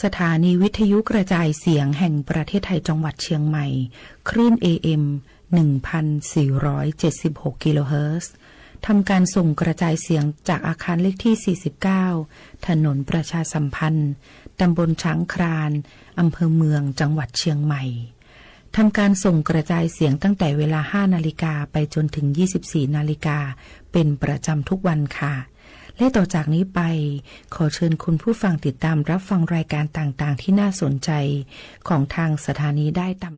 สถานีวิทยุกระจายเสียงแห่งประเทศไทยจังหวัดเชียงใหม่คลื่น AM 1,476 กิโลเฮิรตซ์ทำการส่งกระจายเสียงจากอาคารเลขที่ 49 ถนนประชาสัมพันธ์ตำบลช้างครานอำเภอเมืองจังหวัดเชียงใหม่ทำการส่งกระจายเสียงตั้งแต่เวลา 5 นาฬิกาไปจนถึง 24 นาฬิกาเป็นประจำทุกวันค่ะและต่อจากนี้ไปขอเชิญคุณผู้ฟังติดตามรับฟังรายการต่างๆที่น่าสนใจของทางสถานีได้ตาม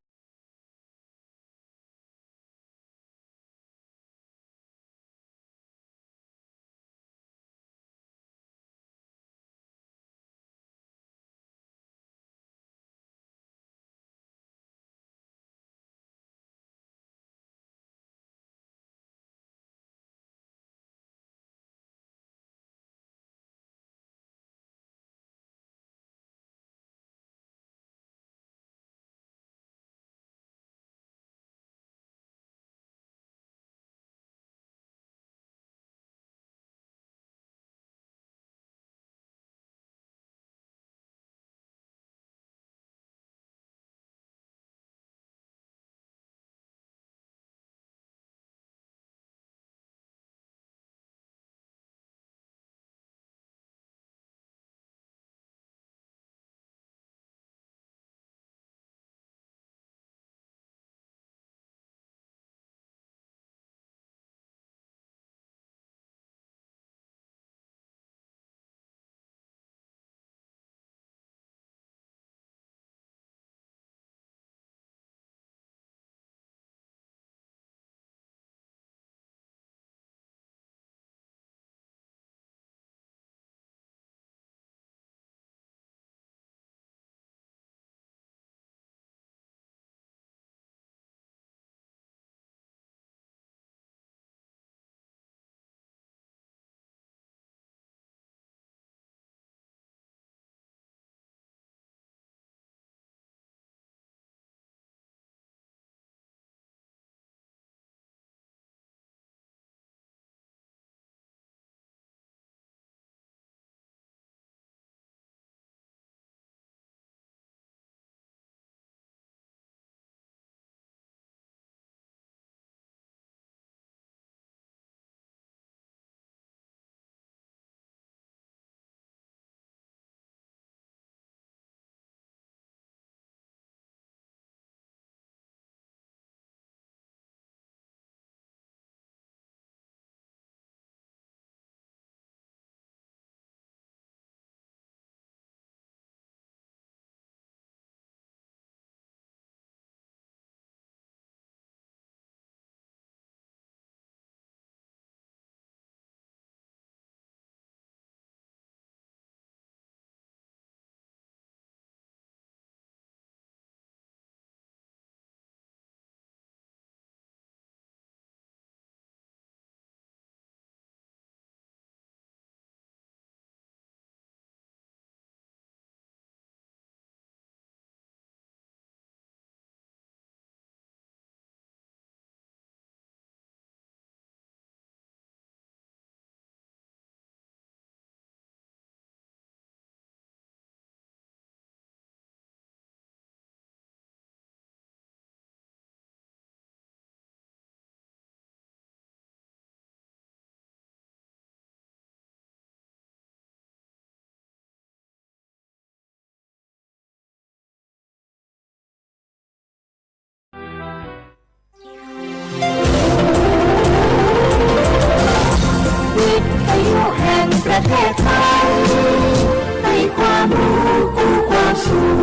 ประเทศไทยให้ความรู้กู้ความสุข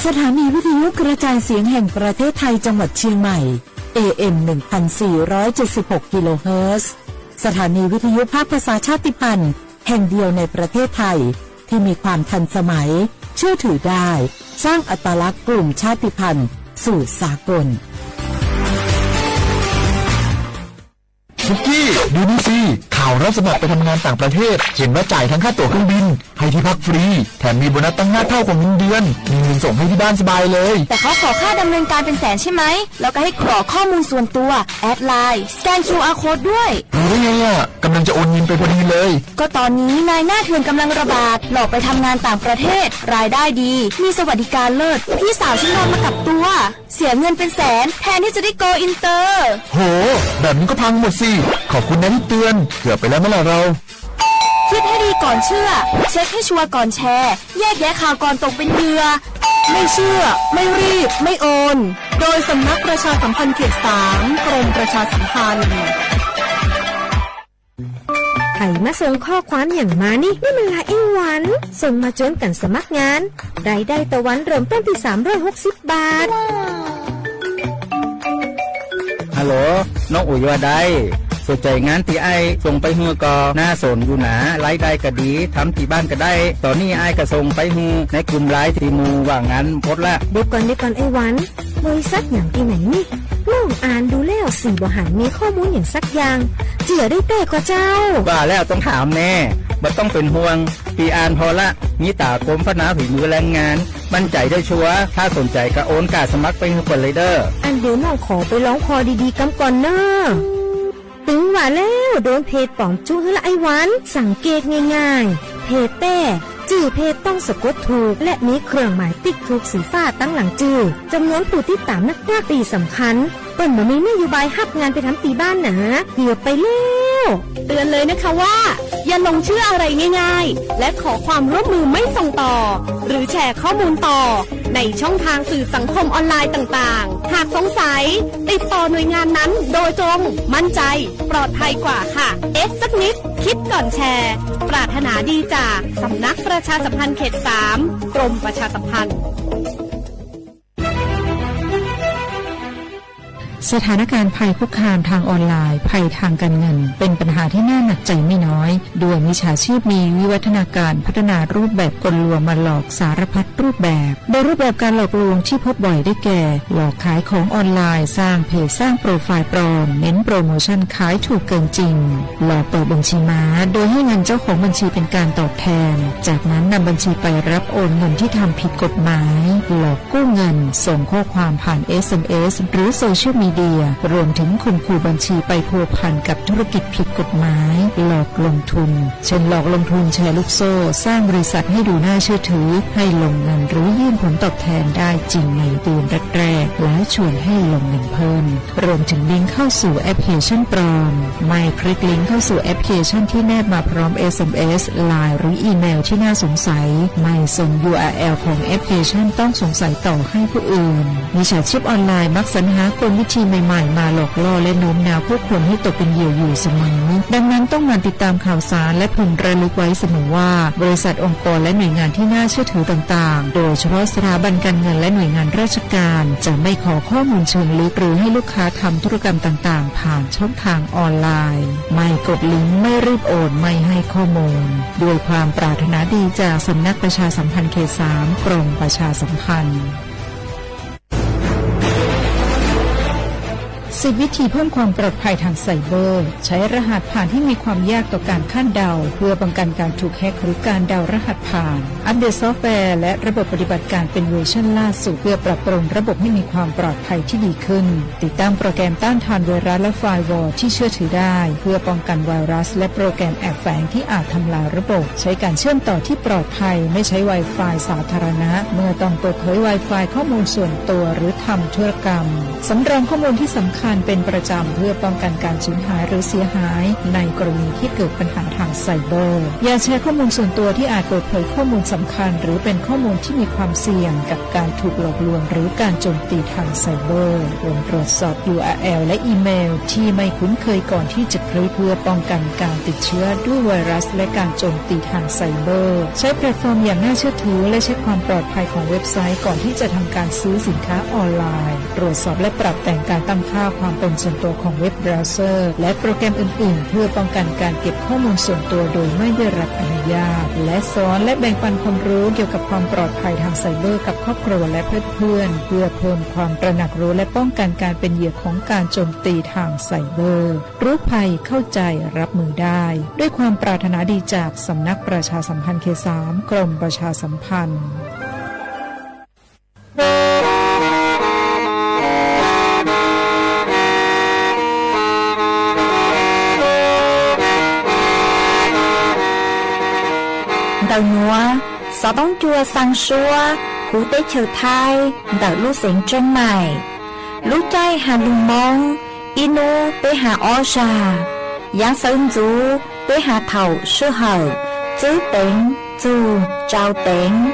สถานีวิทยุกระจายเสียงแห่งประเทศไทยจังหวัดเชียงใหม่ AM 1,476 กิโลเฮิรตซ์สถานีวิทยุภาคภาษาชาติพันธุ์แห่งเดียวในประเทศไทยที่มีความทันสมัยเชื่อถือได้สร้างอัตลักษณ์กลุ่มชาติพันธุ์สู่สากลสุกี้ดูนี่สิไข่ ข่าวรับสมัครไปทำงานต่างประเทศเห็นว่าจ่ายทั้งค่าตั๋วเครื่องบินให้ที่พักฟรีแถมมีโบนัสตั้ง5 เท่าของเงินเดือนมีเงินส่งให้ที่บ้านสบายเลยแต่เขาขอค่าดำเนินการเป็นแสนใช่ไหมแล้วก็ให้กรอกข้อมูลส่วนตัวแอดไลน์สแกน QR Code ด้วยรู้ได้ไงอ่ะกำลังจะโอนเงินไปพอดีเลยก็ตอนนี้นายหน้าเถื่อนกำลังระบาดหลอกไปทำงานต่างประเทศรายได้ดีมีสวัสดิการเลิศพี่สาวฉันโดนมากับตัวเสียเงินเป็นแสนแทนที่จะได้โกอินเตอร์โหแบบนี้ก็พังหมดสิขอบคุณนะที่เตือนเกือบไปแล้วเมื่อไหร่เราคิดให้ดีก่อนเชื่อเช็คให้ชัวร์ก่อนแชร์แยกแยะข่าวก่อนตกเป็นเหยื่อไม่เชื่อไม่รีบไม่โอนโดยสำนักประชาสัมพันธ์เขต 3 กรมประชาสัมพันธ์ไผ่มาส่งข้อความอย่างมานี่มันละเอ็งวันส่งมาจนกันสมัครงานรายได้ต่อวันเริ่มต้นที่360 บาทฮัลโหลน้องอุ๋ยว่าได้สนใจงานที่ไอ้ส่งไปฮือก็น่าสนอยู่นะรายได้ก็ดีทำที่บ้านก็ได้ตอนนี้ไอ้ก็ส่งไปฮือในกลุ่มไลน์ที่มูว่างั้นพดละเดี๋ยวก่อนไอ้วันบริษัทอย่างที่ไหนนี่ลองอ่านดูแล้วสิบ่หันมีข้อมูลอย่างสักอย่างเจือได้แต่กว่าเจ้าว่าแล้วต้องถามแน่บ่ต้องเป็นห่วงปีอ่านพอละมีตากรมพัฒนาฝีมือแรงงานมั่นใจได้ชัวร์ถ้าสนใจก็โอนการสมัครไปฮือคนเลยเด้ออันเดี๋ยวน้องขอไปร้องคอดีๆกำก่อนเน้อตึงว่าแล้วโดนเพจปลอมจู้ละไอ้วันสังเกตง่ายๆเพจแต่จื่อเพจต้องสะกดถูกและมีเครื่องหมายติ๊กถูกสีฟ้าตั้งหลังจื่อจำนวนผู้ติดตามนักตีสำคัญเปิ้นบ่มีนโยบายฮับงานไปทำตีบ้านนะเกือบไปแล้วเตือนเลยนะคะว่าอย่าลงเชื่ออะไรง่ายๆและขอความร่วมมือไม่ส่งต่อหรือแชร์ข้อมูลต่อในช่องทางสื่อสังคมออนไลน์ต่างๆหากสงสัยติดต่อหน่วยงานนั้นโดยตรงมั่นใจปลอดภัยกว่าค่ะสักนิดคิดก่อนแชร์ปรารถนาดีจากสำนักประชาสัมพันธ์เขต 3 กรมประชาสัมพันธ์สถานการณ์ภัยคุกคามทางออนไลน์ภัยทางการเงินเป็นปัญหาที่น่าหนักใจไม่น้อยด้วยมิจฉาชีพมีวิวัฒนาการพัฒนารูปแบบกลลวงมาหลอกสารพัดรูปแบบโดยรูปแบบการหลอกลวงที่พบบ่อยได้แก่หลอกขายของออนไลน์สร้างเพจสร้างโปรไฟล์ปลอมเน้นโปรโมชั่นขายถูกเกินจริงหลอกเปิดบัญชีม้าโดยให้เงินเจ้าของบัญชีเป็นการตอบแทนจากนั้นนำบัญชีไปรับโอนเงินที่ทำผิดกฎหมายหลอกกู้เงินส่งข้อความผ่าน SMS หรือโซเชียลมีเดียรวมถึงข่มขู่บัญชีไปพัวพันกับธุรกิจผิดกฎหมายหลอกลงทุนเช่นหลอกลงทุนแชร์ลูกโซ่สร้างบริษัทให้ดูน่าเชื่อถือให้ลงเงินหรือยื่นผลตอบแทนได้จริงในเดือนแรกๆและชวนให้ลงเงินเพิ่มรวมถึงลิงก์เข้าสู่แอปพลิเคชันปลอมไม่คลิกลิงก์เข้าสู่แอปพลิเคชันที่แนบมาพร้อม SMS ไลน์หรืออีเมลที่น่าสงสัยไม่ส่ง URL ของแอปพลิเคชันต้องสงสัยต่อให้ผู้อื่นมิจฉาชีพออนไลน์มักสรรหากลวิธีใหม่ๆมาหลอกล่อและโน้มน้าวผู้คนให้ตกเป็นเหยื่ออยู่เสมอดังนั้นต้องหมั่นติดตามข่าวสารและพึงระลึกไว้เสมอว่าบริษัทองค์กรและหน่วยงานที่น่าเชื่อถือต่างๆโดยเฉพาะสถาบันการเงินและหน่วยงานราชการจะไม่ขอข้อมูลเชิงลึกหรือให้ลูกค้าทำธุรกรรมต่างๆผ่านช่องทางออนไลน์ไม่กดลิงก์ไม่รีบโอนไม่ให้ข้อมูลด้วยความปรารถนาดีจากสำนักประชาสัมพันธ์เขต 3 กรมประชาสัมพันธ์10 วิธีเพิ่มความปลอดภัยทางไซเบอร์ใช้รหัสผ่านที่มีความยากต่อการคาดเดาเพื่อป้องกันการถูกแฮกหรือการเดารหัสผ่านอัปเดตซอฟต์แวร์และระบบปฏิบัติการเป็นเวอร์ชันล่าสุดเพื่อปรับปรุงระบบให้มีความปลอดภัยที่ดีขึ้นติดตั้งโปรแกรมต้านทานไวรัสและไฟร์วอลที่เชื่อถือได้เพื่อป้องกันไวรัสและโปรแกรมแอบแฝงที่อาจทำลายระบบใช้การเชื่อมต่อที่ปลอดภัยไม่ใช้ Wi-Fi สาธารณะเมื่อต้องเปิดเผย Wi-Fi ข้อมูลส่วนตัวหรือทำธุรกรรมสำรองข้อมูลที่สำคัญเป็นประจำเพื่อป้องกันการสูญหายหรือเสียหายในกรณีที่เกิดปัญหาทางไซเบอร์อย่าแชร์ข้อมูลส่วนตัวที่อาจเปิดเผยข้อมูลสำคัญหรือเป็นข้อมูลที่มีความเสี่ยงกับการถูกหลอกลวงหรือการโจมตีทางไซเบอร์ควรตรวจสอบ URL และอีเมลที่ไม่คุ้นเคยก่อนที่จะคลิกเพื่อป้องกันการติดเชื้อด้วยไวรัสและการโจมตีทางไซเบอร์ใช้แพลตฟอร์มอย่างน่าเชื่อถือและเช็คความปลอดภัยของเว็บไซต์ก่อนที่จะทำการซื้อสินค้าออนไลน์ตรวจสอบและปรับแต่งการตั้งค่าความ ความเป็นส่วนตัวของเว็บเบราว์เซอร์และโปรแกรมอื่นๆเพื่อป้องกันการเก็บข้อมูลส่วนตัวโดยไม่ได้รับอนุญาตและสอนและแบ่งปันความรู้เกี่ยวกับความปลอดภัยทางไซเบอร์กับครอบครัวและเพื่อนๆเพื่อเพิ่มความตระหนักรู้และป้องกันการเป็นเหยื่อของการโจมตีทางไซเบอร์รู้ภัยเข้าใจรับมือได้ด้วยความปรารถนาดีจากสำนักประชาสัมพันธ์เขต 3 กรมประชาสัมพันธ์đầu nhúa sáu bóng chua sang xua cú tế chiều thai đợi lũ xỉn trên mày lũ chay hà lùng mong inu tế hà o trà giáng sơn chú tế hà thầu sư hở chứ tính chú trao tính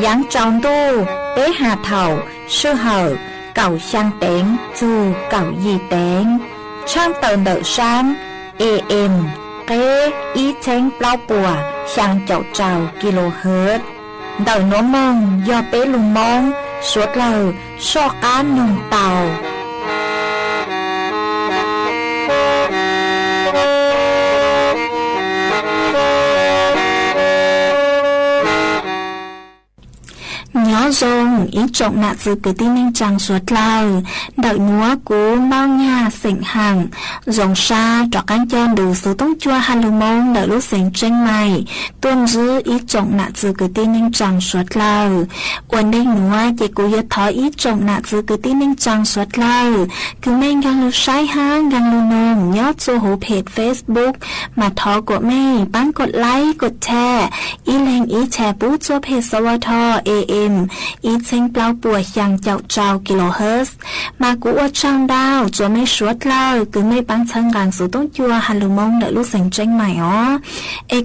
giáng tròn tu tế hà thầu sư hở cầu sang tính chú cầu gì tính trong tờ nợ sáng AM kế ý chênh bao bùa sang chậu trào kHz đời nó mong do bé lùng mong suốt lời so cá nồng tàu nhớ dùng ý trọng nạ dự cứ tin ninh chẳng suốt lời đợi núa cú mau nhà xịnh hàng dòng xa trọ cánh chân đủ số tông chua hà lưu mông đợi lúc xịnh tranh mày tuôn giữ ý trọng nạ dự cứ tin ninh chẳng suốt lời uẩn đinh núa chỉ cú yết thói ý trọng nạ dự cứ tin ninh chẳng suốt lời cứ mênh găng lưu sai hang găng lưu nông nhớ cho hố page Facebook mà thó của mê bánกดไลค์กดแชร์ý lên ýแชร์ปุ๊cho page สวท AM ý chênh bao bùa sang chậu trào kHz mà cú ở trong đào cho mấy suốt lời cứ mấy bán chân gàng số tông chua hà lưu mông đợi lúc xanh tranh mày ó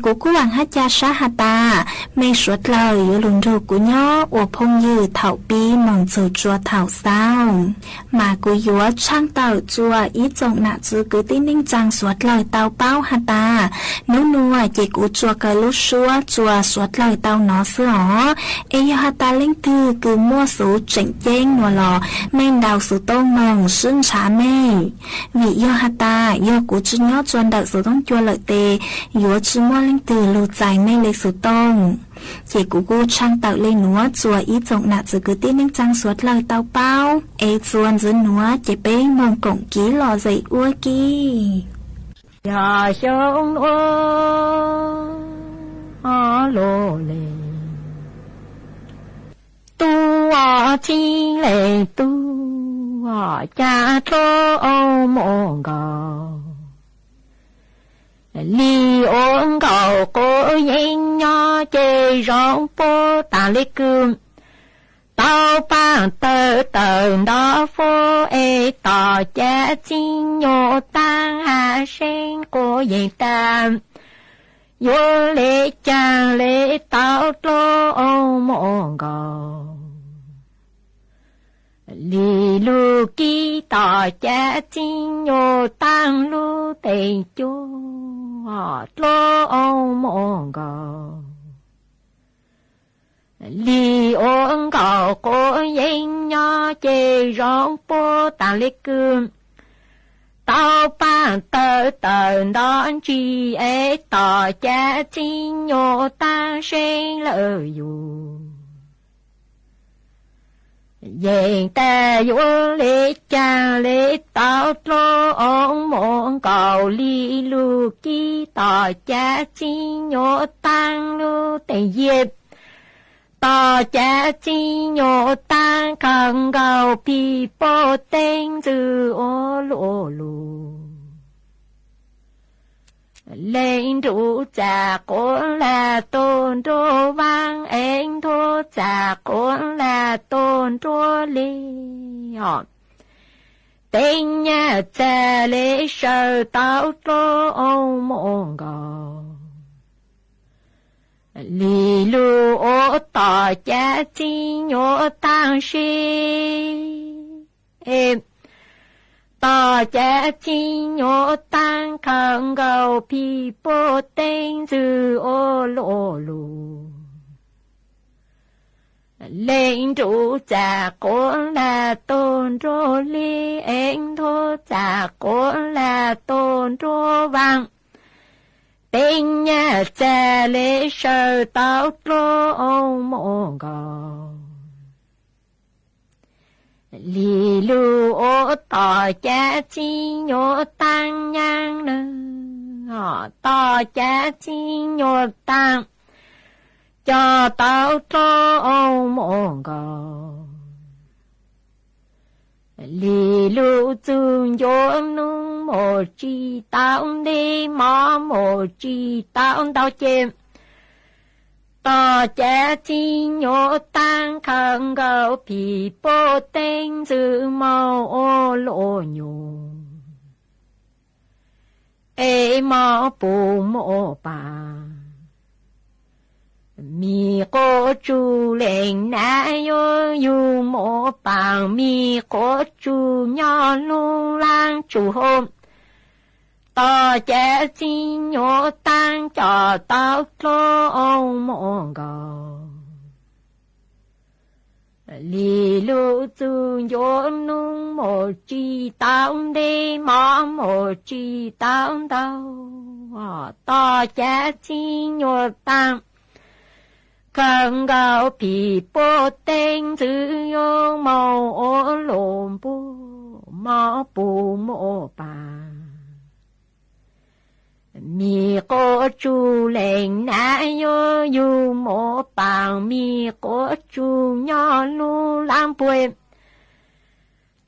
cú hoàng hát cha sát hà ta mấy suốt lời yếu lùn rù cú nhó ổ phong như thảo bi mong chờ chua thảo sao mà cú yếu trang tàu chua ý trọng nạ chứ cứ tin ninh trang suốt lời tao bao hà ta nếu nua chỉ cú chua cái lúc chua suốt lời tao nó xưa ó hà ta linh thư cứ mua số chỉnh chênh nùa lò men đào số tông mong xưng trả mê vì yêu hà ta yêu cú chứ nhó chuan đợi số tông chua lợi tê yếu chứ mua linh thư lù dài mê lấy số tông chỉ cú trang tạo lên núa chùa ý trọng nạ chứ cứ tin ninh trang suốt lời tao bao chuan dưới núa chỉ bế mong cổng ký lò dậy ua kì nhà sông lô lê tu chi lệ tu cha thô mong gạo li ôn gạo cô yên nhỏ chơi rong po ta lê cương tao ba tờ đó phố tỏ cha chinh nhô tăng hạ sen cô yên tam vô lệ cha lệ tao lô mong gạo lì lu kí tỏ cha chinh nhô tăng lu tề chô lô mong gạo lì ôn gạo cô yên nhỏ chơi rong po ta lê cương tao ba tờ đó chi tỏ cha chinh nhô tăng sen lợi dù dền ta vô lê cha lê tao lô mong gạo lì lu kí tỏ cha chinh nhô tăng lu tề dịp tỏ cha chinh nhô tăng khăn gạo bì bó tên dư ô lô lù lên rủ cha con là tôn trô vang anh thô cha con là tôn trô li tên nhà cha lê sơ tao trô mong gạo lì lu ô tỏ cha chi nhô tăng si tỏ cha chi nhô tăng khăn gạo bì bó tên dư ô lô lù lên trụ già của là tôn rô li anh thô già của là tôn rô vang bên nhà cha lễ sơ tao trô ông mô gò lì lưu ô tỏ cha chi nhô tăng nhang nơ họ tỏ cha chi nhô tăng cho tao cho ông mô gò lì lưu dương vô nung mô chi tao đi mò mô chi tao tao chêm tỏ cha chi nhô tăng khăn gạo phì bố tên dư màu ô lộ nhô ê mò bù mô bà mi cô chú lên na yo yu mô bằng mi cô chú nhỏ lu lang chú hôm tỏ cha chi nhô tăng cho tao cho ông mô gò lì lưu dương vô nung mô chi tao đi mò mô chi tao tao tỏ cha chi nhô tăng khăn gạo phì bố tên dư yo màu ô lộn bố mò bù mô bà mi cô chú lên na yo yu mô bằng mi cô chú nhỏ lu lang bùi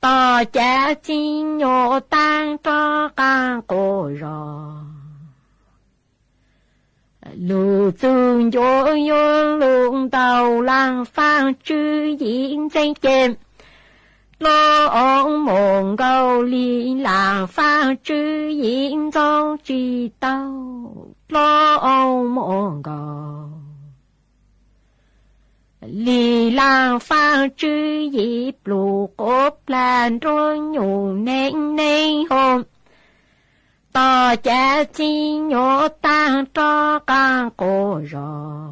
tỏ cha chi nhô tăng cho càng cô rò lù dương vô yo lùng tàu lang phang chư diễn danh chêm lo ông mộng gâu li lang phang chư diễn dâu chi tàu lo ông mộng gâu li lang phang chư dịp lù cốp lan rồi nhủ nên nên hôm tỏ cha chi nhô tăng cho càng cô rò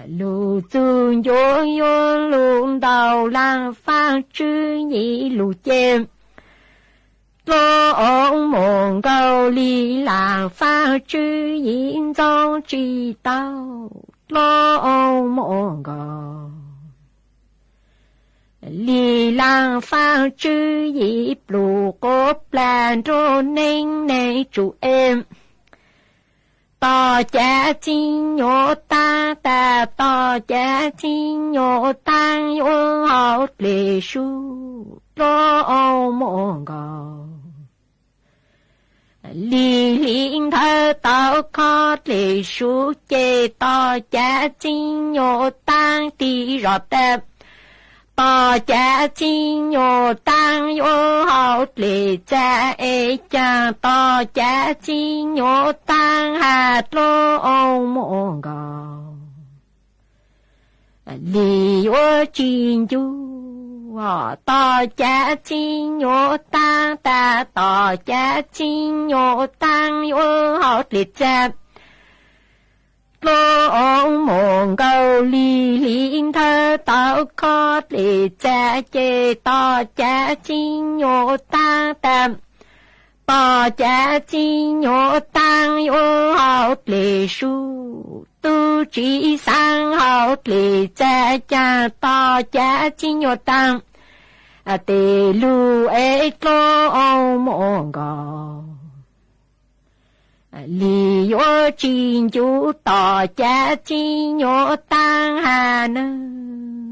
lù dương vô yo lùng đầu lang phang chư nhị lù chêm lo ông mộng gâu li lang phang chư diễn dâu chi tao lo ông mộng gâu lì lang phang chư dịp lù cốp lan rô nên nê chủ em tỏ cha chi nhô ta ta tỏ cha chi nhô tăng yo hậu lì su lo ô mô gò lì linh thơ tao khó lì su chê tỏ cha chi nhô tăng tì rọt đẹp tỏ cha chi nhô tăng yo hậu lì cha ê cha tỏ cha chi nhô tăng hạt lô ô mô gò lì yo chín chú tỏ cha chi nhô tăng ta tỏ cha chi nhô tăng yo hậu lì cha lo ông mộng gâu li linh thơ tao khó lì cha chê tỏ cha chi nhô tăng tạm tỏ cha chi nhô tăng yo hậu lì su tu trí sang hậu lì cha cha tỏ cha chi nhô tăng tê lu ê lo ông mộng gâu lì yo chín chú tỏ cha chi nhô tăng hà nơ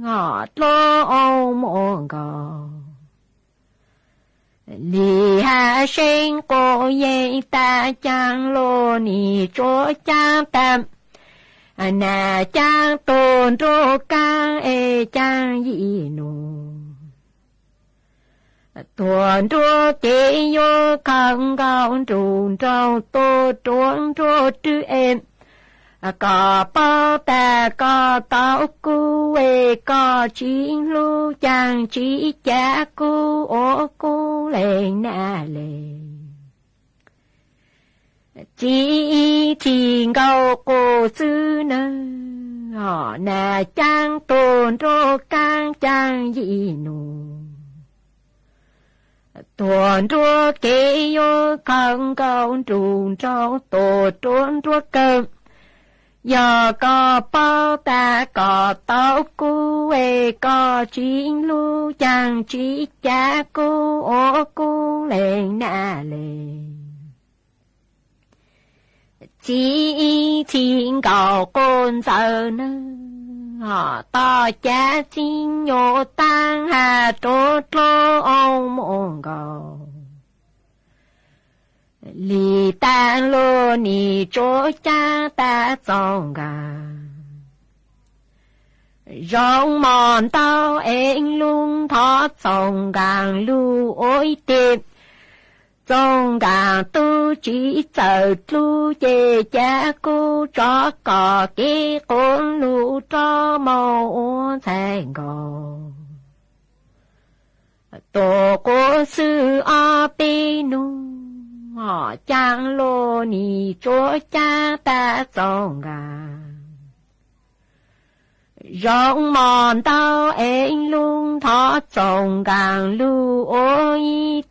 ngọt lo ô mô gò lì hà sinh cô yên ta chang lô nì chô chang tam nà chang tôn rô cang ê chang yi nô tuần trô kế yo khăn gạo trùn trâu tô trốn trô trư em có bao ta có tao cu ê có chín lu chàng chỉ cha cu ô cu lệ na lệ chỉ gạo cô sư nơ nà chang tôn rô cang chang dị nụ tuần rô kê yô khăn cao trùn trong tổ trốn rô cơm giờ có bao ta có tao cu ê có chính lu chàng chỉ cha cu ô cu lên nà lên chỉ thiên cầu con sợ nơ ta cha chính nhô tăng hà trô trô ông mong cầu lì tan lô nì trô cha ta dòng gà rong mòn tao em lung thoát dòng gàng lưu ôi tiệp dòng gàng tu chỉ sợ lưu chê cha cô cho cò kê con lưu cho màu ôn thành gò tổ cô sư a bê nu chang lô nì chỗ cha ta dòng gà rong mòn tao em lung thoát dòng gàng lưu ôi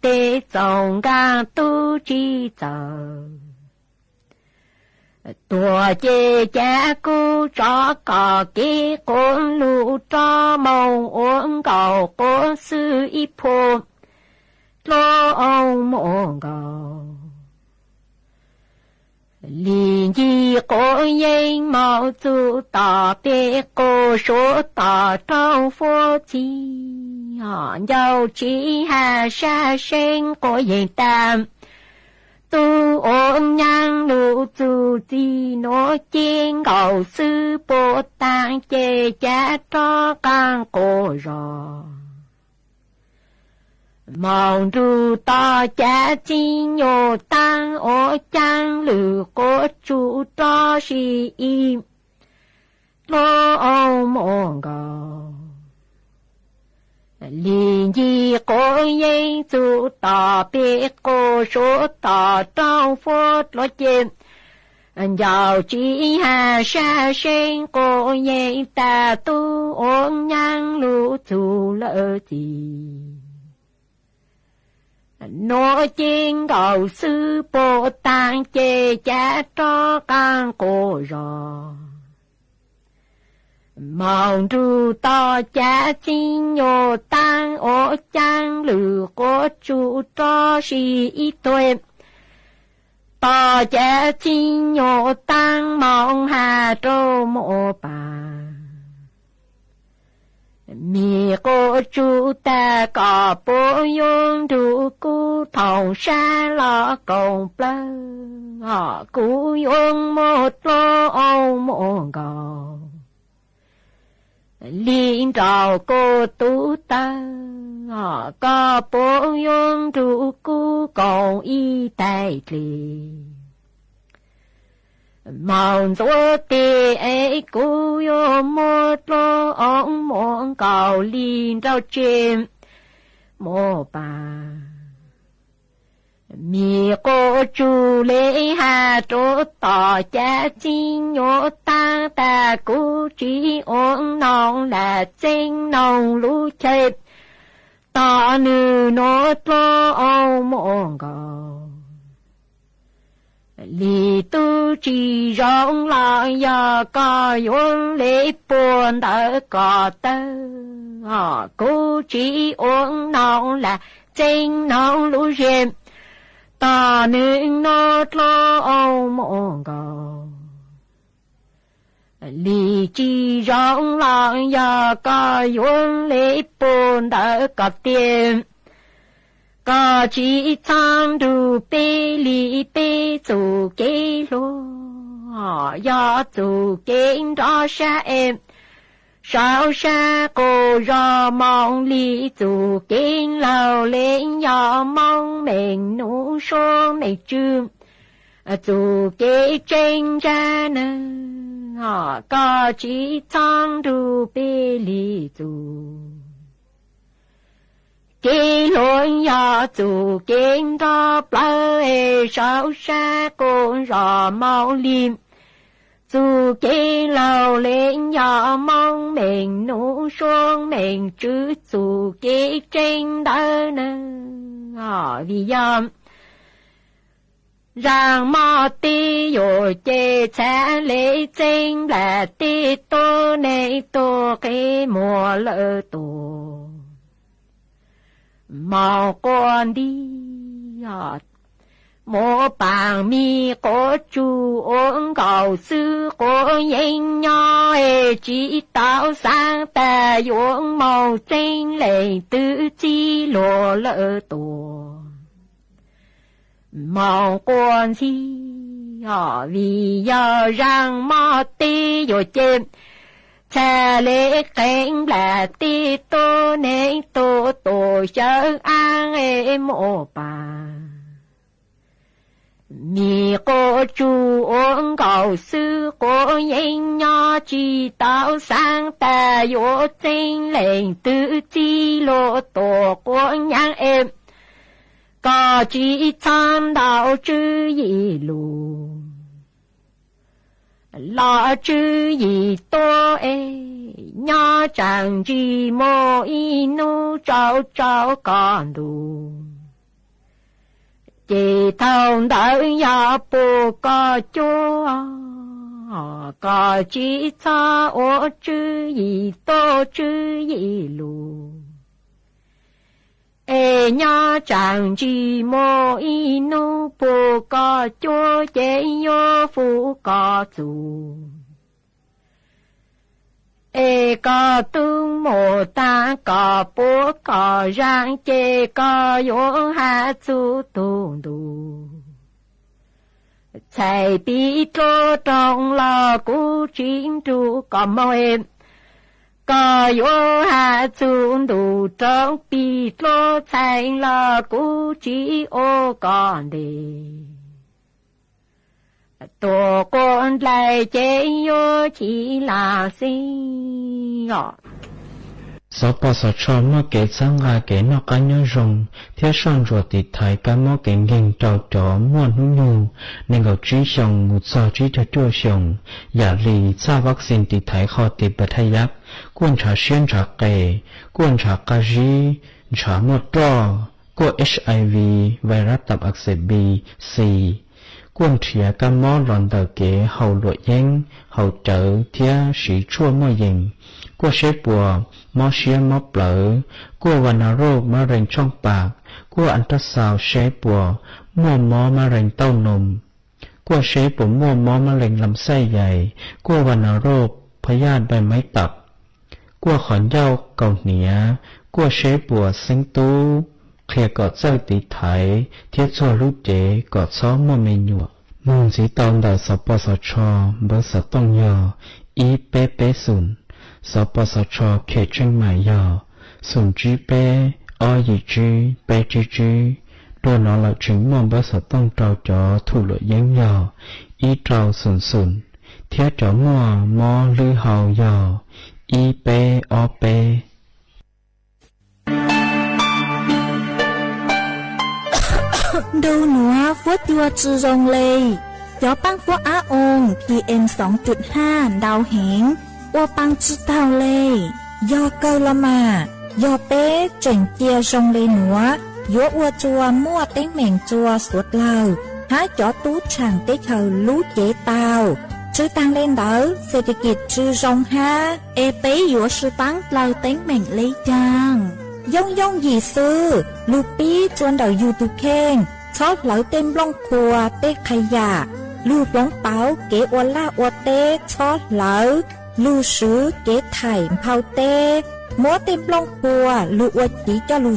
tê dòng gàng tu chi giờ tua chê cha cô cho cò kê con lưu cho mong uống cầu cô sư y phô lô ông mong cầu liền gì cô yên mạo dù tỏ bê cô số tỏ trong phố chi họ nhau chỉ hà sa sen cô yên tam tu ôn nhang lụ dù gì nó chiên cầu sư bồ tát chê cha cho con cô rồi mong du to cha chi nhô tăng ô chang lử cô chú cho si im lô ô mong cầu liền gì cô yên dù tỏ bê cô số tỏ trong phố lo chêm giàu chỉ hà sa sen cô yên ta tu ôn nhang lũ dù lỡ gì nó chiên cầu sư bồ tát chê cha cho con cô rồi mong du to cha xin nhô tăng ô chang lử cô chú cho si y tuệ to cha xin nhô tăng mong hà trô mô bà mi cô chú ta có bố yon đủ cú thòng xa lo công plơ họ cú yon một lô ô môn gò liên trào cô tú ta họ có bố yon đủ cú còn y tài lì mong gió tê ấy cú yo một lô ông mong cầu liên rau chêm mô bà mi cô chú lễ hà trô tỏ cha chính nhô ta ta cú trí ôn nong là chênh nong lũ chếp tỏ nữ nốt lô ông mong cầu lì tu chỉ rong lại ya ca yun lễ buồn đã có tơ họ cố chỉ uống nong là chênh nong lũ rèm ta nên nốt lo ông mong cầu lì chỉ rong lại ya ca yun lễ buồn đã có tiền có chỉ sang đủ bê lì bê dù kế lô họ do dù kế đó xa em sao xa cô do mong lì dù kế lâu lên do mong mình nụ số mình chương dù kế tranh ra nè họ có chỉ sang đủ bê lì dù kê lối ya dù kênh đó plơ ê sao xa con rò mau liêm dù kê lâu lên nhỏ mong mình nụ xuống mình chứ dù kê trên đó nè vì dòng rằng mò tí dụ chê cha lê chênh là tí tô nê tô cái mùa lỡ tô mò con đi mô bằng mi có chú ôn cầu sư có nhanh nhỏ chỉ tạo sáng ta dụng màu chênh lệ tự chi lộ lỡ tổ mong con gì vì giờ rằng mò tí rồi chêm cha lễ cảnh là tí tô nê tô tổ chớ an mô bà mi có chú ôn cầu sư có nhanh nhỏ chỉ tạo sáng ta vô chênh lệnh tự chi lộ tổ của nhang em có chỉ tham đạo chữ gì lù lo chữ gì tô nhỏ chẳng chỉ mô y nu trao trao con đủ chỉ thông đợi nhà bố có chúa có chỉ cha ô chữ gì tô chữ gì lù nhà chẳng chỉ mô y nu bố có chúa chế yo phụ có chủ có tung mô ta có bố có rang chê có yo hạ chú tùng đủ chạy bị trô trong lò cú chính trụ có mô em có yo hạ chú đủ trong bị trô chạy lò cú chỉ ô còn đề tổ con lại chế yo chỉ là sinh sau bao giờ cho nó kể sang à kể nó cá nhớ rồng thế son rồi thì thấy cá mó kể nghề trâu chó muôn hung nhung nên gọi trí sòng một sao trí cho chua sòng giả lì xa vaccine thì thấy khó thì bật hay giáp quân trả xuyên trả kề quân trả cá ri trả một trò của HIV virus tập ác sẽ B C quân trẻ cá mó lòn tờ kế hậu lội danh hậu trợ thía sĩ chua mơ dình qua chế bùa mó xía mó lỡ qua vana rô mà rèn trong bạc qua anh ta xào chế bùa mua mó mà rèn tàu nồm qua chế bùa mua mó mà rèn làm say dày qua vana rô phá yát bài máy tập qua khẩn dao cầu nĩa qua chế bùa sinh tú khẽ gọt dao tí thái thiết cho lúc chế gọt xó mô mê nhụa mong dĩ tông đào sọ bò sọ cho bơ sọ tông nhò ý bế bế sùn sọ bò sọ cho kể chân mải nhò sùn chí bế o dì chí bế chí chí đôi nó là chứng mong bơ sọ tông trao cho thủ lộ giấy nhò ý trao sùn sùn thiết cho mò mò lư hào nhò ý bế o bế đâu nữa vuốt vua chư rong lê gió băng vuốt á ôn PM 2.5 đào hẻn qua băng chư tao lê do câu la mà do bé chỉnh chia rong lê nữa gió ua chua mua tiếng mèn chua suốt lâu há chó tú chẳng tế thờ lú chế tao chư tăng lên đỡ sẽ thị kịch chư rong ha bé gió sư băng lâu tiếng mèn lấy chàng dông gì sư lưu bí chuan đầu YouTube khen chót lỡ tên long khua tê khai giả lưu bóng báo kế ô la ô tê chót lỡ lưu sứ kế thải phao tê múa tên long khua lưu ô chỉ cho lưu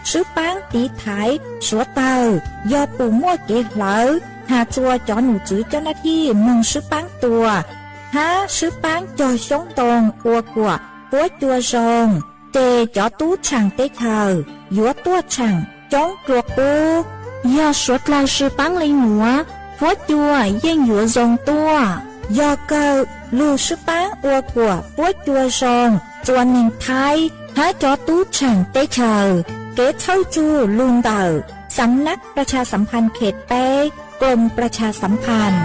sứ bán tí thái số tờ do bù mua kế lỡ hà chua cho nụ chữ cho nó thi mừng sứ bán tùa há sứ bán cho sống tồn của chua rồng tê cho tú chẳng tê thờ dúa tua chẳng chống ruột u do suốt là sư bán lên nữa phó chua dân dúa rồng tua do cơ lưu sư bán ua của phó chua rồng chua nhìn thái há cho tú chẳng tê thờ kế thâu chu luôn tờ sắm nắc ประชาสัมพันธ์เขตเป้กรมประชาสัมพันธ์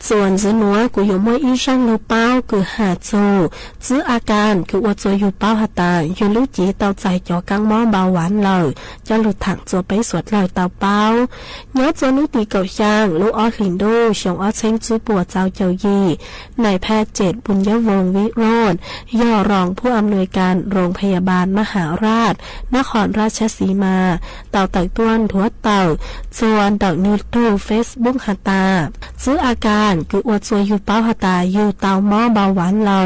ส่วนจื้อหนัวกูอยู่มวยอีช่างโลเป้าคือหาโจจื้ออาการคืออวดตัวอยู่เป้าหาตาอยู่ลูกจีเตาใจจ่อกังหม้อเบาหวานเลยจะหลุดถังตัวไปสวดเลยเตาเป้าย้อนตัวนุตีเก่าช่างลูกออลินโดชงออเช้งจื้อปัวเจ้าเจ้ายีนายแพทย์เจตบุญยวงศ์วิโรจน์ย่อรองผู้อำนวยการโรงพยาบาลมหาราชนครราชสีมาเต่าไต่ต้วนถัวเต่าส่วนเต่านิวโตเฟซบุ๊กหาตาซื้ออาการคืออวดซวยอยู่เป้าหาตาอยู่เตาหม้อเบาหวานเรา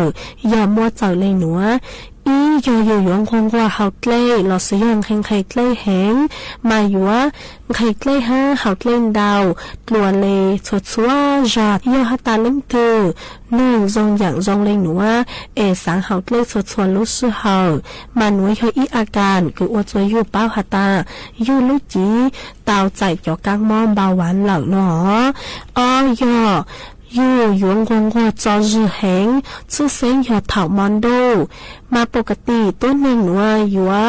ย่อมัวเจ้าเลยหนัวอีอยู่ยงคงว่าเฮาเล่เราซื้อยงแข่งไข่เล่แหงมาอยู่ว่าไข่เล่ห้าเฮาเล่นดาวกลัวเลยสดซัวจอดย่อหาตาเล่นเธอนึ่งจงอย่างจงเลยหนัวสังเฮาเล่สดซัวรู้สึกเฮามันไว้ให้อีอาการคืออวดซวยอยู่เป้าหาตาอยู่ลูกจีเตาใจจ่อกังหม้อเบาหวานเหล่าหนอย่อยู่ยงคงว่าจอจื้อแหงชื่อเสียงยอดเถามอนโดมาปกติตัวหนึ่งว่าอยู่ว่า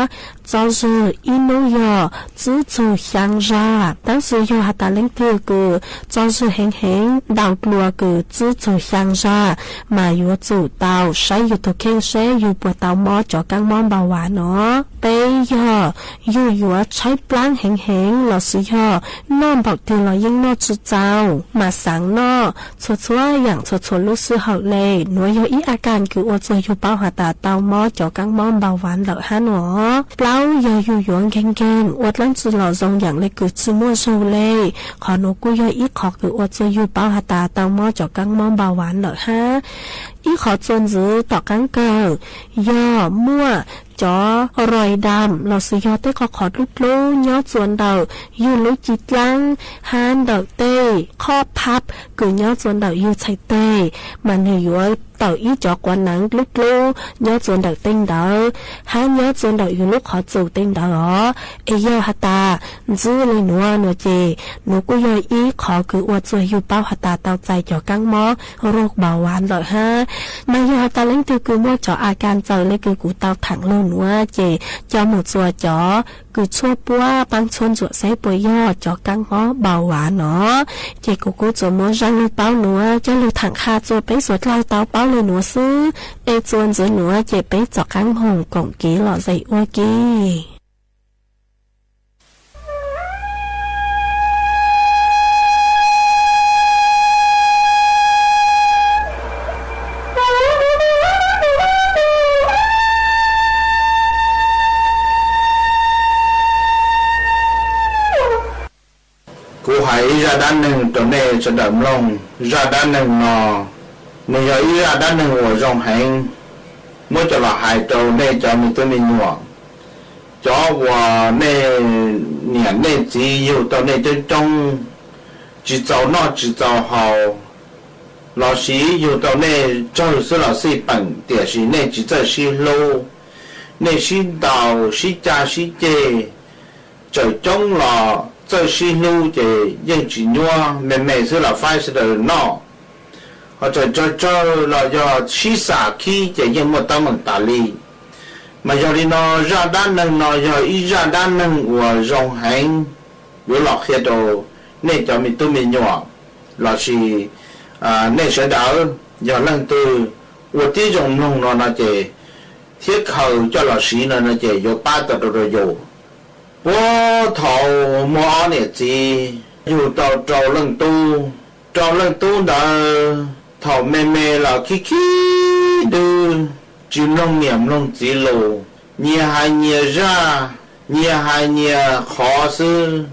จอจื้ออินโนยอจื้อจู香ราตั้งชื่อยอหาตาเล่งเตือคือจอจื้อแหงดาวกลัวคือจื้อจู香รามาอยู่จูเตาใช้อยู่ตัวเข่งเสยอยู่ปวดเตาหม้อจ่อกังหม้อเบาหวานเนาะไปอยู่ใช้ปล้างแหงเราซื้อยอนอนบอกตีเรายิ่งนอจื้อเจ้ามาสังนอชัวอย่างชัวรู้สึกเฮาเลยหน่วยอีอาการคืออวดซวยอยู่เป้าหาตาเตาหม้อจ่อกังหม้อเบาหวานเหล่าฮะหนอเปล่าอยู่หยวนแข็งอวดลั่นจื้อเหล่าทรงอย่างเลยคือชื่อมั่วโซเลยขอหนูกูอีขอคืออวดซวยอยู่เป้าหาตาเตาหม้อจ่อกังหม้อเบาหวานเหล่าฮะอีขอจนจื้อต่อกังเกิลย่อมั่วจอรอยดำเราซื้อยอเต้ขอลูกลูยอส่วนเดาอยู่ลูกจิตลังฮานเดาเต้ข้อพับคือยอส่วนเดาอยู่ใช้เต้มันอยู่เต่าอีจอกวันหนังลูกลูยอส่วนเดาเต้งเดาฮานยอส่วนเดาอยู่ลูกขอจูเต้งเดายอฮัตตาจื้อเลยหนัวเจหนูกูยออีขอคืออวดสวยอยู่เป้าฮัตตาเตาใจจอกังหม้อโรคเบาหวานเลยฮะมายอฮัตตาเล่งตือคือมั่วจออาการเจอเลยคือกูเตาถังโลนว่าเจจอหมูจัวจอคือชั่วปัวปังชนจัวใส่ปวยยอจอกังหม้อเบาหวานเนาะเจกูจัวมัวจังลูเป้าหนัวจะลูถังคาจัวไปสวดลายเตาเป้าเลยหนัวซื้อจวนจัวหนัวเจไปจอกังหงกงกีหล่อใส่อ้วกีra đan nừng trở nên cho đậm lòng ra đan nừng nò mình giờ ý ra đan nừng của dòng hành mới cho là hai trâu nên cho mình tôi mình nhỏ cho và nên nhẹ nên chỉ nhiều tao nên trên trong chỉ giàu nó chỉ giàu hào lão sĩ nhiều tao nên cho sự lão sĩ bằng địa sĩ nên chỉ cho sĩ lâu nên sĩ đào sĩ cha sĩ chê trời trong là这是路的人只鸟，每是了反是的闹，或者这了要去啥去，这人没当门打理，嘛要的呢，让单人呢要一让单人我容hành，有老些都那叫咪都咪鸟，老是那些道要能对我这种弄了那些，铁口叫老师呢那些有八的都有。我头摸呢子，有到招人多的头妹了，K 的就弄年弄子路，你还好事，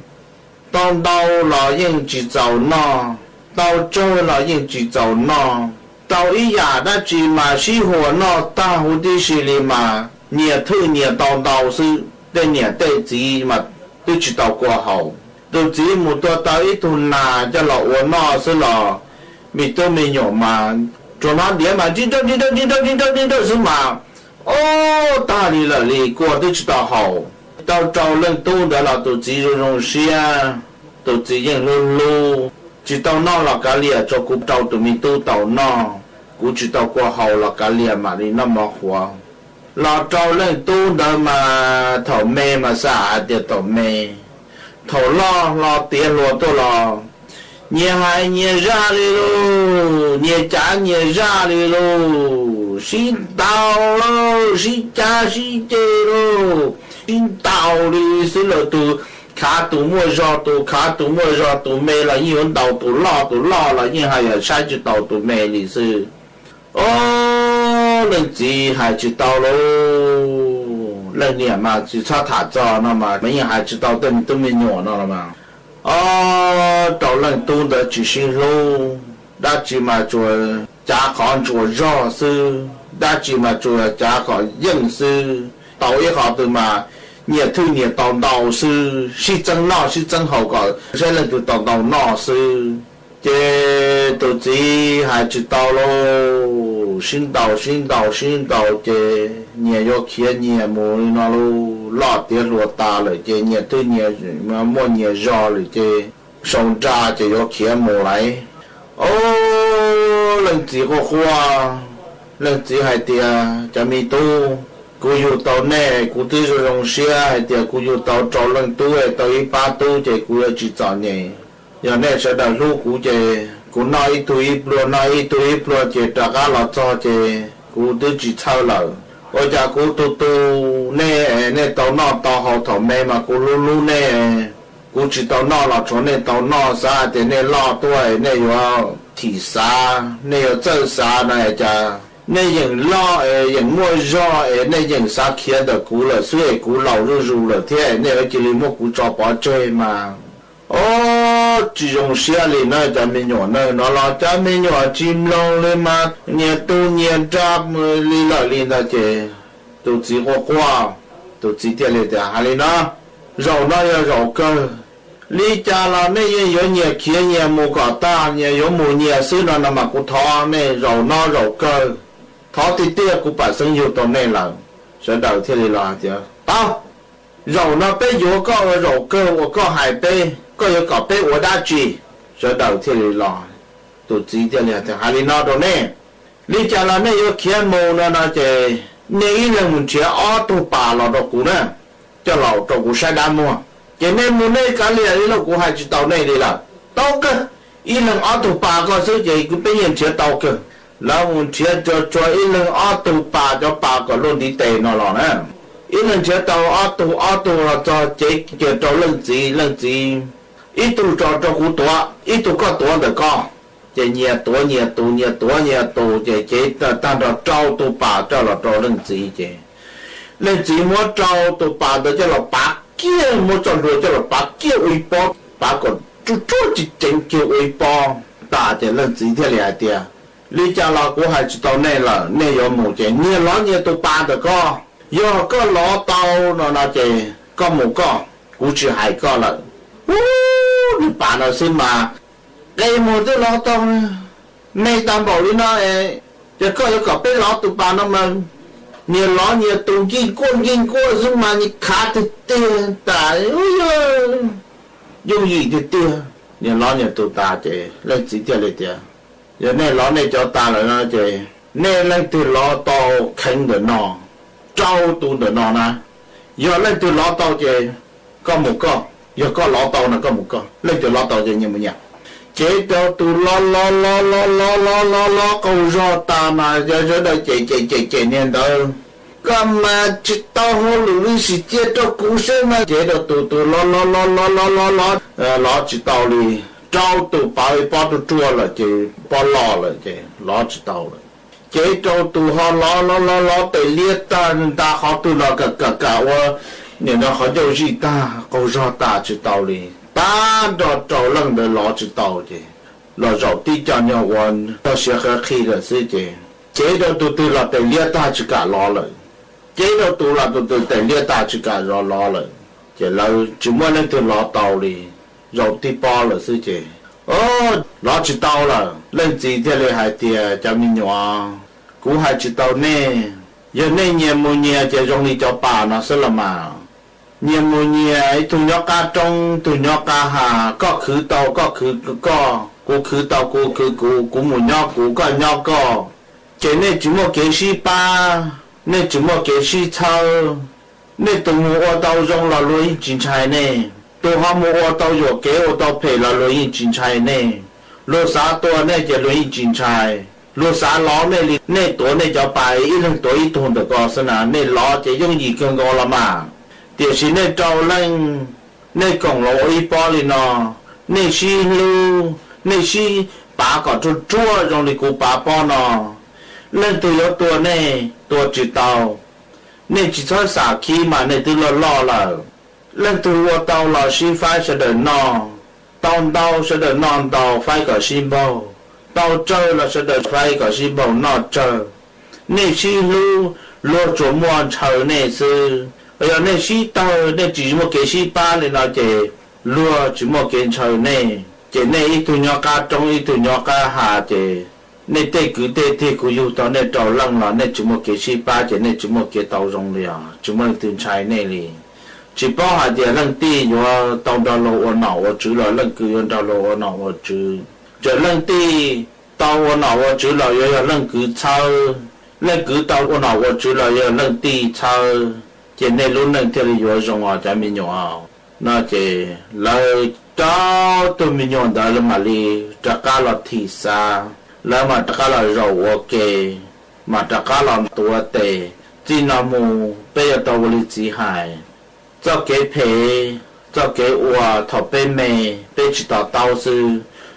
当到了人就走呢，到这了人就走呢，到一呀那只嘛是活呢，大湖的是里嘛，你头你到是。在年代子嘛，都知道过好，都只么多到一头拿，叫老我那是老，没都没有嘛，做那点嘛，听到是嘛，哦，大理了里过都知道好，到招人多的了都只有东西啊，都只有路，知道那了家里做古招都没都到那，古知道过好了家里嘛，你那么火。เราเจ้าเรื่องตู้เดินมาถอเมมาสะอาดเดียวถอเมถอล้อเตียรัวตัวล้อ nhẹ hai nhẹ ra đi lô nhẹ cha nhẹ ra đi lô xin tao lô xin cha xin chê lô xin tao đi xin lô tụ khá tụ mua rò tụ khá tụ mua rò tụ mê là như con tàu tụ lo là như hai ở sai chữ tàu tụ mê lý sư ô lần gì hai chữ tàu lô lần này mà chỉ cho thả cho nó mà mấy nhà hai chữ tàu tôi mới nhỏ nó là mà tàu lần tu đã chỉ xin lô đã chỉ mà chùa cha con chùa rò sư đã chỉ mà chùa cha con dân sư tàu ấy họ từ mà nhiệt thư nhiệt tàu sư si chân hậu gọi sẽ là từ tàu nọ sư chế tổ chí hai chữ tàu lô xin tàu chế nhiệt vô kia nhiệt mùi nó lô lọt tiết lụa taเลยchế nhiệt thư nhiệt mà mua nhiệt ròเลยchế sông tra chế vô kia mùi lại ô lần chỉ có khoa lần chỉ hai tia chả mi tu cú yêu tàu nè cú tư rồi rong xia hay tiệt cú yêu tàu trâu lần tu hay tàu ít ba tu chỉ cú là chỉ chọn nhẹ giờ này sẽ đào lu cú chỉ cú nói ít tu ít luôn chỉ trả cá lọt cho chỉ cú tư chỉ sau lợ ôi cha cú tu nè tàu nọ tàu hậu thầu mê mà cú lu nè cú chỉ tàu nọ là chỗ nè tàu nọ xa thì nè lọ tuổi nè yêu thị xa nè yêu chân xa này cha nên những lo những mua do nên những sao kia được cú là suy cú lâu rồi là thế nên chỉ mua cú cho bỏ chơi mà ô chỉ dùng xe liền nơi cho mình nhỏ nơi nó lo cho mình nhỏ chim lâu lên mà nhà tu nhà trap đi lại liền ra chứ tu chỉ có qua tu chỉ tiền liền để hai lên nó rồi nó rồi cơ lý cha là nên những nhà kia nhà mua cả ta nhà những mua nhà xứ nó nằm mà cú thọ nên rồi nó rồi cơ thọ thì tia của bà sinh yêu tao nên là sẽ đầu tiên là chứ tao rồi nó bé vô có rồi cơ có hai bé có yêu có bé ở đa chỉ sẽ đầu tiên là tụi chỉ tiên là thì hai nó đâu nè lý cha là nè yêu kia mồ nó chứ nếu là muốn chơi ở tụ bà là đâu cũng nè cho lão đâu cũng sai đam mua cho nên muốn này cái này là cũng hai chỉ tao này đi là tao cơ ý là ở tụ bà có số gì cũng bây giờ chơi tao cơ là muốn chơi cho ít lần ở tù bà cho bà có luôn đi tè nó lò nè ít lần chơi tàu ở tù là cho chơi cho lần gì ít tù cho cú tua ít tù có tua được co chơi nhiều tù chơi ta cho trâu tù bà cho là trâu lần gì chơi lần gì mua trâu tù bà được cho là bà kia mua cho rồi cho là bà kia uy bó bà còn chú chỉ chỉnh kêu uy bó ta chơi lần gì thế này tiệt lý cha là của hai chú tàu này là này có một cái nhiều lắm nhiều tụ ba được co do có lọ tàu nó là cái có một co cũng chỉ hai co là đi bạn nó xin mà đây một cái lọ tàu này đảm bảo đi nó chỉ có cái lọ tụ ba nó mà nhiều lọ nhiều tụ kinh quân nhưng mà như khá thì tiền tại dùng gì thì tiền nhiều lọ nhiều tụ ta chỉ lên chỉ tiền lấy tiền giờ này lọ này cho ta là nó chơi nên lên từ lọ tàu khánh được nọ trâu tu được nọ nè giờ lên từ lọ tàu chơi có một con giờ có lọ tàu là có một con lên từ lọ tàu chơi như thế nào chế cho tu lo câu do ta mà giờ đây chạy nên đâu còn mà chỉ tao hồ lũ sĩ chế cho cú sẽ mà chế được tu lo chỉ tàu đi trâu tụ bảo bao tụ chua là chỉ bao lò là chỉ lò chỉ tàu là chế trâu tụ họ lò để liệt ta họ tụ là cả nên nó họ đâu gì ta câu do ta chỉ tàu đi ta đó trâu lần để lò chỉ tàu chứ lò rau tí cho nhau quan ta sẽ khi là gì chứ chế đó tụ là để liệt ta chỉ cả lò rồi chế đó tụ là tụ để liệt ta chỉ cả lò rồi chỉ là chỉ muốn lên từ lò tàu đi rồi tí bao là sự gì nó chỉ tao là lên gì thế này hai tia cho mình nhỏ cũng hai chỉ tao nè giờ này nhiều mua nhiều chỉ dùng đi cho bà nó sẽ là mà nhiều mua nhiều ấy tụi nhỏ cá trong tụi nhỏ cá hà có khứ tàu có khứ cô khứ tàu cô mua nhỏ cô có nhỏ có chỉ này chỉ mua cái gì ba này chỉ mua cái gì thau này tụi mua tàu dùng là lối chính trái này ตัวเขาโมโอตัวอยู่เกอตัวเพลลุยจินชัยเน่ลูกสาวตัวเน่จะลุยจินชัยลูกสาวล้อเน่ตัวเน่จะไปอีเรื่องตัวอีทุนตะกอสนาเน่ล้อจะยุ่งยีเกินกอละมาเดี๋ยวสิเน่เจ้าเล่นเน่กงเราอีปอลินอเน่ชีลูเน่ชีป่าก็จั่วตรงนี้กูป่าปอนอเล่นตัวอยู่ตัวเน่ตัวจิตเตาเน่จิตช้อยสาคีมาเน่ตัวล่อแล้วเล่นตัวเตาเราชีไฟเสด็จนอตอนเตาเสด็จนอนเตาไฟก็ชีโบเตาเจอเราเสด็จไฟก็ชีโบนอเจอเน่ชีลูจวมวนเชอเน่ซื้อเน่ชีเตาเน่จีโมเกชีป้าเลยนะเจลัวจีโมเกนเชอเน่เจเน่อีตุญญากาจงอีตุญญากาหาเจเน่เตกุเตกุอยู่ตอนเน่เจ้าลังละเน่จีโมเกชีป้าเจเน่จีโมเกเตารงเลยจีโมตุนชัยเน่เลยchỉ bảo hai đứa lần ti yo tàu đào lô ở nào ở chữ là lần cứ đào lô ở nào ở chữ chờ lần ti tàu ở nào ở chữ là yo lần cứ sau lần cứ tàu ở nào ở chữ là yo lần ti sau chỉ nên luôn lần theo yo trong ở trái mình nhỏ nó chỉ lời cho tụi mình nhỏ đó là mà li trả cá là thị sa là mà trả cá là rau ok mà trả cá là tua tệ chỉ nằm mù bây giờ tàu li chỉ hai cho cái phê cho cái ua thọ bê mê bê chỉ tỏ tao sư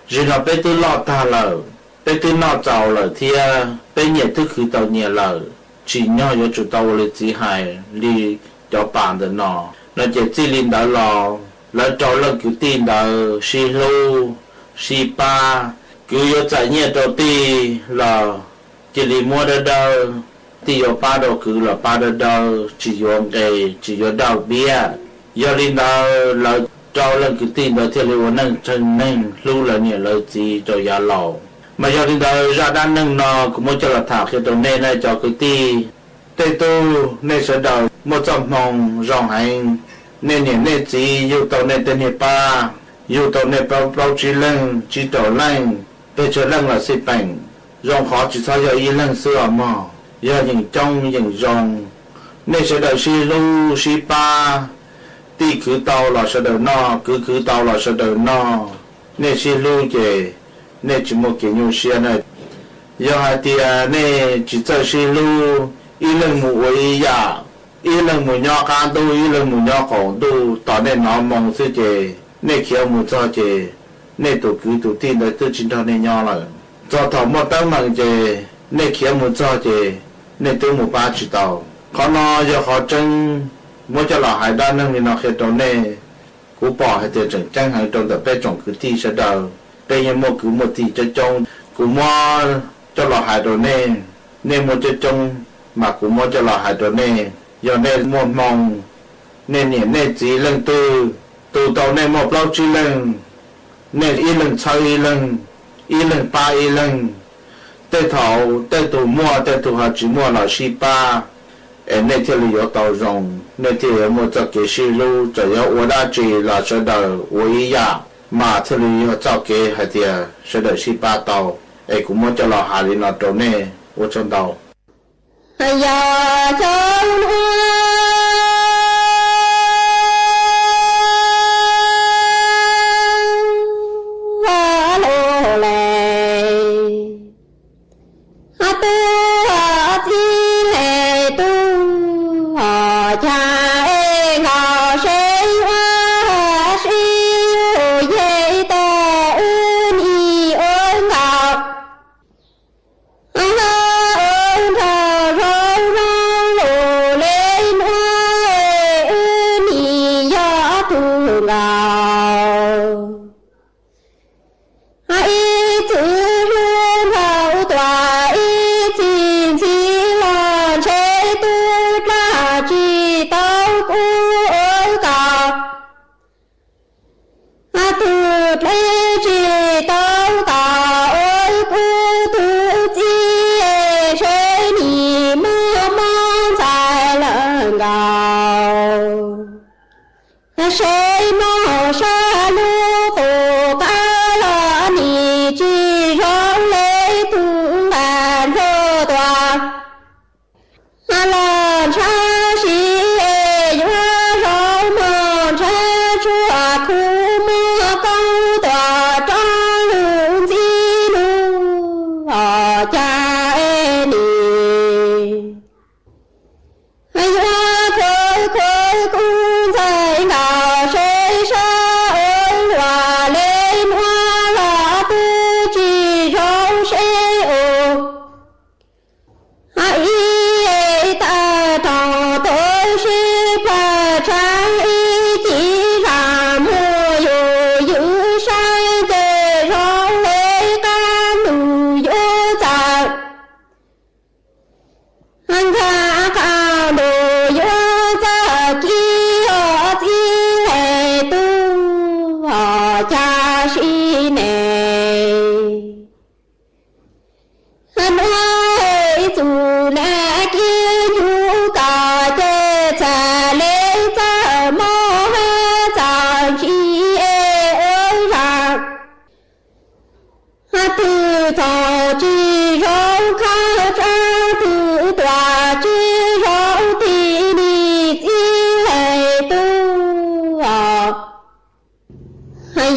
rồi nó bê tư lọ ta lờ bê tư nọ giàu lờ thia bê nhẹ tư khứ tàu nhẹ lờ chỉ nhỏ yo chủ tàu lì chỉ hài lì cho bàn được nó chỉ chỉ linh đã lò lỡ cho lần cứu tin đã xì lô xì pa cứu yo chạy nhẹ đầu ti là chỉ lì mua được đâu thì yo ba đồ cứ là ba đồ đâu chỉ yo cái chỉ yo đào bia yo linh đâu là cho lần cứ tin đó thì liệu năng chân năng lưu là nhiều lời gì cho ya lò mà yo linh đâu ra đan năng nó cũng muốn cho là thảo khi tôi nên này cho cái ti tây tu nên sẽ đầu một trăm mong rong hành nên nhiều nên gì yêu tàu nên tên nhiều ba yêu tàu nên bao chỉ lăng chỉ tàu lăng bây giờ lăng là xếp bành rong khó chỉ sao yo y lăng xưa mà giờ những trong những rong nên sẽ đợi xí lu xí pa ti cứ tàu là sẽ đợi no cứ tàu là sẽ đợi no nên xí lu về nên chỉ một kiểu nhiều xe này giờ hai tia nên chỉ chơi xí lu y lần mù ấy ya y lần mù nhỏ can tu y lần mù nhỏ khổ tu tao nên nó mong sự về nên kiểu mù cho về nên tụ cứ tin đấy tự chính thao nên nhỏ rồi cho thầu một tấm bằng về nên kiểu mù cho về nên tôi một ba chỉ tàu có nó giờ họ chân mỗi cho là hải đan năng thì nó khi đó này cú bỏ hay tiền chẳng chẳng hay trong tập bé trồng cứ thi sẽ đầu bây giờ một cứ một thi cho trong cú mua cho là hải đó này nên một cho trong mà cú mua cho là hải đó này giờ nên một mong nên nhỉ nên chỉ lần từ tàu nên một lâu chỉ lần nên ít lần sau ít lần ba ít lần tây thầu tây tù mua tây tù họ chỉ mua là xí ba nên theo lý tàu rồng nên theo mua cho cái xí lu cho yếu đa chỉ là sẽ đầu ý ya mà theo lý cho cái hay thì sẽ đầu xí ba tàu cũng mua cho là hà lý nó trâu nè ở trong tàu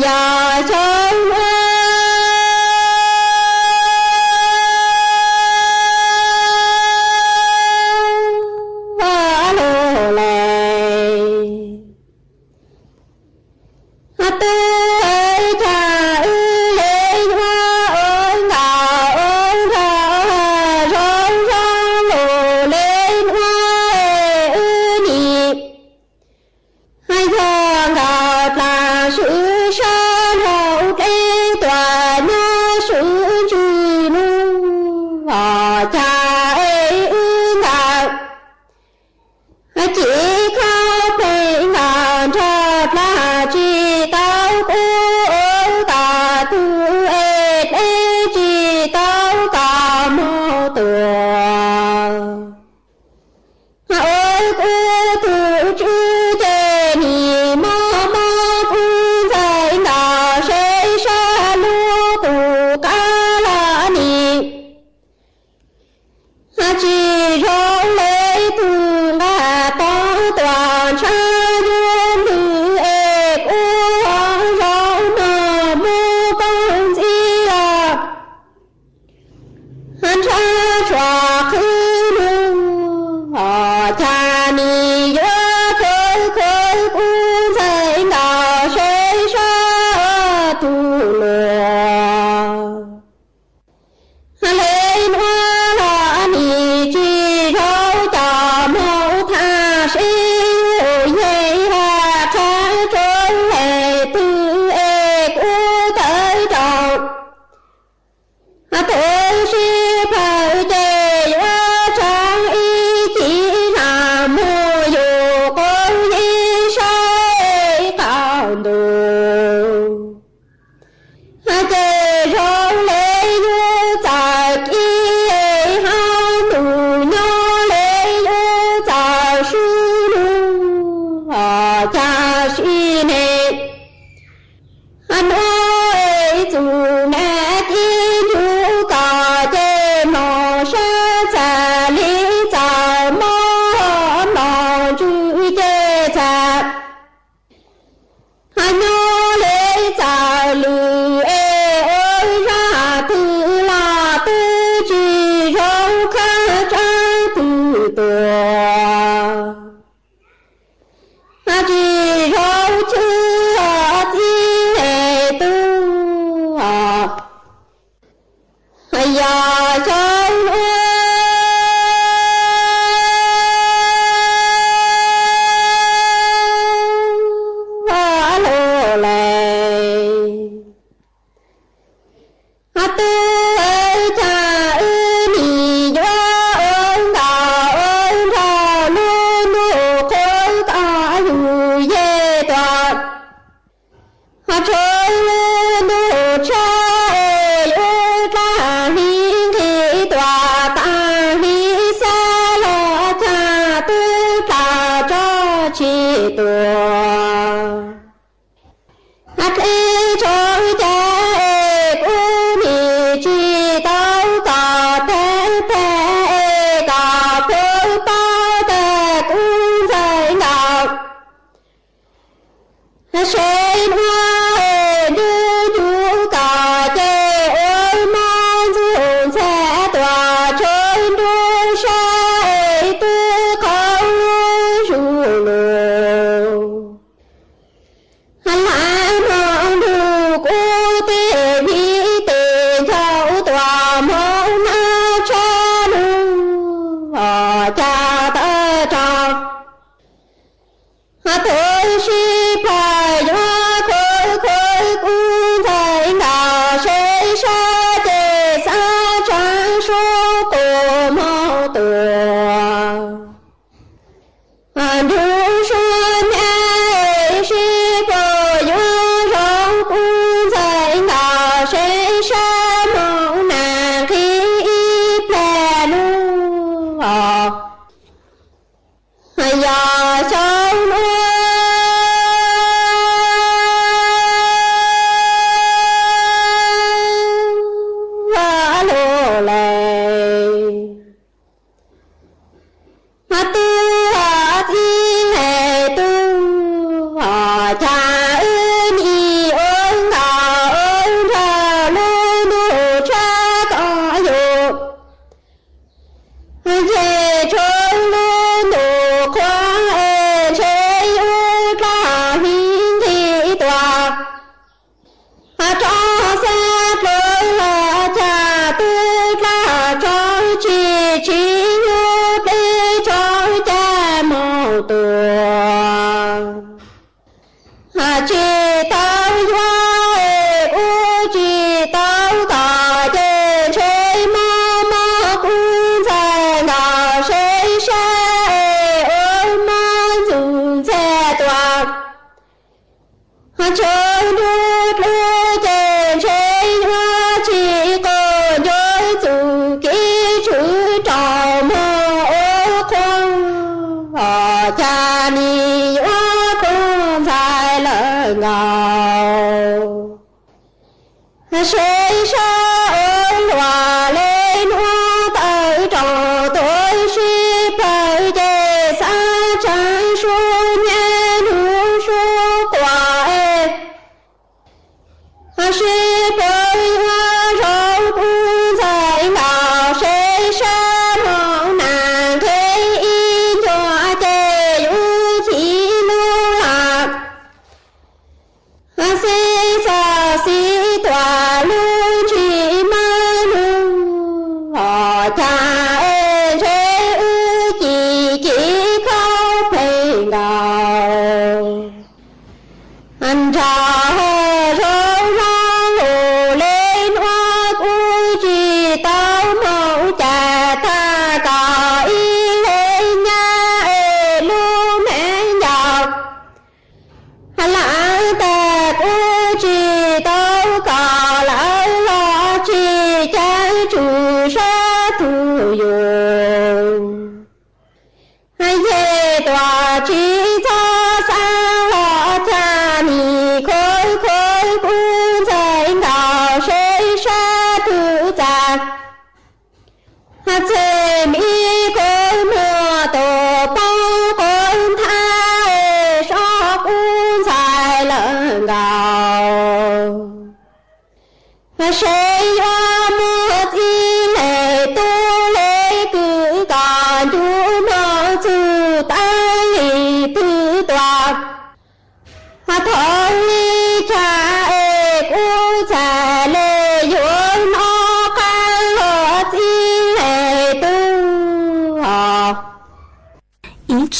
giờ sớm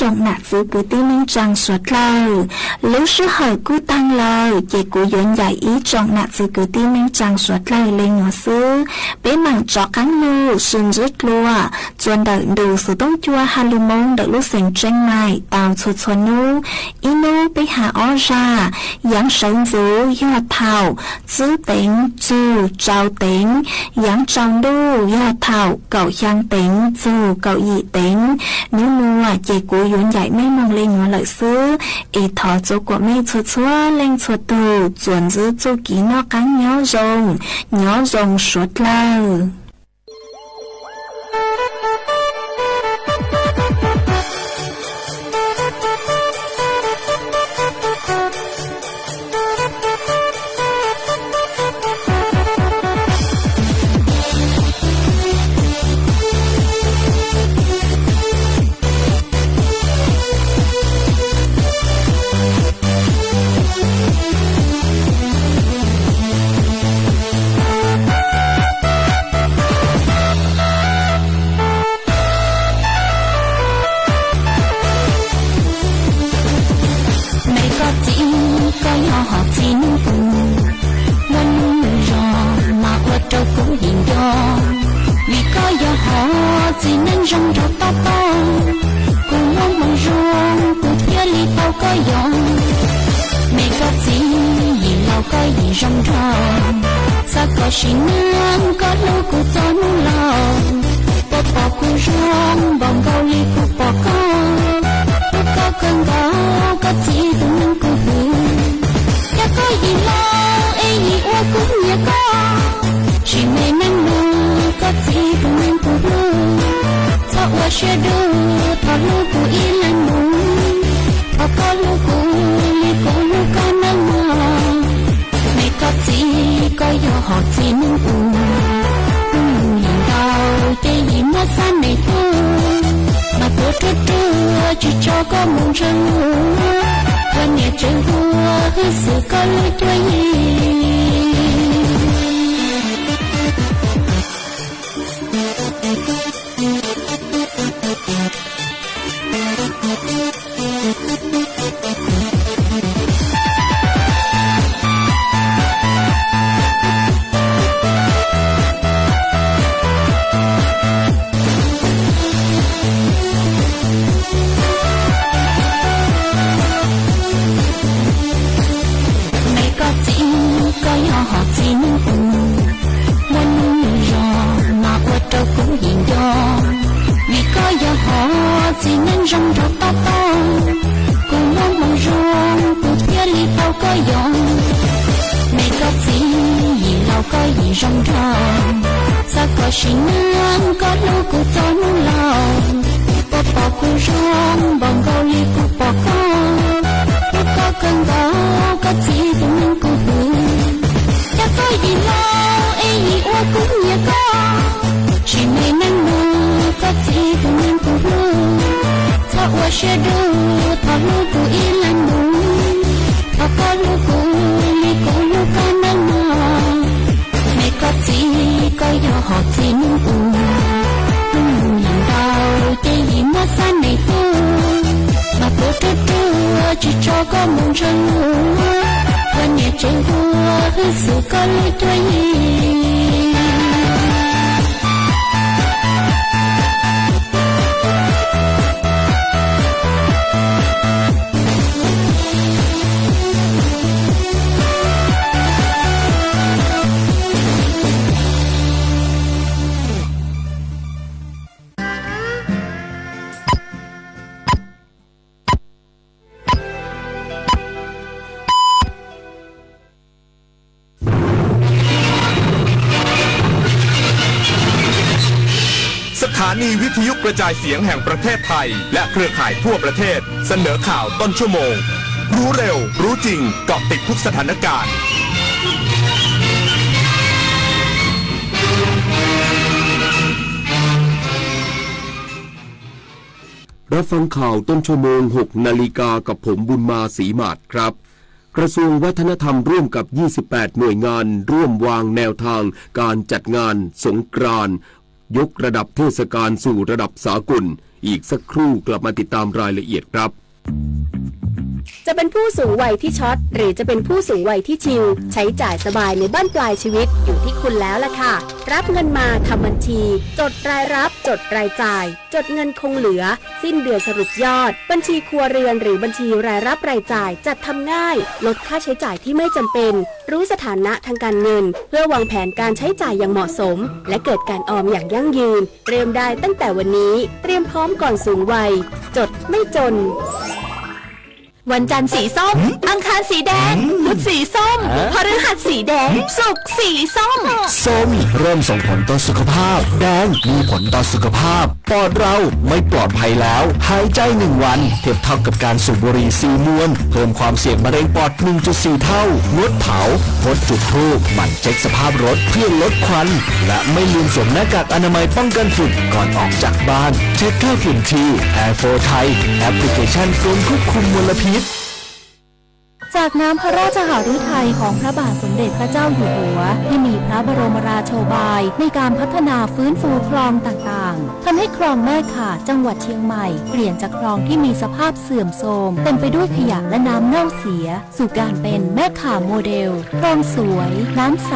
trong nạt giữ của tí minh trang suốt lời lúc sư hỏi cú tăng lời chỉ cú dọn giải ý trong nạt giữ của tí minh trang suốt lời lên ngõ sư bế mảng chó cắn lưu xin rứt lùa chuẩn đợi đủ sự tông chua hà lưu mông đợi lúc sinh tranh mài tàu chuột chuột nu ý nu bế hạ ó ra giáng sống dú do thảo giữ tính dù trao tính giáng trong đu do thảo cậu giang tính dù cậu dị tính nếu mua chỉ cú dọn giải mấy mong lên ngõ lợi sư ý thọ chỗ của mê chuột chua lên chuột tù chuẩn giữ chỗ ký nó cắn nhỏ rồng suốt lời ý rong rong sa có xin nương có lu cụ cho nu lòng bỏ bỏ cụ rong bông gâu li cụ bỏ có cơn gió có chỉ của mình cụ hư đã có gì lo ấy gì ua cũng nhẹ có chỉ mấy năm mưa có chỉ của mình cụ hư thọ ua sẽ đưa thọ lu cụ yên lành đúng thọ có lu cụ li cụ lu ca năng ngờ mẹ có chỉ có do họ chỉ nung u nhìn đau cái gì mất san này tu mà cô trưa chỉ cho có muốn chân lúa và nhẹ trên vua hư sự có lối tuổiสถานีวิทยุกระจายเสียงแห่งประเทศไทยและเครือข่ายทั่วประเทศเสนอข่าวต้นชั่วโมงรู้เร็วรู้จริงเกาะติดทุกสถานการณ์รับฟังข่าวต้นชั่วโมง 6 นาฬิกากับผมบุญมาศรีหมาดครับกระทรวงวัฒนธรรมร่วมกับ28หน่วยงานร่วมวางแนวทางการจัดงานสงกรานต์ยกระดับเทศกาลสู่ระดับสากลอีกสักครู่กลับมาติดตามรายละเอียดครับ จะเป็นผู้สูงวัยที่ช็อตหรือจะเป็นผู้สูงวัยที่ชิลใช้จ่ายสบายในบ้านปลายชีวิตอยู่ที่คุณแล้วล่ะค่ะรับเงินมาทำบัญชีจดรายรับจดรายจ่ายจดเงินคงเหลือสิ้นเดือนสรุปยอดบัญชีครัวเรือนหรือบัญชีรายรับรายจ่ายจัดทำง่ายลดค่าใช้จ่ายที่ไม่จำเป็นรู้สถานะทางการเงินเพื่อวางแผนการใช้จ่ายอย่างเหมาะสมและเกิดการออมอย่างยั่งยืนเริ่มได้ตั้งแต่วันนี้เตรียมพร้อมก่อนสูงวัยจดไม่จนวันจันทร์สีส้มอังคารสีแดงพุธสีส้มพฤหัสสีแดงศุกร์สีส้มส้มเริ่มส่งผลต่อสุขภาพแดงมีผลต่อสุขภาพปอดเราไม่ปลอดภัยแล้วหายใจ1วันเทียบเท่ากับการสูบบุหรี่4 มวนเพิ่มความเสี่ยงมะเร็งปอด 1.4 เท่างดเผาพดจุดธูปหมั่นเช็คสภาพรถเพื่อลดควันและไม่ลืมสวมหน้ากากอนามัยป้องกันฝุ่นก่อนออกจากบ้านเช็คค่าฝุ่นที Air4 ไทยแอปพลิเคชันกรมควบคุมมลพิษจากน้ำพระราชหฤทัยของพระบาทสมเด็จพระเจ้าอยู่หัวที่มีพระบรมราโชบายในการพัฒนาฟื้นฟูคลองต่างๆทำให้คลองแม่ข่าจังหวัดเชียงใหม่เปลี่ยนจากคลองที่มีสภาพเสื่อมโทรมเต็มไปด้วยขยะและน้ำเน่าเสียสู่การเป็นแม่ข่าโมเดลคลองสวยน้ำใส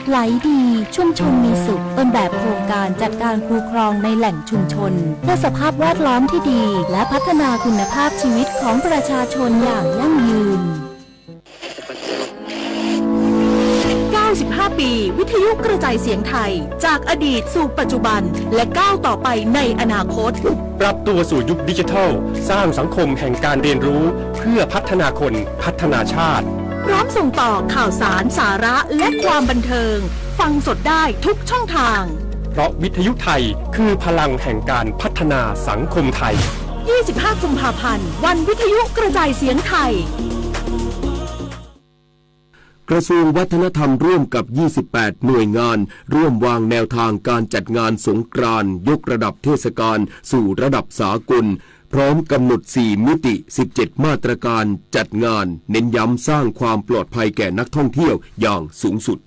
ไหลดีชุมชนมีสุขต้นแบบโครงการจัดการคูคลองในแหล่งชุมชนเพื่อสภาพแวดล้อมที่ดีและพัฒนาคุณภาพชีวิตของประชาชนอย่างยั่งยืน95 ปีวิทยุกระจายเสียงไทยจากอดีตสู่ปัจจุบันและก้าวต่อไปในอนาคตปรับตัวสู่ยุคดิจิทัลสร้างสังคมแห่งการเรียนรู้เพื่อพัฒนาคนพัฒนาชาติพร้อมส่งต่อข่าวสารสาระและความบันเทิงฟังสดได้ทุกช่องทางเพราะวิทยุไทยคือพลังแห่งการพัฒนาสังคมไทย25 กุมภาพันธ์วันวิทยุกระจายเสียงไทยกระทรวงวัฒนธรรมร่วมกับ28หน่วยงานร่วมวางแนวทางการจัดงานสงกรานต์ยกระดับเทศกาลสู่ระดับสากลพร้อมกำหนด4มิติ17มาตรการจัดงานเน้นย้ำสร้างความปลอดภัยแก่นักท่องเที่ยวอย่างสูงสุด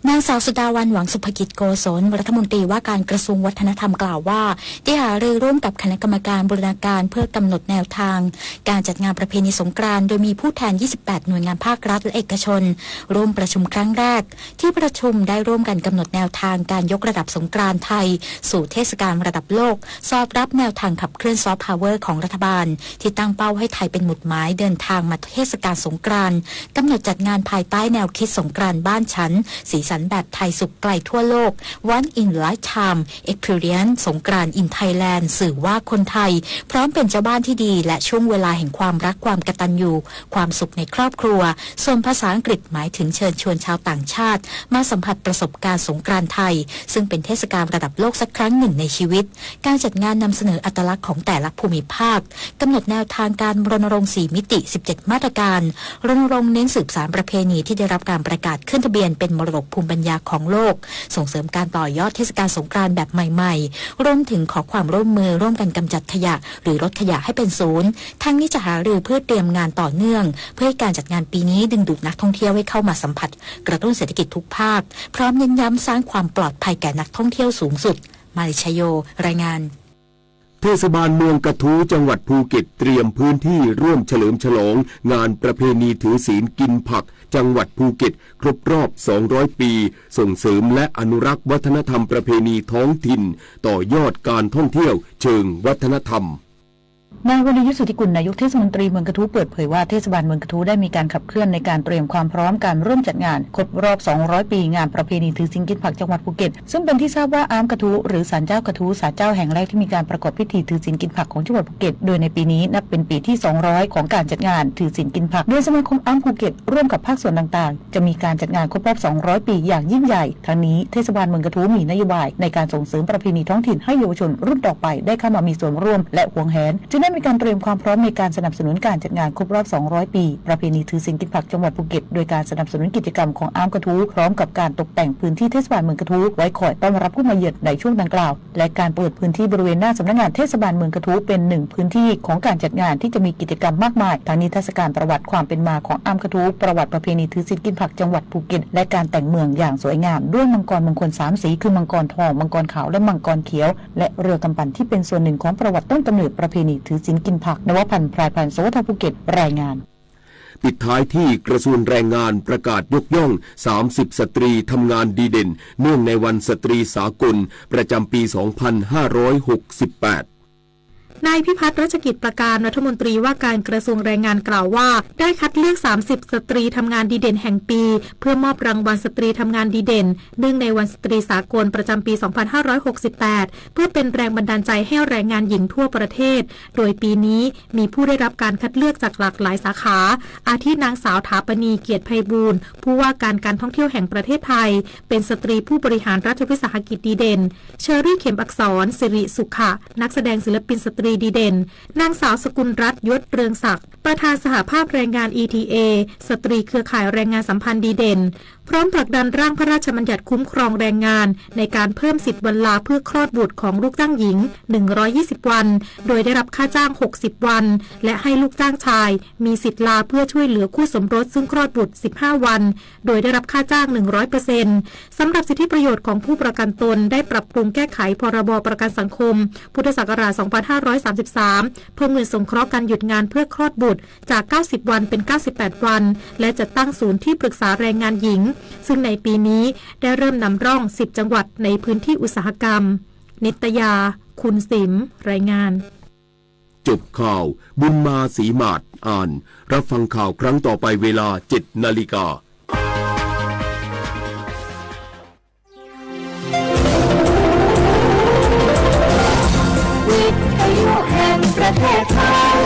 นางสาวสุดาวันหวังสุภกิจโกศลรัฐมนตรีว่าการกระทรวงวัฒนธรรมกล่าวว่าได้หารือร่วมกับคณะกรรมการบูรณาการเพื่อกำหนดแนวทางการจัดงานประเพณีสงกรานต์โดยมีผู้แทน28หน่วยงานภาครัฐและเอกชนร่วมประชุมครั้งแรกที่ประชุมได้ร่วมกันกำหนดแนวทางการยกระดับสงกรานต์ไทยสู่เทศกาลระดับโลกสอดรับแนวทางขับเคลื่อนซอฟต์พาวเวอร์ของรัฐบาลที่ตั้งเป้าให้ไทยเป็นหมุดหมายเดินทางมาเทศกาลสงกรานต์กำหนดจัดงานภายใต้แนวคิดสงกรานต์บ้านฉันสีสัน สันต์แบบไทยสุขไกลทั่วโลก One in Lifetime Experience สงกรานต์ in Thailand สื่อว่าคนไทยพร้อมเป็นเจ้าบ้านที่ดีและช่วงเวลาแห่งความรักความกตัญญูความสุขในครอบครัวส่วนภาษาอังกฤษหมายถึงเชิญชวนชาวต่างชาติมาสัมผัสประสบการณ์สงกรานต์ไทยซึ่งเป็นเทศกาลระดับโลกสักครั้งหนึ่งในชีวิตการจัดงานนำเสนออัตลักษณ์ของแต่ละภูมิภาคกำหนดแนวทางการรณรงค์4มิติ17มาตรการรณรงค์เน้นสืบสานประเพณีที่ได้รับการประกาศขึ้นทะเบียนเป็นมรดกภูมิปัญญาของโลกส่งเสริมการต่อยอดเทศกาลสงกรานต์แบบใหม่ๆรวมถึงขอความร่วมมือร่วมกันกำจัดขยะหรือลดขยะให้เป็นศูนย์ทั้งนี้จะหารือเพื่อเตรียมงานต่อเนื่องเพื่อให้การจัดงานปีนี้ดึงดูดนักท่องเที่ยวให้เข้ามาสัมผัสกระตุ้นเศรษฐกิจทุกภาคพร้อมเน้นย้ำสร้างความปลอดภัยแก่นักท่องเที่ยวสูงสุดมาริชโยรายงานเทศบาลเมืองกระทู้จังหวัดภูเก็ตเตรียมพื้นที่ร่วมเฉลิมฉลองงานประเพณีถือศีลกินผักจังหวัดภูเก็ตครบรอบ200ปีส่งเสริมและอนุรักษ์วัฒนธรรมประเพณีท้องถิ่นต่อยอดการท่องเที่ยวเชิงวัฒนธรรมนาย วณียุทธ สุทธิกุลนายกเทศมนตรีเมืองกระทู้เปิดเผยว่าเทศบาลเมืองกระทู้ได้มีการขับเคลื่อนในการเตรียมความพร้อมการร่วมจัดงานครบรอบ200ปีงานประเพณีถือศีลกินผักจังหวัดภูเก็ตซึ่งเป็นที่ทราบว่าอามกระทู้หรือศาลเจ้ากระทู้ศาลเจ้าแห่งแรกที่มีการประกอบพิธีถือศีลกินผักของจังหวัดภูเก็ตโดยในปีนี้นับเป็นปีที่200ของการจัดงานถือศีลกินผักโดยสมาคมอามภูเก็ตร่วมกับภาคส่วนต่างๆจะมีการจัดงานครบรอบ200ปีอย่างยิ่งใหญ่ทั้งนี้เทศบาลเมืองกระทู้มีนโยบายในการส่งเสริมประเพณีท้องถิ่นให้เยาวชนรุ่นต่อไปได้เข้ามามีส่วนร่วมและหวงแหนจึงได้มีการเตรียมความพร้อมในการสนับสนุนการจัดงานครบรอบ200ปีประเพณีถือศีลกินผักจังหวัดภูเก็ตโดยการสนับสนุนกิจกรรมของอามกระทู้พร้อมกับการตกแต่งพื้นที่เทศบาลเมืองกระทู้ไว้คอยต้อนรับผู้มาเยือนในช่วงดังกล่าวและการเปิดพื้นที่บริเวณหน้าสำนักงานเทศบาลเมืองกระทู้เป็น1พื้นที่ของการจัดงานที่จะมีกิจกรรมมากมายทั้งนิทรรศการประวัติความเป็นมาของอามกระทู้ประวัติประเพณีถือศีลกินผักจังหวัดภูเก็ตและการแต่งเมืองอย่างสวยงามด้วยมังกรมงคล3สีคือมังกรทองมังกรขาวและมังกรเขียวและเรือกำปั่นที่เป็นส่วนหนึ่งของประวัติต้นกำเนิดประเพณีถือศีลกินผักนวพันธ์พรายพันธ์สวทภูเก็ตรายงานปิดท้ายที่กระทรวงแรงงานประกาศยกย่อง30สตรีทำงานดีเด่นเนื่องในวันสตรีสากลประจำปี2568นายพิพัฒน์รัชกิจประการรัฐมนตรีว่าการกระทรวงแรงงานกล่าวว่าได้คัดเลือก30สตรีทำงานดีเด่นแห่งปีเพื่อมอบรางวัลสตรีทำงานดีเด่นเนื่องในวันสตรีสากลประจำปี2568เพื่อเป็นแรงบันดาลใจให้แรงงานหญิงทั่วประเทศโดยปีนี้มีผู้ได้รับการคัดเลือกจากหลากหลายสาขาอาทินางสาวถาปณีเกียรติไพบูลย์ผู้ว่าการท่องเที่ยวแห่งประเทศไทยเป็นสตรีผู้บริหารรัฐวิสาหกิจดีเด่นเชอรี่เข็มอักษรสิริสุขะนักแสดงศิลปินสตรีดีเด่นนางสาวสกุลรัตน์ยศเรืองศักดิ์ประธานสหภาพแรงงาน ETA สตรีเครือข่ายแรงงานสัมพันธ์ดีเด่นพร้อมผลักดันร่างพระราชบัญญัติคุ้มครองแรงงานในการเพิ่มสิทธิ์วันลาเพื่อคลอดบุตรของลูกจ้างหญิง120วันโดยได้รับค่าจ้าง60วันและให้ลูกจ้างชายมีสิทธิ์ลาเพื่อช่วยเหลือคู่สมรสซึ่งคลอดบุตร15วันโดยได้รับค่าจ้าง 100% สำหรับสิทธิประโยชน์ของผู้ประกันตนได้ปรับปรุงแก้ไขพรบประกันสังคมพุทธศักราช2533เพิ่มเงินสงเคราะห์การหยุดงานเพื่อคลอดบุตรจาก90วันเป็น98วันและจัดตั้งศูนย์ที่ปรึกษาแรงงานหญิงซึ่งในปีนี้ได้เริ่มนำร่อง10จังหวัดในพื้นที่อุตสาหกรรมนิตยาคุณสิมรายงานจบข่าวบุญมาศรีมาศอ่านรับฟังข่าวครั้งต่อไปเวลา 7 นาฬิกาวิทยุแห่งประเทศไทย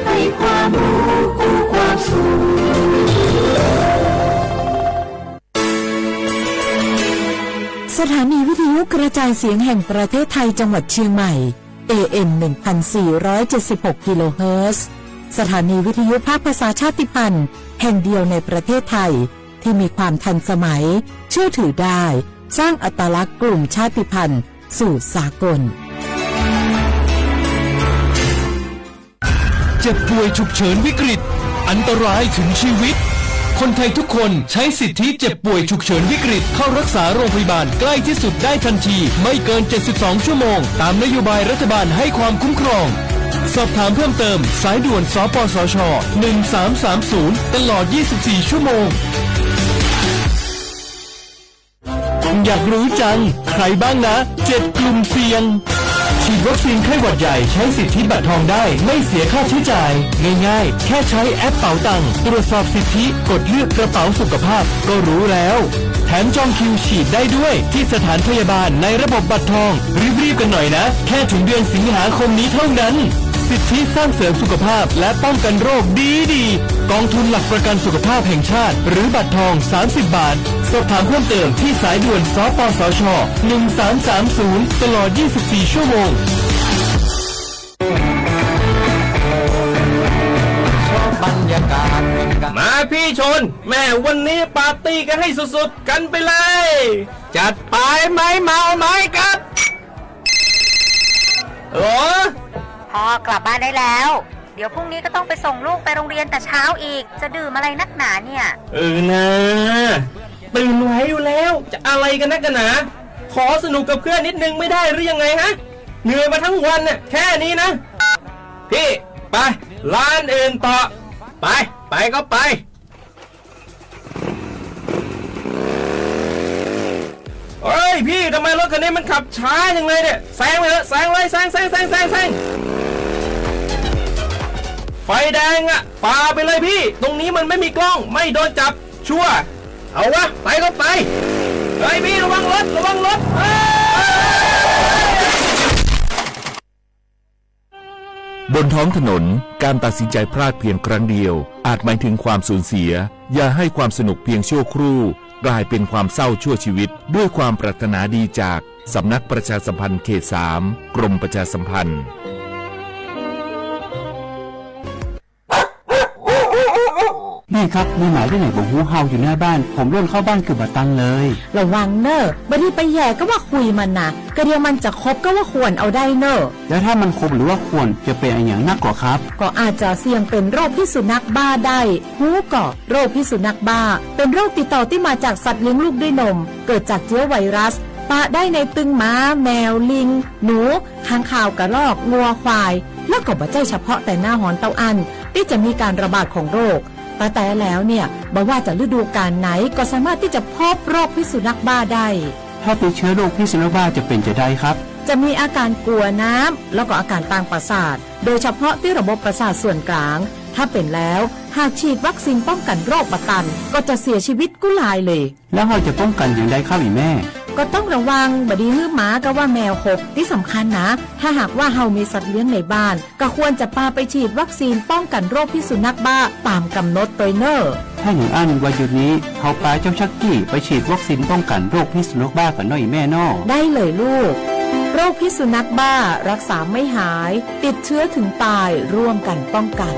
ให้ความรู้คู่ความสุขสถานีวิทยุกระจายเสียงแห่งประเทศไทยจังหวัดเชียงใหม่ AM 1476 กิโลเฮิรตซ์สถานีวิทยุภาคภาษาชาติพันธุ์แห่งเดียวในประเทศไทยที่มีความทันสมัยเชื่อถือได้สร้างอัตลักษณ์กลุ่มชาติพันธุ์สู่สากลเจ็บป่วยฉุกเฉินวิกฤตอันตรายถึงชีวิตคนไทยทุกคนใช้สิทธิเจ็บป่วยฉุกเฉินวิกฤตเข้ารักษาโรงพยาบาลใกล้ที่สุดได้ทันทีไม่เกิน72ชั่วโมงตามนโยบายรัฐบาลให้ความคุ้มครองสอบถามเพิ่มเติมสายด่วนสปสช1330ตลอด24ชั่วโมงอยากรู้จังใครบ้างนะ7กลุ่มเสี่ยง ฉีดวัคซีนไข้หวัดใหญ่ใช้สิทธิบัตรทองได้ไม่เสียค่าใช้จ่ายง่ายๆแค่ใช้แอปเป๋าตังค์ตรวจสอบสิทธิกดเลือกกระเป๋าสุขภาพก็รู้แล้วแถมจองคิวฉีดได้ด้วยที่สถานพยาบาลในระบบบัตรทองรีบๆกันหน่อยนะแค่ถึงเดือนสิงหาคมนี้เท่านั้นสิทธิสร้างเสริมสุขภาพและป้องกันโรคดีกองทุนหลักประกันสุขภาพแห่งชาติหรือบัตรทอง30 บาทสอบถามเพิ่มเติมที่สายด่วนสปสช1330ตลอด24ชั่วโมงบรรยากาศมาพี่ชนแม่วันนี้ปาร์ตี้กันให้สุดๆกันไปเลยจัดไปไหมเมาไหมครับพ่อกลับบ้านได้แล้วเดี๋ยวพรุ่งนี้ก็ต้องไปส่งลูกไปโรงเรียนแต่เช้าอีกจะดื่มอะไรนักหนาเนี่ยนะตื่นไว้อยู่แล้วจะอะไรกันนักกันหนาขอสนุกกับเพื่อนนิดนึงไม่ได้หรือยังไงฮะเหนื่อยมาทั้งวันเนี่ยแค่นี้นะพี่ไปร้านอื่นต่อไปก็ไปเฮ้ยพี่ทำไมรถคันนี้มันขับช้าจังเลยเนี่ยแซงเลยแซงเลยแซงไฟแดงอ่ะฝ่าไปเลยพี่ตรงนี้มันไม่มีกล้องไม่โดนจับชัวร์เอาวะไปก็ไปเฮ้ยพี่ระวังรถบนท้องถนนการตัดสินใจพลาดเพียงครั้งเดียวอาจหมายถึงความสูญเสียอย่าให้ความสนุกเพียงชั่วครู่กลายเป็นความเศร้าชั่วชีวิตด้วยความปรารถนาดีจากสำนักประชาสัมพันธ์เขต 3 กรมประชาสัมพันธ์นี่ครับมีหมายที่ไหนบอกหูเฮาอยู่หน้าบ้านผมเลื่อนเข้าบ้านคือบัตันเลยระวังเนอะบดีไปแย่ก็ว่าคุยมันนะกระเดียวมันจะคบก็ว่าควรเอาได้เนอะแล้วถ้ามันคบหรือว่าควรจะเป็นอย่างนักกว่าครับก็อาจจะเสี่ยงเป็นโรคพิษสุนัขบ้าได้หูก่อโรคพิษสุนัขบ้าเป็นโรคติดต่อที่มาจากสัตว์เลี้ยงลูกด้วยนมเกิดจากเชื้อไวรัสปะได้ในตึงม้าแมวลิงหนูค้างคาวกระรอกงัวควายแล้วก็บ่ใช่เฉพาะแต่หน้าหอนเต้าอันที่จะมีการระบาดของโรคแต่แล้วเนี่ยบอกว่าจะฤดูกาลไหนก็สามารถที่จะพบโรคพิษสุนัขบ้าได้ถ้าติดเชื้อโรคพิษสุนัขบ้าจะเป็นจะได้ครับจะมีอาการกลัวน้ำแล้วก็อาการทางประสาทโดยเฉพาะที่ระบบประสาทส่วนกลางถ้าเป็นแล้วหากฉีดวัคซีนป้องกันโรคประตันก็จะเสียชีวิตกุหลายเลยแล้วเราจะป้องกันอย่างไรครับแม่ก็ต้องระวังบดีฮื้อหมาก็ว่าแมวขบที่สำคัญนะถ้าหากว่าเฮามีสัตว์เลี้ยงในบ้านก็ควรจะพาไปฉีดวัคซีนป้องกันโรคพิษสุนัขบ้าตามกำหนดโดยเนอถ้าอย่างอันวันหยุดนี้เขาพาเจ้าชักกี้ไปฉีดวัคซีนป้องกันโรคพิษสุนัขบ้ากันหน่อยแม่นอได้เลยลูกโรคพิษสุนัขบ้ารักษาไม่หายติดเชื้อถึงตายร่วมกันป้องกัน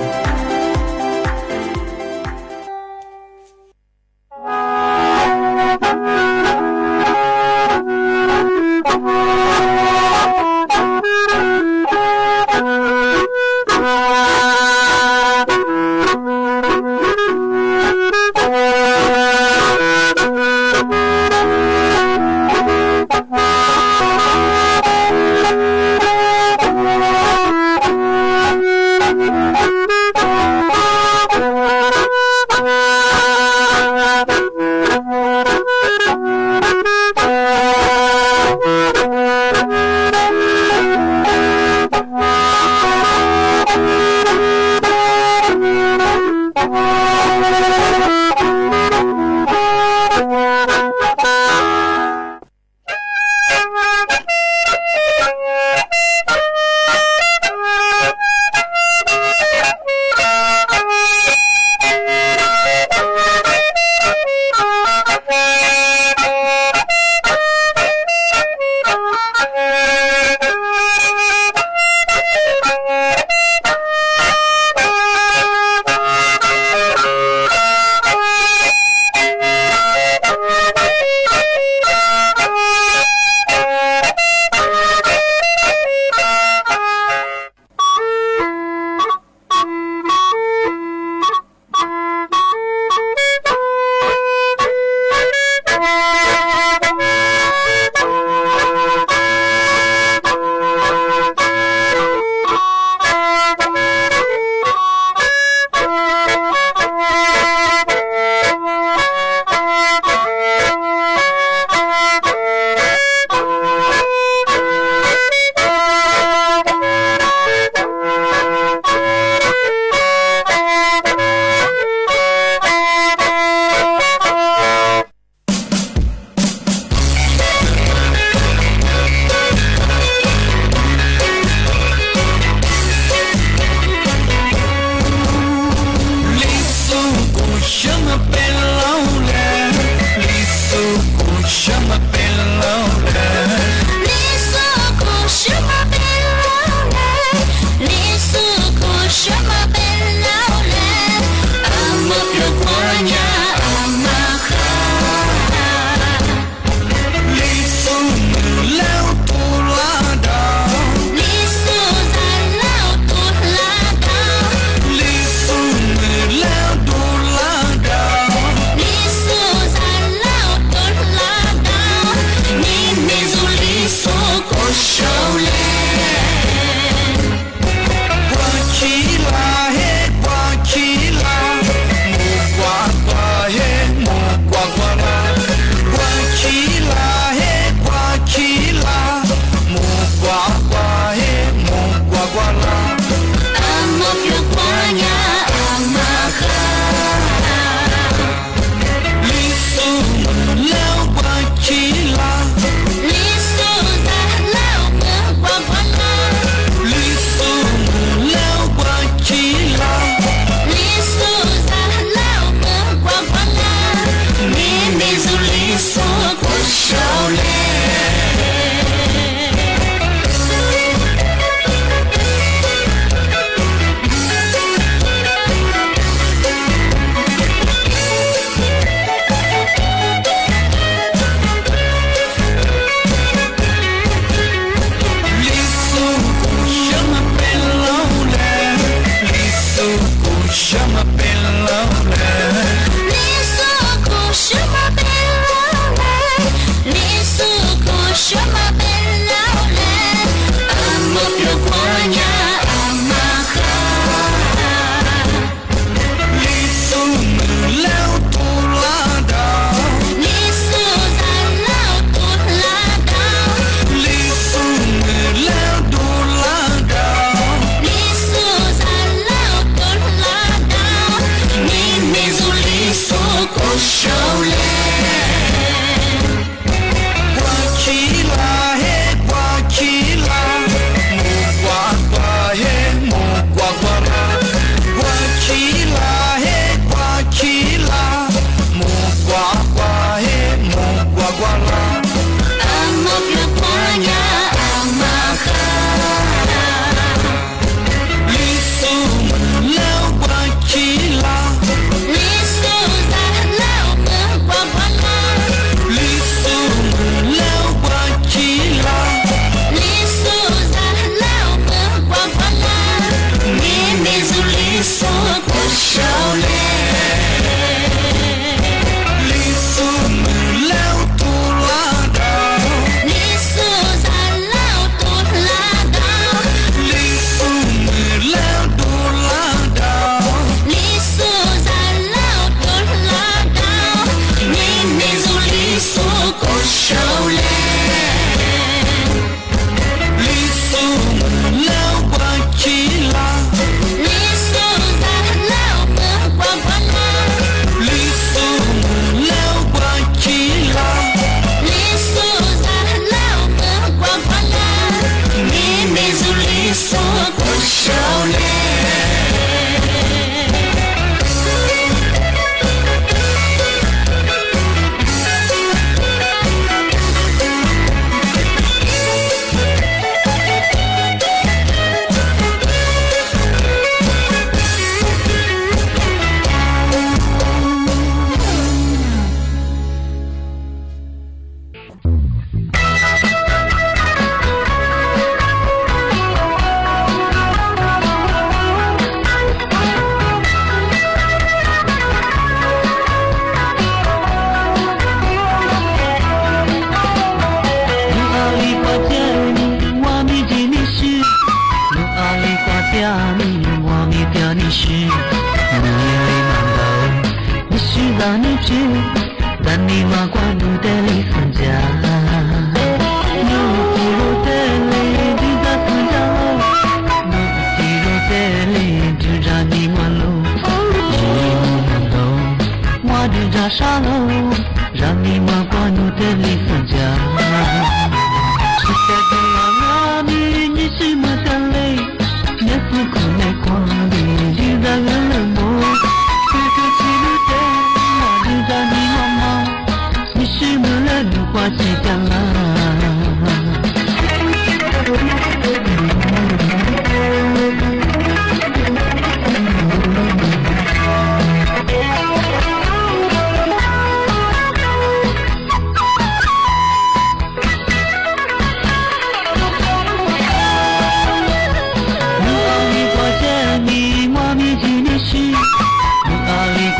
你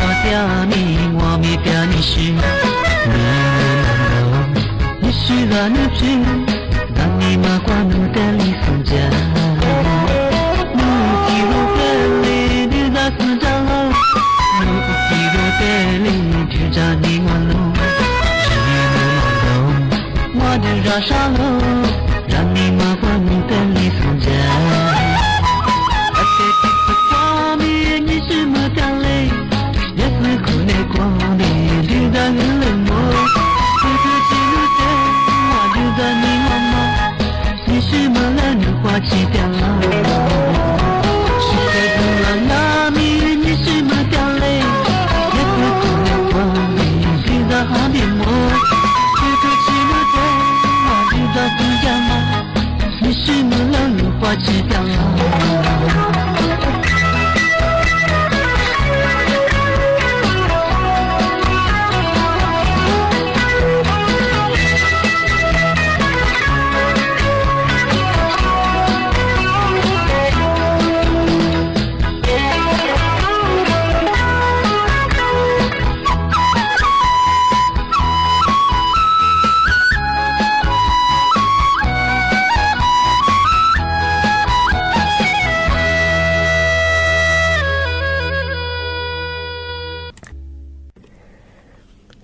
我掉你，我没掉你是你你是那女子，让你马挂努的里松家，努基罗的里你在松家喽，努基罗的里就在你我喽，是你我就绕沙喽，让你马挂努的里松家。花期掉了，是在等了那米，你是么掉泪？也不可能光明，你在旁边摸，这个记录的，我就在不讲嘛，你是么冷的花期掉了。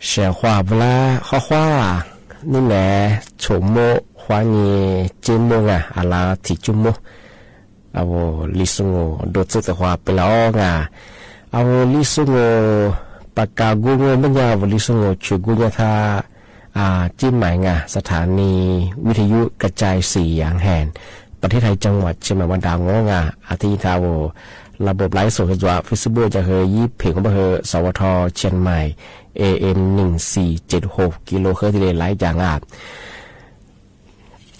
小花不啦，花花啊，你来触摸花你节目啊，阿拉提注目，啊我李松我多做的话不了啊，啊我李松我ปากกากูไม่ยาวลิสงช่วยกูเนี่ยถ้าจิ้มหมายสถานีวิทยุกระจายเสียงแห่งประเทศไทยจังหวัดเชียงใหม่วันดาวงออาทิตย์ทาวระบบไลฟ์สดจากเฟซบุ๊กจะเคยยี่เพจของเธอสวทเชียงใหม่ AM 1476กิโลเฮิรตซ์ที่ไลฟ์อย่าง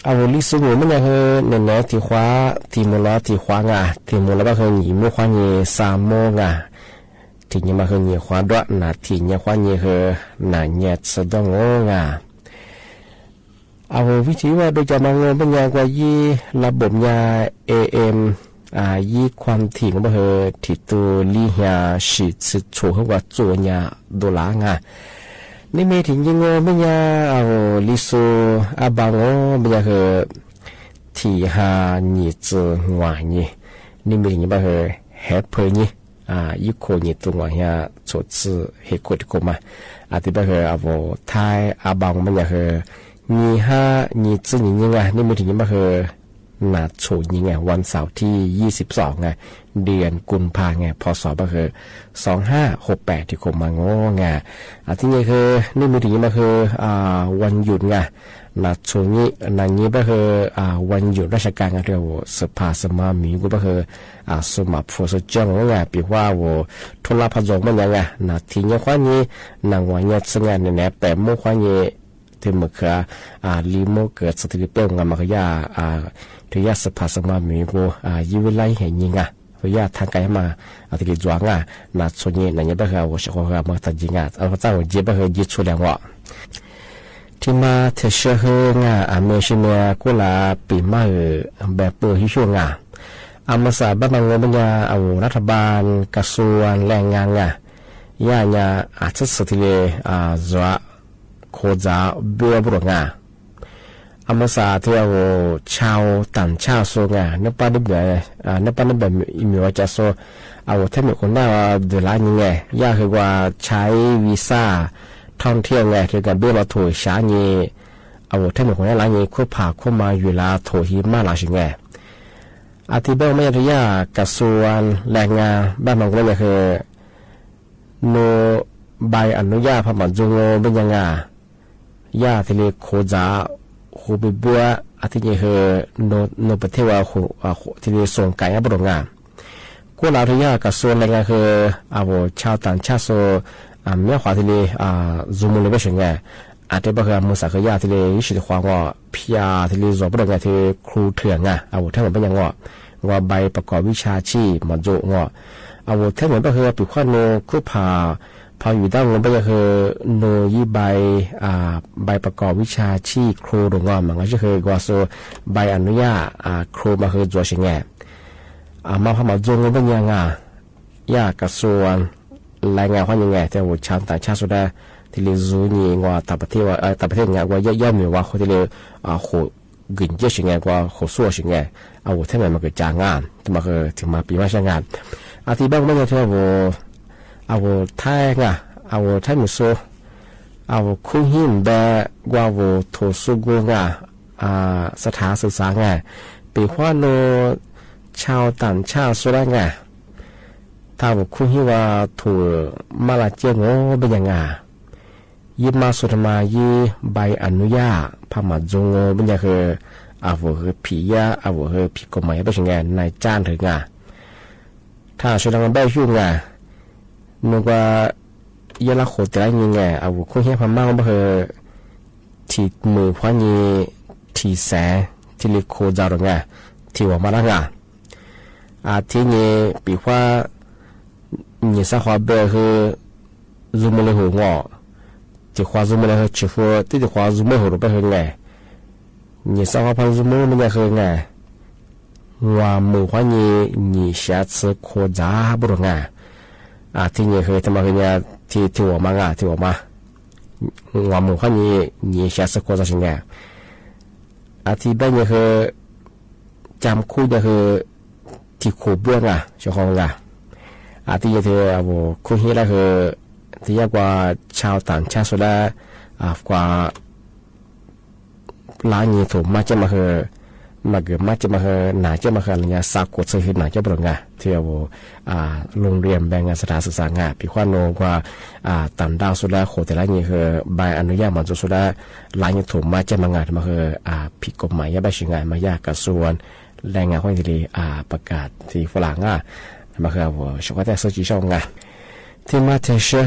เอาลิสงไม่ยาวเธอเนี่ยที่คว้าที่มูลที่คว้ที่มูลแล้วก็เคยหนีมุขวันนี้3 โมงที่ยังมาเคยหนีคว้าด้วยที่ยังคว้านี้คือเนี่ยสะดวกเอาวิธีว่าโดยจะมางงเป็นอย่างกว่ายี่ระบบยา AM ยี่ความถี่ของเธอที่ตัวลีฮาสิสุดโฉมกว่าตัวยา$นี่มีถึงยังงงเป็นอย่างเอาลิโซบางงเป็นอย่างคือที่หาหนีจืดหวานนี่มีถึงยังเธอแฮปปี้ยี่คนยี่ตัวว่าเนี่ยโฉดจืดเฮกุดกุมาที่เธอเอาไทยบางเป็นอย่างคือ你自你นี่มีถึงยังมาคือนัดโชว์ยังวันเสาร์ที่22เดือนกุมภาพันธ์พศก็คือ2568ที่คมมางงที่นี่คือนี่มีถึงยังมาคือวันหยุดนัดโชว์นี้นัดนี้ก็คือวันหยุดราชการเรียกว่าสภาสมามีก็คือสมัครผู้สมัครปีว่าทุลาพจงมันยังนัดที่นี้ความนี้นังวันนี้สงานเนี่ยแปดโมงความนี้ที่เมื่อคือลิโมเกิดสถิติเปรี้ยงมาขยาที่ยาสภาสมามีกูยิวไลเห็นยิงขยาทางไกลมาที่กิจวัตรนัดส่วนนี้นั่นยังไม่เคยว่าเชื่อว่ามาตัดยิงเอาเจ้าเจ็บไม่เคยยึดชุดแรงวะที่มาเทเชื่อเฮเมชิเมียกุลาปีมาแบบเปิดที่ช่วงอามาสาบ้านเงินปัญญาเอารัฐบาลกระทรวงแรงงานย่าเนี่ยอาจจะสถิติจัวโคจาเบื่อบุรงอามาสาที่เอาชาวต่างชาติโซนับปันดับนับปันดับมีว่าจะโซเอาแทบไม่คนหน้าเดือดร้อนยังไงยากคือว่าใช้วีซ่าท่องเที่ยวที่กับเบื่อเราถูกช้างี้เอาแทบไม่คนหน้าร้านงี้ควบผ่าควบมาอยู่ละถูกหิมะหลายสิ่งอาทิตย์บ้างไม่ยากที่ยากกระทรวงแรงงานบ้านเราก็เลยคือโนใบอนุญาตพม่าจงโง่เป็นยังไงย่าที่เรียกโคจาโคบิบัวอาทิตย์นี้คือโนประเทศว่าที่เรียกส่งไก่บริงานกูลาที่ย่ากระทรวงแรงงานคือชาวต่างชาติโซเมื่อขวาที่เรียกซูมุนเลยไม่ใช่ไงอาจจะเป็นมุสาขยาที่เรียกยิ่งความว่าพิยาที่เรียกจบบริงานที่ครูเถื่อนถ้ามันเป็นยังว่าใบประกอบวิชาชีพมันโจถ้าเหมือนก็คือปีข้อโนคู่พออยู่ด้านบนก็คือโนยี่ใบประกอบวิชาชีพครูตรงมันก็คือว่าโซใบอนุญาตครูมาคือจัวเชงมาพม่าจงเป็นยังยากระทรวง รายงานว่ายังไงแต่ว่าชาวต่างชาติสุดาที่เรียนรู้นี่ว่าต่างประเทศว่าต่างประเทศไงว่าย่อมมีว่าเขาที่เรียนโหกินเยอะสิ่งไงว่าโหสู้สิ่งไงเอาเท่าไหร่มาเกิดจ้างงานแต่มาคือถึงมาปีมาใช้งานที่บ้านไม่ใช่ที่ว่าเอาไทยไงเอาไทยมุสเอาคุ้นหินแบบว่าโถสุกุงสถานศึกษาไงปีว่าโนชาวต่างชาติสุดาไงถ้าว่าคุ้นหินว่าถูมาลาเจียงโง่เป็นยังไงยิบมาสุดมายีใบอนุญาตพามาจงโง่เป็นยังคือเอาคือผียาเอาคือผีกฎหมายเป็นยังไงนายจ้างถึงไงถ้าสุดามันแบบยุ่งไงนึกว่ายาละโคตรยังไงเอาคุ้นหินพม่าก็คือที่มือพวกนี้ที่แสที่เล็กโคจารไงที่ว่ามาละไงที่นี้ปีว่า你啥话别和入门了后我，这话入门了后吃货，这话入门后都别和爱，你啥话怕入门人家和爱，我没话你下次扩展不着爱，听你和他们和人家听我妈听我妈，我没话你下次扩展是爱，听别人和จำคู่จะคือที่ขูเบื้องเจ้าของที่จะคุณฮิละคือที่กว่าชาวต่างชาติสุดากว่าล้านยี่ถูกมาจะมาคือมาเกิดมาจะมาคือหนาจะมาคืออะไรเงี้ยสักกดซื้อหนาจะปรุงที่โรงเรียนแบ่งสถานศึกษาปีขวัญโนกว่าต่างดาวสุดาโคแต่ละยี่คือใบอนุญาตมันสุดาล้านยี่ถูกมาจะมางานมาคือผิดกฎหมายยาใบชิงานมายากกระทรวงแรงงานคนที่ประกาศที่ฝรั่งมาคือว่าชาวบ้านเสื้อจีช่องที่มาเทเชื่อ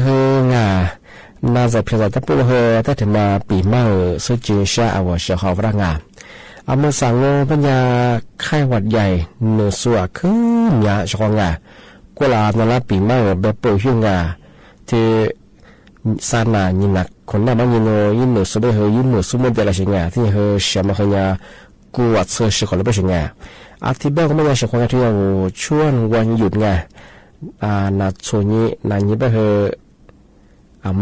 น่าจะเพียงแต่ปุ๊บแต่ถึงมาปีใหม่เสื้อจีช่าว่าเชื่อเขาฝรั่งเมื่อสั่งปัญญาไข้หวัดใหญ่เนื้อสัวขึ้นยาช่องกุหลาบนั่นละปีใหม่แบบป่วยยุ่งที่สานายินักคนนั้นมันยินโนยินเนื้อสุดเลยยินเนื้อสุดมันเดลชิงที่เฮเชื่อมาคือกูวัดเสื้อชิคนละเป็นชิงที่บ้านก็ไม่ได้เชื่อคนที่ว่าช่วงวันหยุดนาโซนี้นานี้ไป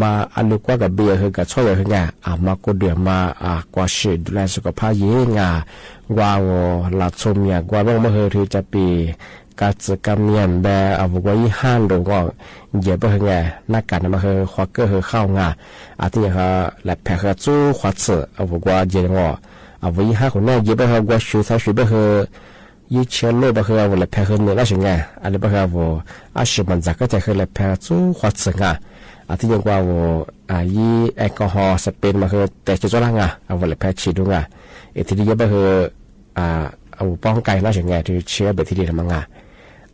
มาอันลูกว่ากับเบียร์กับช่วยมาก็เดือดมากว่าชีดูแลสุขภาพยิ่งว่าหลักชมกว่าบ้างมาที่จะปีการจัดการเมียนแบบว่ายี่ห้างโดนก็เยอะไปนักการมาควักก็เข้าที่แหลบแผลจู้ควัดเสือว่าเยอะว่ายี่ห้างคนนี้เยอะไปว่าชูท้าชูไปยี่เชื่อโลกไปว่าแหลบแผลเนื้อละสิ่งอันนี้ไปว่าชิมันจากก็จะแหลบแผลจู้ควัดเสือที่ยังว่ายี่แอลกอฮอล์สเปนมาแต่จะจ้างว่าแหลบแผลฉีดด้วยที่นี่เยอะไปป้องกันละสิ่งที่เชื่อแบบที่ดีทำ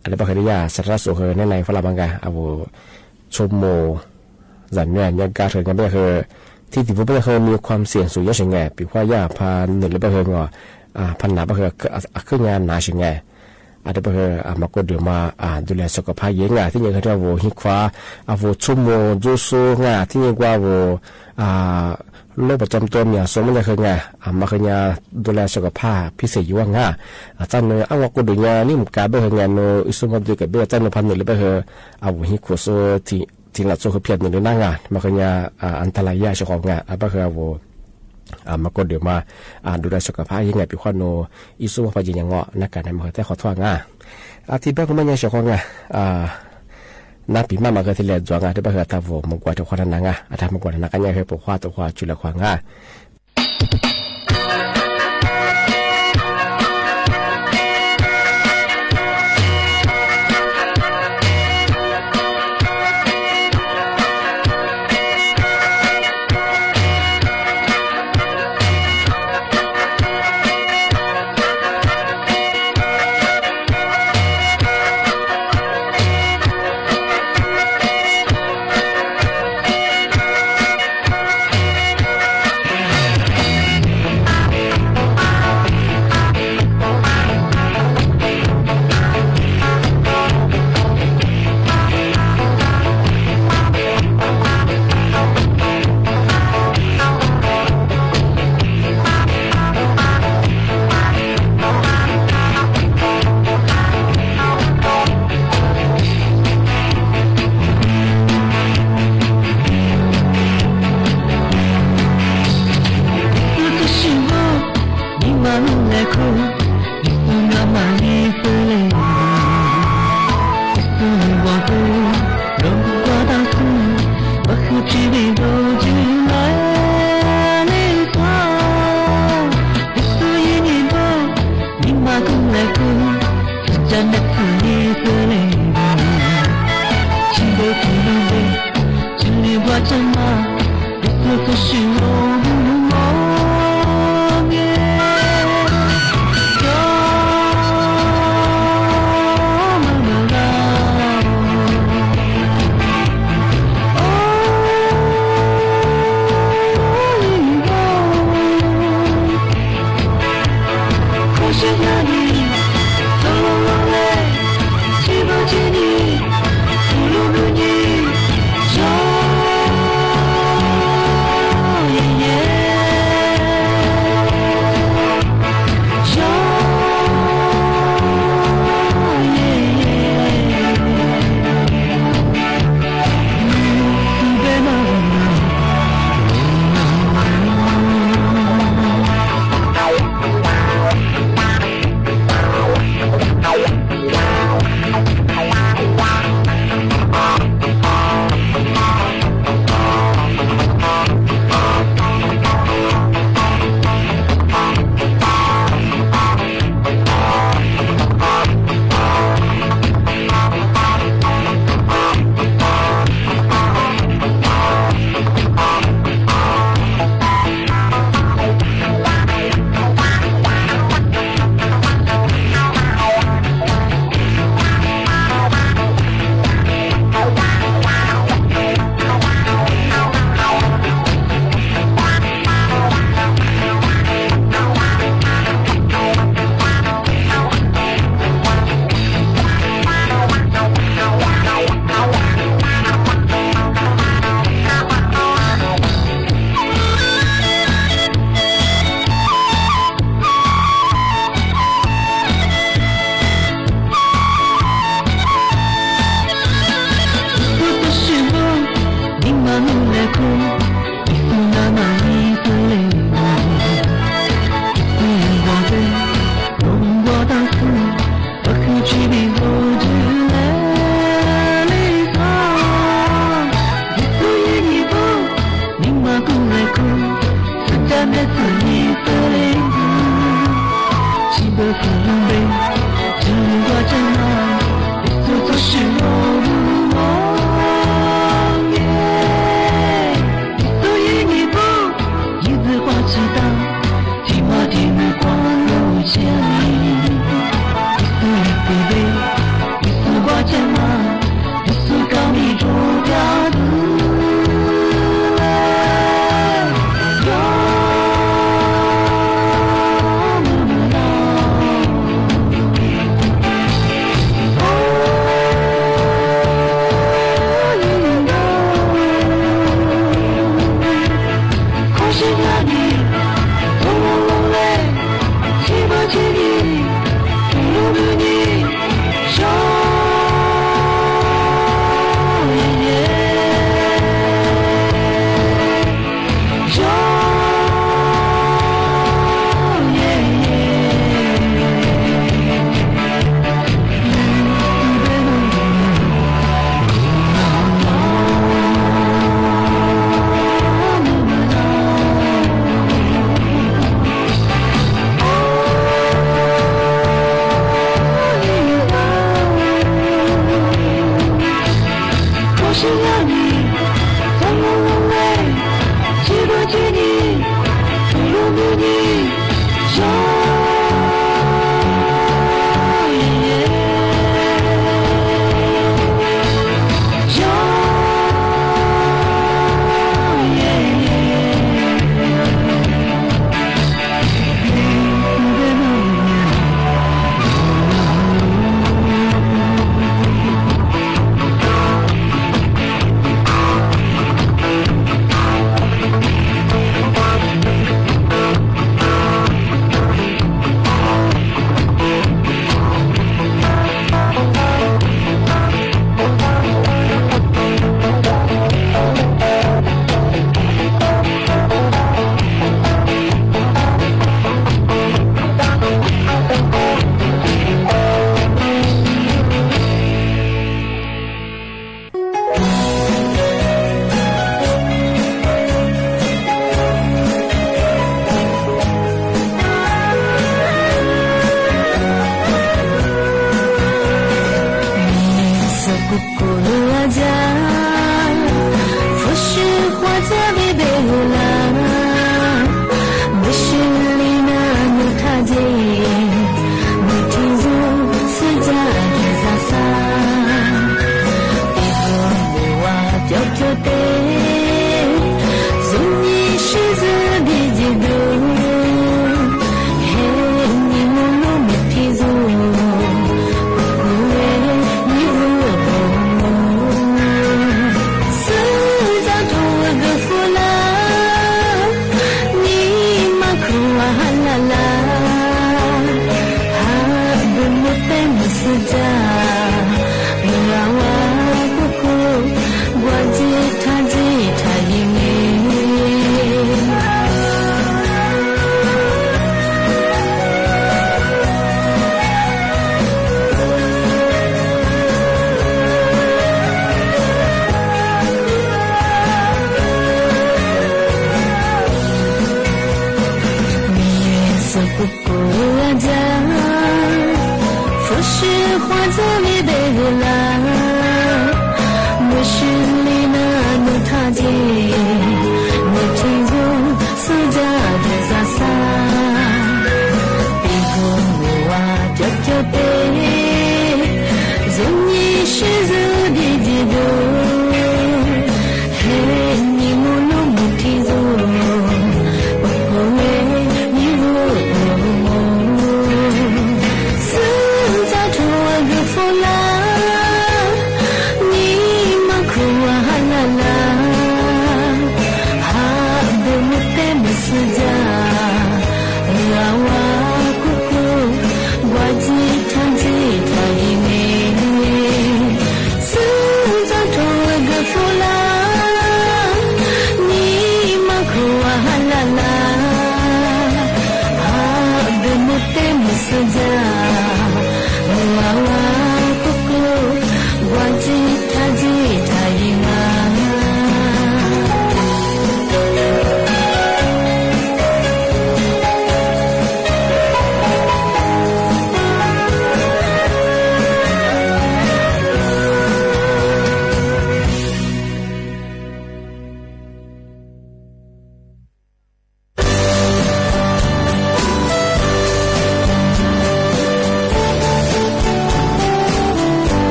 อันนี้ปกติสารสุขในฝรั่งชมโมจันเนี่ยยังการถึงกันไปที่ที่พวกเขามีความเสี่ยงสูงเยอะสิ่งปีว่ายาพาหนึ่งหรือไปพันหนาไปขึ้นงานหนาสิ่งอันนี้ไปมาก็เดี๋ยวมาดูแลสุขภาพเยอะที่ยังเขาจะหิควาชมโมจูซูที่ยังว่าโรคประจำตัวเนี่ยสมมติคือมาคือดูแลสุขภาพพิเศษอยู่ว่าจันเอาว่ากูดูนี่มันกลายเป็นโนอิสุมาดูกับเบลจันพันหนึ่งหรือเป็นหิควาโซที่หลักโซคือเพียรหนึ่งหรือนั่งมาคืออันตรายยาเฉพาะเป็นคือมาก็เดี๋ยวมาดูแลสุขภาพยังไงปีขวัญโนอิสุมาพอจีอย่างนักการในมหาแต่ขอโทษที่บ้านก็ไม่ยังเฉพาะนับปีมาก็ที่เลี้ยงจวงที่บ้านทำผมกว่าทุกคนนั่งทำมากกว่านักการยังเคยปกครองตัวความจุลความ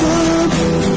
Thank you.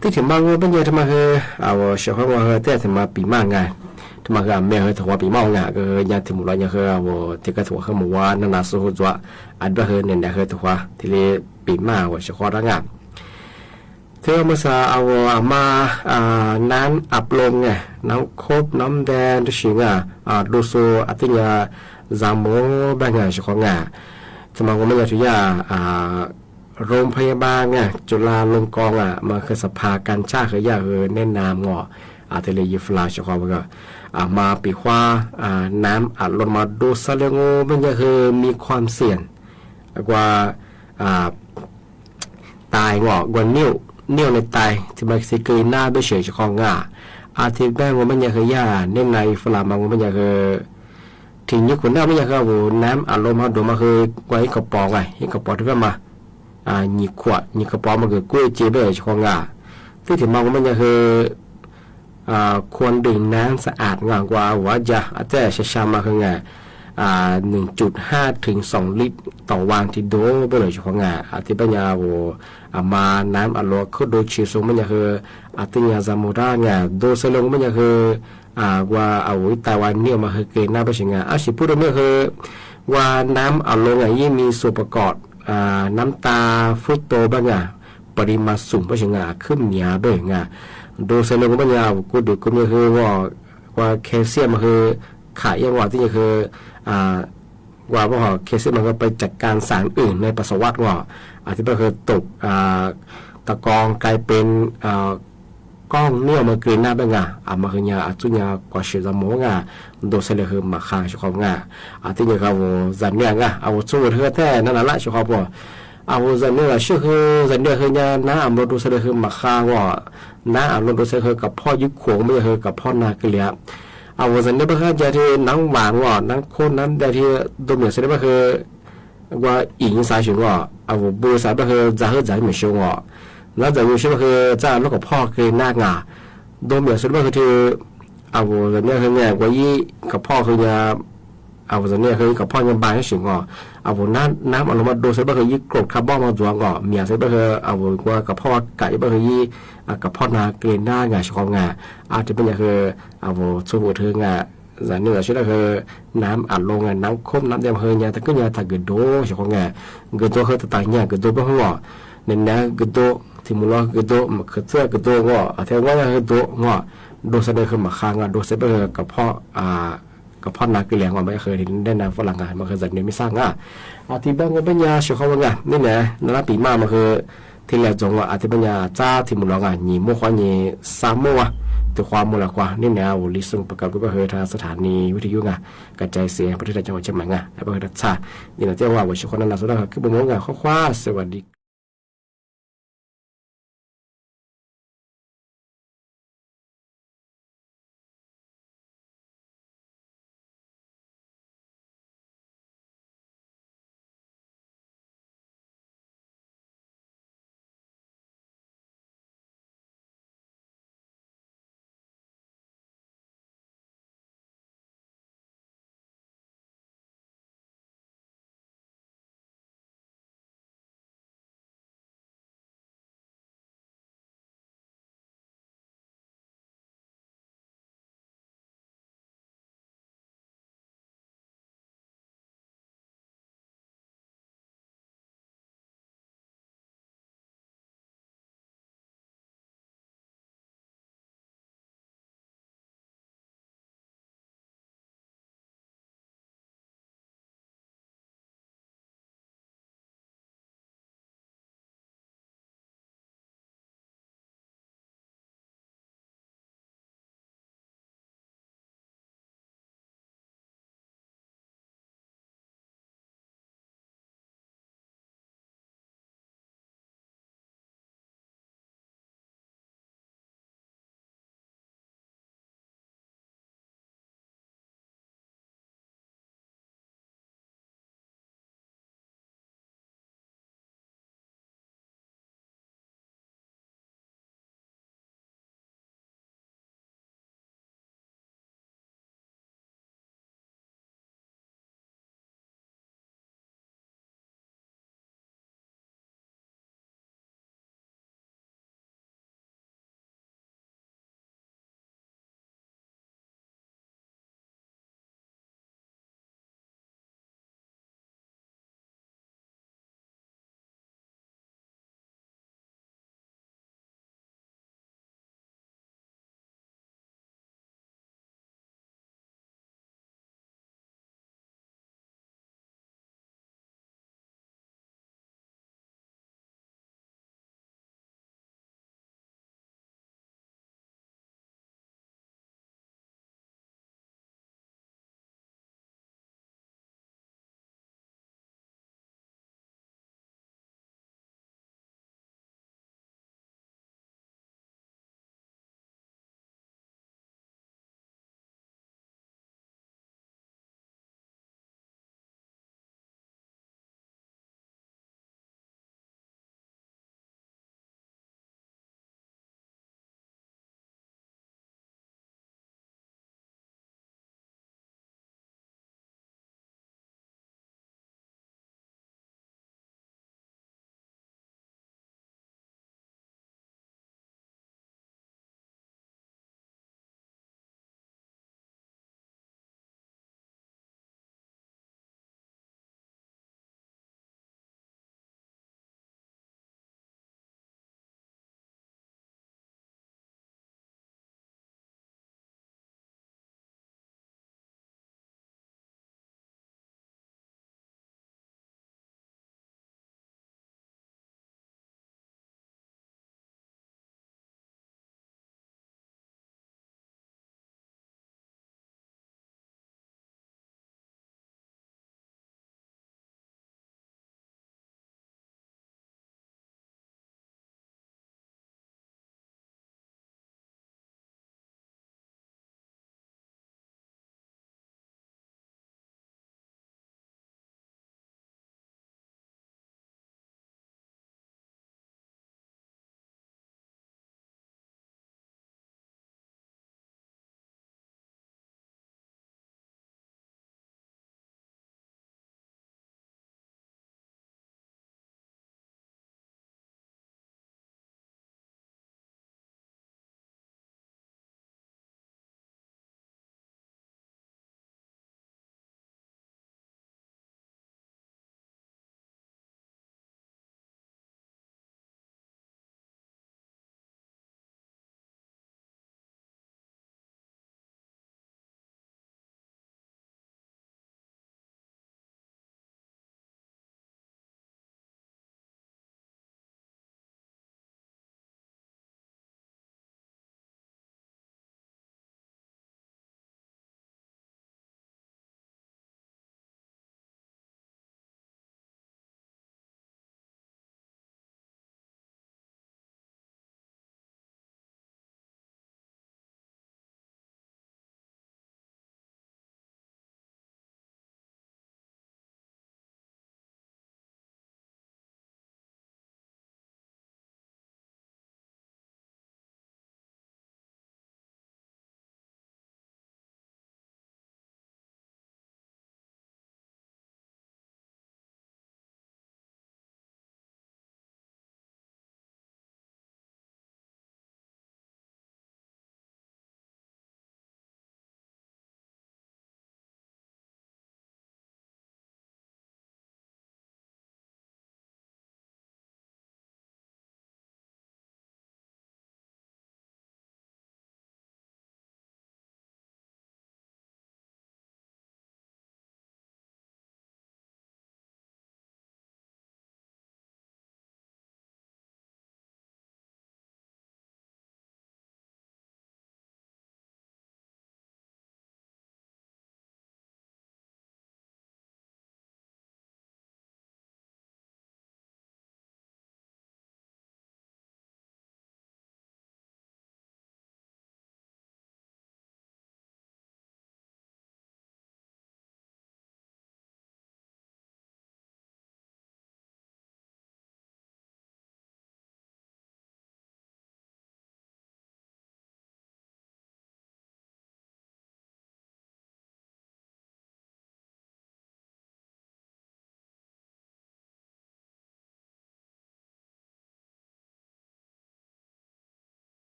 ที่ถึงมาเป็นยังทำไมคือเอาเชื่อว่าแต่ถึงมาปีมากไงทำไมคือแม่คือถือว่าปีมากไงก็ยังถึงมุลยังคือเอาที่ก็ถือว่าคือมัวนั่นน่ะสู้จัวอันเป็นคือเนี่ยคือถือว่าที่เรียปีมากว่าเชื่อว่าร่างงานเธอเมื่อสาเอามาน้ำอับลงไงน้ำคบน้ำแดงที่สิงดูโซอัติยาจามโมบางอย่างเชื่อว่าไงสมัยผมไม่อยากที่จะโรงพยาบาลเนี่ยจุฬาลงกรณ์มาคือสภาการชาติคือแนะนำทะเลยิฟลาชความก็มาปีคว้าน้ำอัดลงมาดูซาเลงมันจะคือมีความเสี่ยงกว่าตายกว่านิ้วในตายที่มันสิเกินหน้าไปเฉยชความที่แบงว่ามันจะคือยาเน้นในฝรั่งมันจะคือถึงยุคคนหน้ามันจะคือน้ำอัดลงมาดูมาคือไว้กระป๋องไงกระป๋องที่ว่ามาnhị quạt nhị cái bó mà cái quê chế bể cho con gà thế thì mong mìnhคือควรดื่มน้ำสะอาดงากว่าว่าจะอาจจะใช้มาคือไง1.5 ถึง 2 ลิตรต่อวันที่โดไปเลยcho con gàที่ปัญญามาน้ำอร่อยคือโดยชีสมันคือที่ยาจามูราไงโดยสลงมันคือว่าเอาแต่วันนี้มาคือเกณฑ์หน้าไปใช่ไงสิพูดเมื่อคือว่าน้ำอร่อยยิ่งมีส่วนประกอบน้ำตาฟรุตโตบ้างปริมาณสูงเพราะฉะนั้นขึ้นหยาเบ่งโดยเซลล์ก็บ้างกูดูก็มีคือว่าแคลเซียมคือขายยังว่าที่คือว่าเพราะแคลเซียมมันก็ไปจัดการสารอื่นในปัสสาวะว่าที่ก็คือตกตะกองกลายเป็นก้องเนี่ยมันกลืนหน้าบ้างมาคือยาจุยากว่าเชื้อโมงโดยเซลล์คือมาฆ่าชุกของที่เนี่ยเขาจันเนี่ยเอาสู้เธอแท้นั่นแหละชุกของเอาจันเนี่ยชื่อคือจันเนี่ยคือยาน้าอัมโรดูเซลล์คือมาฆ่าว่าน้าอัมโรดูเซลล์คือกับพ่อยุคโขงไม่คือกับพ่อนาเกลียเอาจันเนี่ยเพื่อจะที่นังหวานว่านังโคนนั้นแต่ที่ตัวเหนือเซลล์ก็คือว่าอิงสายถึงว่าเอาบูสายก็คือจะให้ใจเหมือนชงว่าแล้วแต่วิวชื่อก็คือจ้าลูกกับพ่อคือหน้างาโดยเหมือนสุดก็คือเอาแบบนี้คือเนี่ยว่ายี่กับพ่อคือเนี่ยเอาแบบนี้คือกับพ่อยังบางให้สิงเอาน้ำอารมณ์โดยสุดก็คือยี่กรดคาร์บอนมาตัวก่อเมียสุดก็คือเอาว่ากับพ่อไก่ก็คือยี่กับพ่อนาเกลียนหน้างาชของงาอาจจะเป็นอย่างคือเอาสู้เธองาแต่เนื้อชื่อก็คือน้ำอัดลงน้ำข้มน้ำแดงเฮียเนี่ยแต่ก็เนี่ยถ้าเกิดโดชของงาเกิดโดคือต่างเนี่ยเกิดโดเป็นหัวในนั้นเกิดโดที่มุลก็โดมาคือเสื้อก็โดงแต่ว่าก็โดโดเสด็จขึ้นมาค้างโดเสด็จกับพ่อนาเกลียงว่าไม่เคยได้นำฝรั่งมาเคยจัดเนี่ยไม่สร้างที่บ้านก็เป็นยาเชื่อเขาว่านี่นะนั่นปีมามาคือที่เราจงว่าที่เป็นยาจ้าที่มุลหนีมั่วควายสามมั่วตัวความมูลกว่านี่แนวลิซุงประกอบด้วยทางสถานีวิทยุกระจายเสียงประเทศจังหวัดเชียงใหม่และประเทศรัชชานี่นะเจ้าว่าวิชาคนนั้นสุดท้ายคือบุญงาข้อคว้าสวัสดี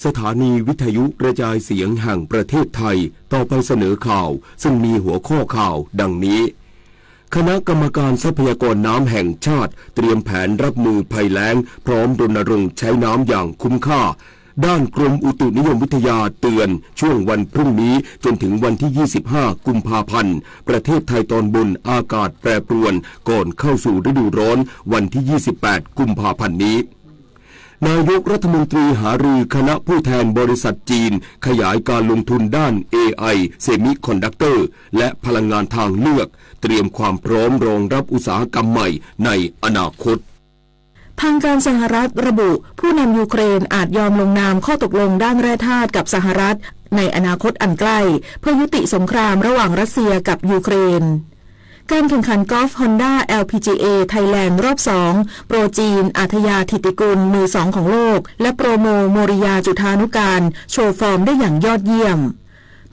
สถานีวิทยุกระจายเสียงแห่งประเทศไทยต่อไปเสนอข่าวซึ่งมีหัวข้อข่าวดังนี้คณะกรรมการทรัพยากรน้ำแห่งชาติเตรียมแผนรับมือภัยแล้งพร้อมรณรงค์ใช้น้ำอย่างคุ้มค่าด้านกรมอุตุนิยมวิทยาเตือนช่วงวันพรุ่งนี้จนถึงวันที่ 25 กุมภาพันธ์ประเทศไทยตอนบนอากาศแปรปรวนก่อนเข้าสู่ฤดูร้อนวันที่ 28 กุมภาพันธ์นี้นายกรัฐมนตรีหารือคณะผู้แทนบริษัทจีนขยายการลงทุนด้าน AI เซมิคอนดักเตอร์และพลังงานทางเลือกเตรียมความพร้อมรองรับอุตสาหกรรมใหม่ในอนาคตทางการสหรัฐระบุผู้นำยูเครนอาจยอมลงนามข้อตกลงด้านแร่ธาตุกับสหรัฐในอนาคตอันใกล้เพื่อยุติสงครามระหว่างรัสเซียกับยูเครนการแข่งขันกอล์ฟฮอนด้า LPGA ไทยแลนด์รอบ2โปรจีนอาทยาธิติกุลมือ2ของโลกและโปรโมริยาจุฑานุการโชว์ฟอร์มได้อย่างยอดเยี่ยม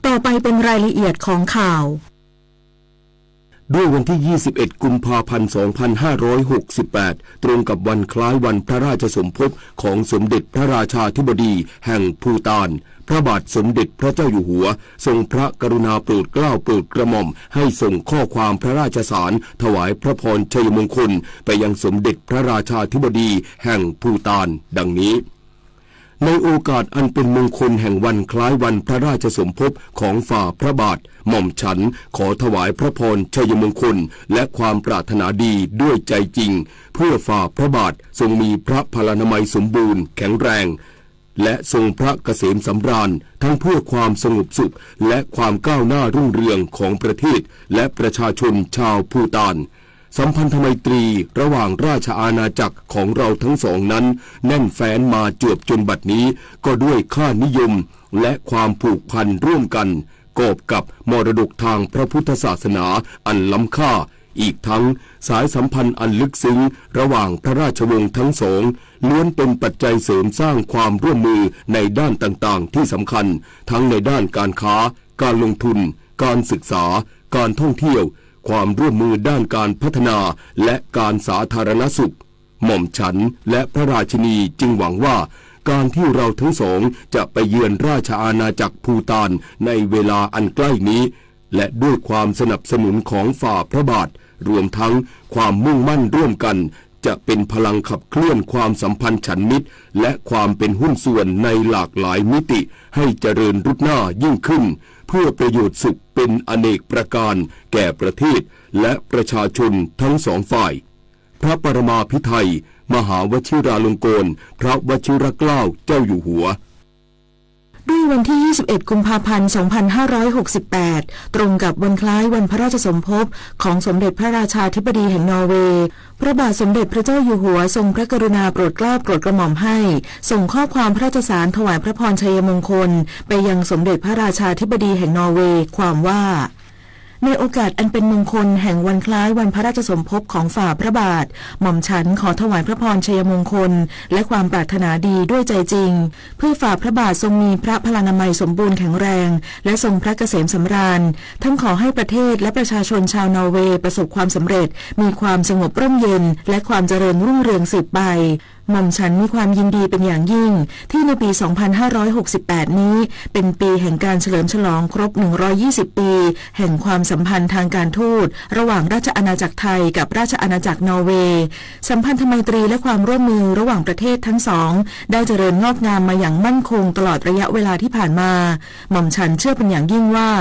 ต่อไปเป็นรายละเอียดของข่าวด้วยวันที่ 21 กุมภาพันธ์ 2568 ตรงกับวันคล้ายวันพระราชสมภพของสมเด็จพระราชาธิบดีแห่งภูฏานพระบาทสมเด็จพระเจ้าอยู่หัวทรงพระกรุณาโปรดเกล้าโปรดกระหม่อมให้ส่งข้อความพระราชสารถวายพระพรชัยมงคลไปยังสมเด็จพระราชาธิบดีแห่งภูฏานดังนี้ในโอกาสอันเป็นมงคลแห่งวันคล้ายวันพระราชสมภพของฝ่าพระบาทหม่อมฉันขอถวายพระพรชัยมงคลและความปรารถนาดีด้วยใจจริงเพื่อฝ่าพระบาททรงมีพระพลานามัยสมบูรณ์แข็งแรงและทรงพระเกษมสำราญทั้งเพื่อความสงบสุขและความก้าวหน้ารุ่งเรืองของประเทศและประชาชนชาวภูฏานสัมพันธไมตรีระหว่างราชอาณาจักรของเราทั้งสองนั้นแน่นแฟ้นมาจวบจนบัดนี้ก็ด้วยค่านิยมและความผูกพันร่วมกันกอบกับมรดกทางพระพุทธศาสนาอันล้ำค่าอีกทั้งสายสัมพันธ์อันลึกซึ้งระหว่างพระราชวงศ์ทั้งสองล้วนเป็นปัจจัยเสริมสร้างความร่วมมือในด้านต่างๆที่สำคัญทั้งในด้านการค้าการลงทุนการศึกษาการท่องเที่ยวความร่วมมือด้านการพัฒนาและการสาธารณสุขหม่อมฉันและพระราชินีจึงหวังว่าการที่เราทั้งสองจะไปเยือนราชอาณาจักรภูฏานในเวลาอันใกล้นี้และด้วยความสนับสนุนของฝ่าพระบาทรวมทั้งความมุ่งมั่นร่วมกันจะเป็นพลังขับเคลื่อนความสัมพันธ์ฉันมิตรและความเป็นหุ้นส่วนในหลากหลายมิติให้เจริญรุดหน้ายิ่งขึ้นเพื่อประโยชน์สุขเป็นอเนกประการแก่ประเทศและประชาชนทั้งสองฝ่ายพระปรมาภิไธยมหาวชิราลงกรณ์พระวชิรเกล้าเจ้าอยู่หัวด้วยวันที่ 21 กุมภาพันธ์ 2568 ตรงกับวันคล้ายวันพระราชสมภพของสมเด็จพระราชาธิบดีแห่งนอร์เวย์พระบาทสมเด็จพระเจ้าอยู่หัวทรงพระกรุณาโปรดเกล้าโปรดกระหม่อมให้ส่งข้อความพระราชสารถวายพระพรชัยมงคลไปยังสมเด็จพระราชาธิบดีแห่งนอร์เวย์ความว่าในโอกาสอันเป็นมงคลแห่งวันคล้ายวันพระราชสมภพของฝ่าพระบาทหม่อมฉันขอถวายพระพรชัยมงคลและความปรารถนาดีด้วยใจจริงเพื่อฝ่าพระบาททรงมีพระพลานามัยสมบูรณ์แข็งแรงและทรงพระเกษมสำราญทั้งขอให้ประเทศและประชาชนชาวนอร์เวย์ประสบความสำเร็จมีความสงบร่มเย็นและความเจริญรุ่งเรืองสืบไปหม่อมฉันมีความยินดีเป็นอย่างยิ่งที่ในปี 2568 นี้เป็นปีแห่งการเฉลิมฉลองครบ 120 ปีแห่งความสัมพันธ์ทางการทูตระหว่างราชอาณาจักรไทยกับราชอาณาจักรนอร์เวย์สัมพันธไมตรีและความร่วมมือระหว่างประเทศทั้งสองได้เจริญงอกงามมาอย่างมั่นคงตลอดระยะเวลาที่ผ่านมาหม่อมฉันเชื่อเป็นอย่างยิ่งว่า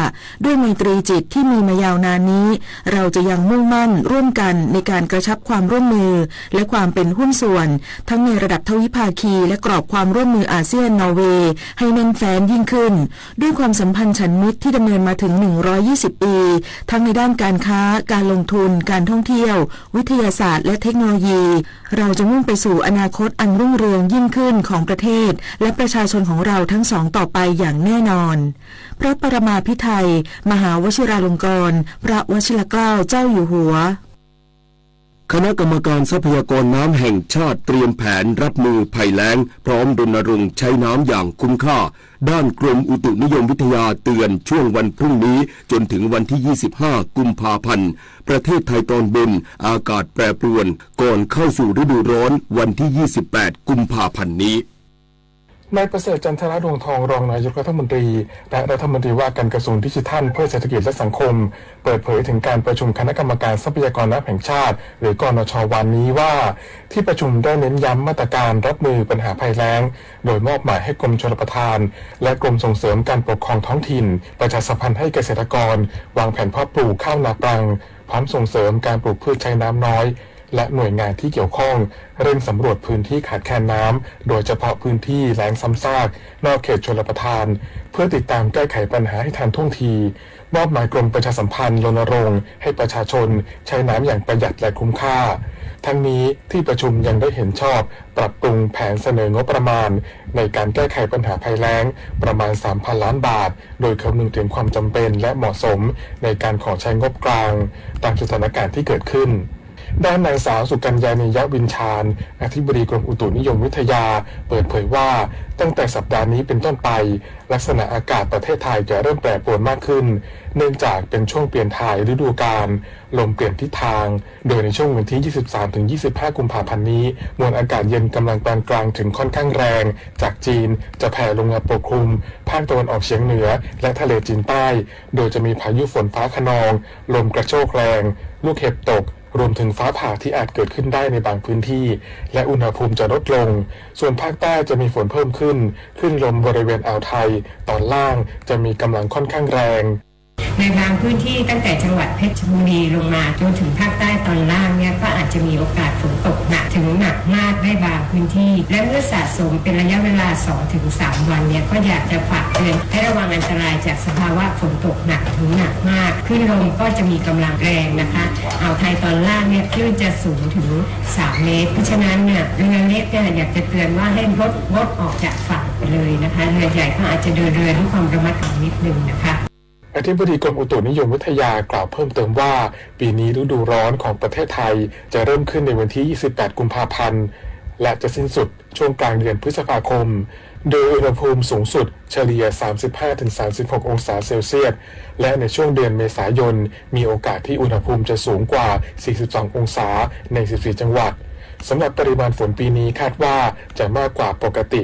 ด้วยไมตรีจิตที่มีมายาวนานนี้เราจะยังมุ่งมั่นร่วมกันในการกระชับความร่วมมือและความเป็นหุ้นส่วนทั้งในระดับทวิภาคีและกรอบความร่วมมืออาเซียนนอร์เวย์ให้แน่นแฟ้นยิ่งขึ้นด้วยความสัมพันธ์ฉันมิตรที่ดำเนินมาถึง120 ปีทั้งในด้านการค้าการลงทุนการท่องเที่ยววิทยาศาสตร์และเทคโนโลยีเราจะมุ่งไปสู่อนาคตอันรุ่งเรืองยิ่งขึ้นของประเทศและประชาชนของเราทั้งสองต่อไปอย่างแน่นอนพระปรมาภิไธยมหาวชิราลงกรณ์พระวชิรเกล้าเจ้าอยู่หัวคณะกรรมการทรัพยากรน้ำแห่งชาติเตรียมแผนรับมือภัยแล้งพร้อมรณรงค์ใช้น้ำอย่างคุ้มค่าด้านกรมอุตุนิยมวิทยาเตือนช่วงวันพรุ่งนี้จนถึงวันที่ 25 กุมภาพันธ์ประเทศไทยตอนบนอากาศแปรปรวนก่อนเข้าสู่ฤดูร้อนวันที่ 28 กุมภาพันธ์นี้ นายประเสริฐจันทรดวงทองรองนายกรัฐมนตรีและรัฐมนตรีว่าการกระทรวงดิจิทัลเพื่อเศรษฐกิจและสังคมเปิดเผยถึงการประชุมคณะกรรมการทรัพยากรน้ำแห่งชาติหรือกนช.วันนี้ว่าที่ประชุมได้เน้นย้ำมาตรการรับมือปัญหาภัยแล้งโดยมอบหมายให้กรมชลประทานและกรมส่งเสริมการปกครองท้องถิ่นประชาสัมพันธ์ให้เกษตรกรวางแผนเพาะปลูกข้าวนาปรังพร้อมส่งเสริมการปลูกพืชใช้น้ำน้อยและหน่วยงานที่เกี่ยวข้องเร่งสำรวจพื้นที่ขาดแคลนน้ำโดยเฉพาะพื้นที่แล้งซ้ำซากนอกเขตชลประทานเพื่อติดตามแก้ไขปัญหาให้ทันท่วงทีมอบหมายกรมประชาสัมพันธ์รณรงค์ให้ประชาชนใช้น้ำอย่างประหยัดและคุ้มค่าทั้งนี้ที่ประชุมยังได้เห็นชอบปรับปรุงแผนเสนองบประมาณในการแก้ไขปัญหาภัยแล้งประมาณ 3,000 ล้านบาทโดยคำนึงถึงความจำเป็นและเหมาะสมในการขอใช้งบกลางตามสถานการณ์ที่เกิดขึ้นด้านนางสาวสุกัญญานียะวินชาญอธิบดีกรมอุตุนิยมวิทยาเปิดเผยว่าตั้งแต่สัปดาห์นี้เป็นต้นไปลักษณะอากาศประเทศไทยจะเริ่มแปรปรวนมากขึ้นเนื่องจากเป็นช่วงเปลี่ยนถ่ายฤดูกาลลมเปลี่ยนทิศทางโดยในช่วงวันที่ 23-25 กุมภาพันธ์นี้มวลอากาศเย็นกำลังปานกลางถึงค่อนข้างแรงจากจีนจะแผ่ลงมาปกคลุมภาคตะวันออกเฉียงเหนือและทะเลจีนใต้โดยจะมีพายุฝนฟ้าคะนองลมกระโชกแรงลูกเห็บตกรวมถึงฟ้าผ่าที่อาจเกิดขึ้นได้ในบางพื้นที่และอุณหภูมิจะลดลงส่วนภาคใต้จะมีฝนเพิ่มขึ้นคลื่นลมบริเวณอ่าวไทยตอนล่างจะมีกำลังค่อนข้างแรงในบางพื้นที่ตั้งแต่จังหวัดเพชรบุรีลงมาจนถึงภาคใต้ตอนล่างเนี่ยก็อาจจะมีโอกาสฝนตกหนักถึงหนักมากได้บางพื้นที่และเมื่อสะสมเป็นระยะเวลา 2-3 วันเนี่ยก็อยากจะฝากเตือนให้ระวังอันตรายจากสภาวะฝนตกหนักถึงหนักมากคลื่นลมก็จะมีกำลังแรงนะคะอ่าวไทยตอนล่างเนี่ยคลื่นจะสูงถึง3 เมตรเพราะฉะนั้นเนี่ยเรือเล็กเนี่ยอยากจะเตือนว่าให้งดออกจากฝั่งไปเลยนะคะเรือใหญ่ก็อาจจะเดินเรือด้วยความระมัดระวังนิดนึงนะคะอธิบดีกรมอุตุนิยมวิทยากล่าวเพิ่มเติมว่าปีนี้ฤดูร้อนของประเทศไทยจะเริ่มขึ้นในวันที่ 28 กุมภาพันธ์และจะสิ้นสุดช่วงกลางเดือนพฤษภาคมโดยอุณหภูมิสูงสุดเฉลี่ย 35-36 องศาเซลเซียสและในช่วงเดือนเมษายนมีโอกาสที่อุณหภูมิจะสูงกว่า 42 องศาใน 14 จังหวัดสำหรับปริมาณฝนปีนี้คาดว่าจะมากกว่าปกติ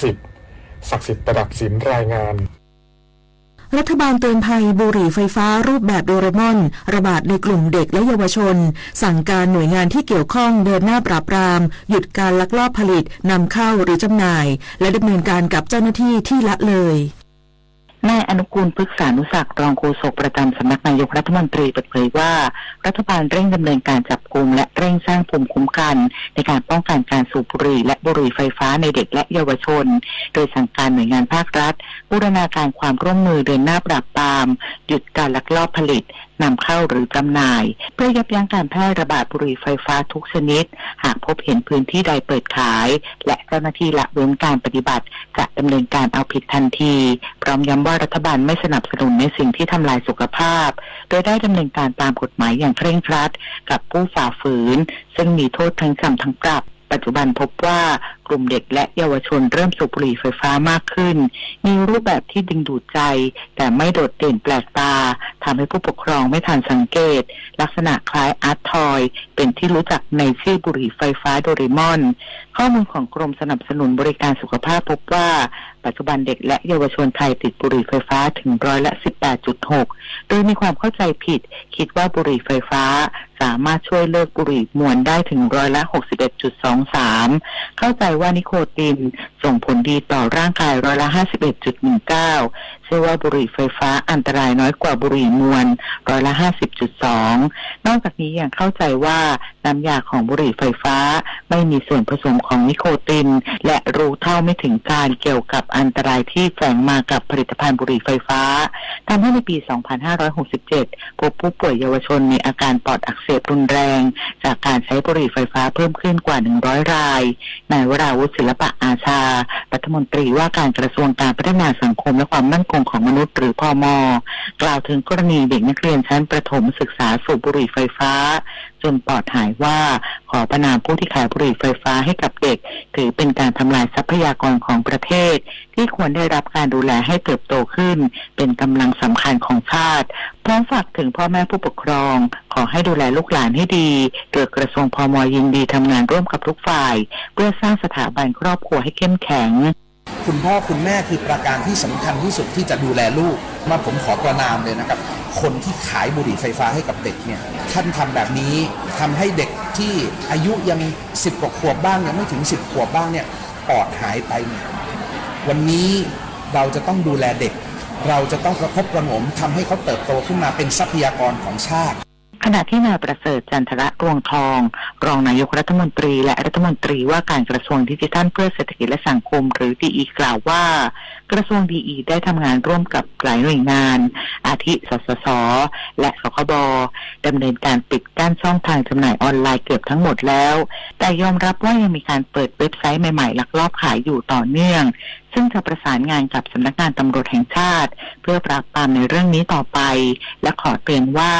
10-20%ศักดิ์สิทธิ์ประดับศิลป์รายงานรัฐบาลเตือนภัยบุหรี่ไฟฟ้ารูปแบบโดเรมอนระบาดในกลุ่มเด็กและเยาวชนสั่งการหน่วยงานที่เกี่ยวข้องเดินหน้าปราบปรามหยุดการลักลอบผลิตนำเข้าหรือจำหน่ายและดำเนินการกับเจ้าหน้าที่ที่ละเลยนายอนุกูลพฤกษานุศักดิ์รองโฆษกประจำสำนักนายกรัฐมนตรีเปิดเผยว่ารัฐบาลเร่งดำเนินการจับกุมและเร่งสร้างภูมิคุ้มกันในการป้องกันการสูบบุหรี่และบุหรี่ไฟฟ้าในเด็กและเยาวชนโดยสั่งการหน่วยงานภาครัฐบูรณาการความร่วมมือเดินหน้าปราบปรามหยุดการลักลอบผลิตนำเข้าหรือจำหน่ายเพื่อยับยั้งการแพร่ระบาดบุหรี่ไฟฟ้าทุกชนิดหากพบเห็นพื้นที่ใดเปิดขายและเจ้าหน้าที่ละเว้นการปฏิบัติจะดำเนินการเอาผิดทันทีพร้อมย้ำว่ารัฐบาลไม่สนับสนุนในสิ่งที่ทำลายสุขภาพโดยได้ดำเนินการตามกฎหมายอย่างเคร่งครัดกับผู้ฝ่าฝืนซึ่งมีโทษทั้งจำทั้งปรับปัจจุบันพบว่ากลุ่มเด็กและเยาวชนเริ่มสูบบุหรี่ไฟฟ้ามากขึ้นมีรูปแบบที่ดึงดูดใจแต่ไม่โดดเด่นแปลกตาทำให้ผู้ปกครองไม่ทันสังเกตลักษณะคล้ายอาร์ตทอยเป็นที่รู้จักในชื่อบุหรี่ไฟฟ้าโดเรมอนข้อมูลของกรมสนับสนุนบริการสุขภาพพบว่าปัจจุบันเด็กและเยาวชนไทยติดบุหรี่ไฟฟ้าถึง18.6%โดยมีความเข้าใจผิดคิดว่าบุหรี่ไฟฟ้าสามารถช่วยเลิกบุหรี่มวนได้ถึง61.23%เข้าใจว่านิโคตินส่งผลดีต่อร่างกาย51.19%เชื่อว่าบุหรี่ไฟฟ้าอันตรายน้อยกว่าบุหรี่มวน50.2%นอกจากนี้ยังเข้าใจว่าน้ำยาของบุหรี่ไฟฟ้าไม่มีส่วนผสมของนิโคตินและรู้เท่าไม่ถึงการเกี่ยวกับอันตรายที่แฝงมากับผลิตภัณฑ์บุหรี่ไฟฟ้าทำให้ในปี 2567 พบผู้ป่วยเยาวชนมีอาการปอดอักเสบรุนแรงจากการใช้บุหรี่ไฟฟ้าเพิ่มขึ้นกว่า100 รายนายวราวุฒิศิลปะอาชารัฐมนตรีว่าการกระทรวงการพัฒนาสังคมและความมั่นคงของมนุษย์หรือพม.กล่าวถึงกรณีเด็กนักเรียนชั้นประถมศึกษาสูบบุหรี่ไฟฟ้า จนปอดหายว่าขอประณามผู้ที่ขายบุหรี่ไฟฟ้าให้กับเด็กถือเป็นการทำลายทรัพยากรของประเทศที่ควรได้รับการดูแลให้เติบโตขึ้นเป็นกำลังสำคัญของชาติพร้อมฝากถึงพ่อแม่ผู้ปกครองขอให้ดูแลลูกหลานให้ดีโดยกระทรวงพม.ยินดีทำงานร่วมกับทุกฝ่ายเพื่อสร้างสถาบันครอบครัวให้เข้มแข็งคุณพ่อคุณแม่คือประการที่สำคัญที่สุดที่จะดูแลลูกมาผมขอประณามเลยนะครับคนที่ขายบุหรี่ไฟฟ้าให้กับเด็กเนี่ยท่านทำแบบนี้ทำให้เด็กที่อายุยัง10 กว่าขวบบ้างยังไม่ถึง10 ขวบบ้างเนี่ยปอดหายไปเนี่ยวันนี้เราจะต้องดูแลเด็กเราจะต้องประคบประหงมทำให้เขาเติบโตขึ้นมาเป็นทรัพยากรของชาติขณะที่นายประเสริฐจันทระรวงทองรองนายกรัฐมนตรีและรัฐมนตรีว่าการกระทรวงดิจิทัลเพื่อเศรษฐกิจและสังคมหรือดีอีกล่าวว่ากระทรวงดีอีได้ทำงานร่วมกับหลายหน่วยงานอาทิสสสและสคบดำเนินการปิดกั้นช่องทางจำหน่ายออนไลน์เกือบทั้งหมดแล้วแต่ยอมรับว่ายังมีการเปิดเว็บไซต์ใหม่ๆลักลอบขายอยู่ต่อเนื่องซึ่งจะประสานงานกับสำนักงานตำรวจแห่งชาติเพื่อปราบปรามในเรื่องนี้ต่อไปและขอเตือนว่า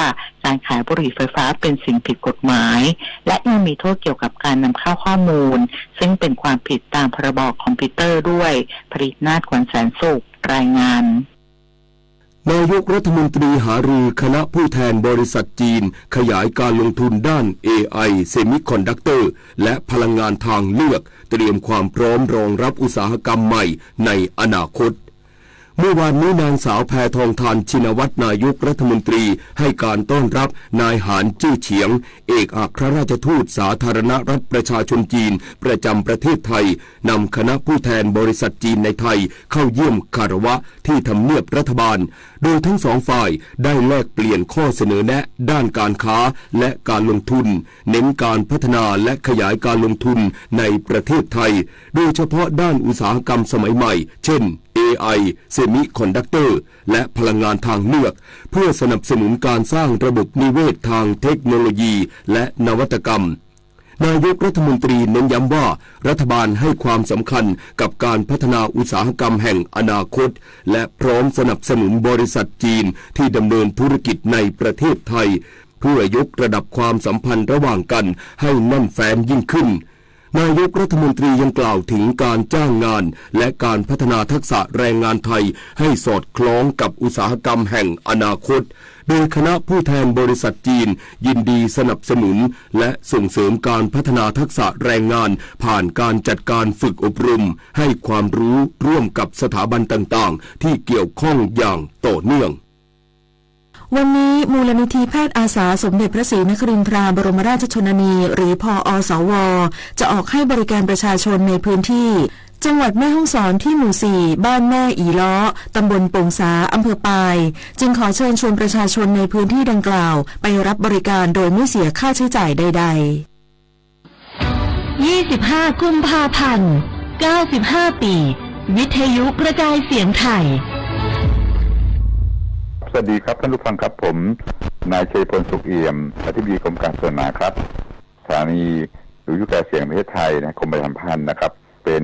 การขายบุหรี่ไฟฟ้าเป็นสิ่งผิดกฎหมายและยังมีโทษเกี่ยวกับการนำเข้าข้อมูลซึ่งเป็นความผิดตามพรบคอมพิวเตอร์ด้วยผลิตนาถ ขวัญแสนสุขรายงานนายกรัฐมนตรีหารือคณะผู้แทนบริษัทจีนขยายการลงทุนด้าน AI Semiconductor และพลังงานทางเลือกเตรียมความพร้อมรองรับอุตสาหกรรมใหม่ในอนาคตเมื่อวานนี้นางสาวแพทองธารชินวัตรนายกรัฐมนตรีให้การต้อนรับนายหานจื้อเฉียงเอกอัครราชทูตสาธารณรัฐประชาชนจีนประจำประเทศไทยนำคณะผู้แทนบริษัทจีนในไทยเข้าเยี่ยมคารวะที่ทำเนียบรัฐบาลโดยทั้งสองฝ่ายได้แลกเปลี่ยนข้อเสนอแนะด้านการค้าและการลงทุนเน้นการพัฒนาและขยายการลงทุนในประเทศไทยโดยเฉพาะด้านอุตสาหกรรมสมัยใหม่เช่นAI Semiconductor และพลังงานทางเลือกเพื่อสนับสนุนการสร้างระบบนิเวศทางเทคโนโลยีและนวัตกรรมนายกรัฐมนตรีเน้นย้ำว่ารัฐบาลให้ความสำคัญกับการพัฒนาอุตสาหกรรมแห่งอนาคตและพร้อมสนับสนุนบริษัทจีนที่ดำเนินธุรกิจในประเทศไทยเพื่อยกระดับความสัมพันธ์ระหว่างกันให้แน่นแฟ้นยิ่งขึ้นนายกรัฐมนตรียังกล่าวถึงการจ้างงานและการพัฒนาทักษะแรงงานไทยให้สอดคล้องกับอุตสาหกรรมแห่งอนาคตโดยคณะผู้แทนบริษัทจีนยินดีสนับสนุนและส่งเสริมการพัฒนาทักษะแรงงานผ่านการจัดการฝึกอบรมให้ความรู้ร่วมกับสถาบันต่างๆที่เกี่ยวข้องอย่างต่อเนื่องวันนี้มูลนิธิแพทย์อาสาสมเด็จพระศรีนครินทราบรมราชชนนีหรือพอสวจะออกให้บริการประชาชนในพื้นที่จังหวัดแม่ฮ่องสอนที่หมู่4บ้านแม่อีล้อตำบลโป่งสาอำเภอปายจึงขอเชิญชวนประชาชนในพื้นที่ดังกล่าวไปรับบริการโดยไม่เสียค่าใช้จ่ายใดๆ25กุมภาพันธ์95ปีวิทยุกระจายเสียงไทยสวัสดีครับท่านผู้ฟังครับผมนายชัยพลสุขเอี่ยมอธิบดีกรมการศาสนาครับสถานีวิทยุกระจายเสียงประเทศไทยนะกรมประชาสัมพันธ์นะครับเป็น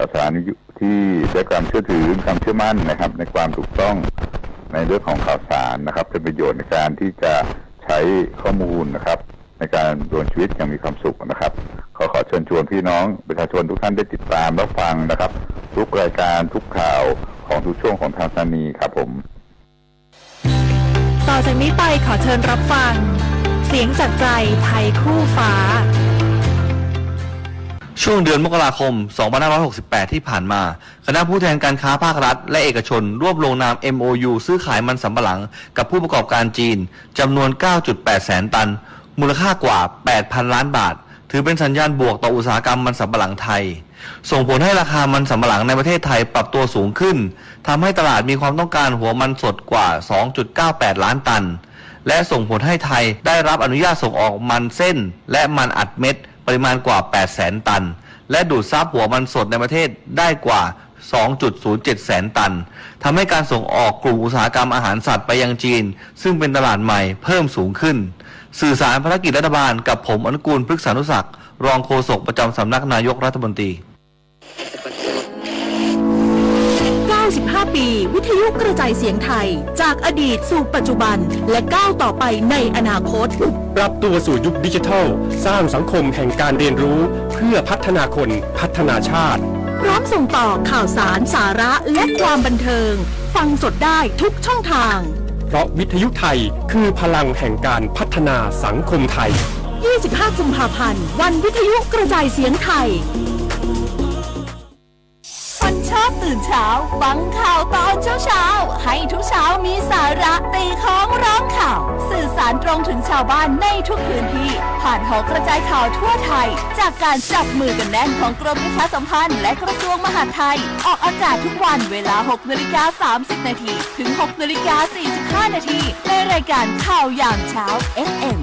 สถานีที่ได้ความเชื่อถือความเชื่อมั่นนะครับในความถูกต้องในเรื่องของข่าวสารนะครับเป็นประโยชน์ในการที่จะใช้ข้อมูลนะครับในการดำเนินชีวิตอย่างมีความสุขนะครับขอเชิญชวนพี่น้องประชาชนทุกท่านได้ติดตามรับฟังนะครับทุกรายการทุกข่าวของทุกช่วงของทางสถานีครับผมต่อจากนี้ไปขอเชิญรับฟังเสียงจากใจไทยคู่ฟ้าช่วงเดือนมกราคม 2568 ที่ผ่านมาคณะผู้แทนการค้าภาครัฐและเอกชนร่วมลงนาม MOU ซื้อขายมันสำปะหลังกับผู้ประกอบการจีนจำนวน 9.8 แสนตันมูลค่ากว่า 8,000 ล้านบาทถือเป็นสัญญาณบวกต่ออุตสาหกรรมมันสำปะหลังไทยส่งผลให้ราคามันสำปะหลังในประเทศไทยปรับตัวสูงขึ้นทำให้ตลาดมีความต้องการหัวมันสดกว่า 2.98 ล้านตันและส่งผลให้ไทยได้รับอนุญาตส่งออกมันเส้นและมันอัดเม็ดปริมาณกว่า 800,000 ตันและดูดซับหัวมันสดในประเทศได้กว่า 2.07 แสนตันทำให้การส่งออกกลุ่มอุตสาหกรรมอาหารสัตว์ไปยังจีนซึ่งเป็นตลาดใหม่เพิ่มสูงขึ้นสื่อสารภารกิจรัฐบาลกับผมอนุกูลพฤกษานุศักดิ์รองโฆษกประจำสำนักนายกรัฐมนตรี95 ปี ปีวิทยุกระจายเสียงไทยจากอดีตสู่ปัจจุบันและก้าวต่อไปในอนาคตปรับตัวสู่ยุคดิจิทัลสร้างสังคมแห่งการเรียนรู้เพื่อพัฒนาคนพัฒนาชาติพร้อมส่งต่อข่าวสารสาระและความบันเทิงฟังสดได้ทุกช่องทางเพราะวิทยุไทยคือพลังแห่งการพัฒนาสังคมไทย25 กุมภาพันธ์วันวิทยุกระจายเสียงไทยคนชอบตื่นเช้าฟังข่าวตอนเช้าให้ทุกเช้ามีสาระตีของร้องข่าวสื่อสารตรงถึงชาวบ้านในทุกพื้นที่ผ่านหอกระจายข่าวทั่วไทยจากการจับมือกันแน่นของกรมประชาสัมพันธ์และกระทรวงมหาดไทยออกอากาศทุกวันเวลา 6:30 น.ถึง 6:45 น.ในรายการข่าวยามเช้า FM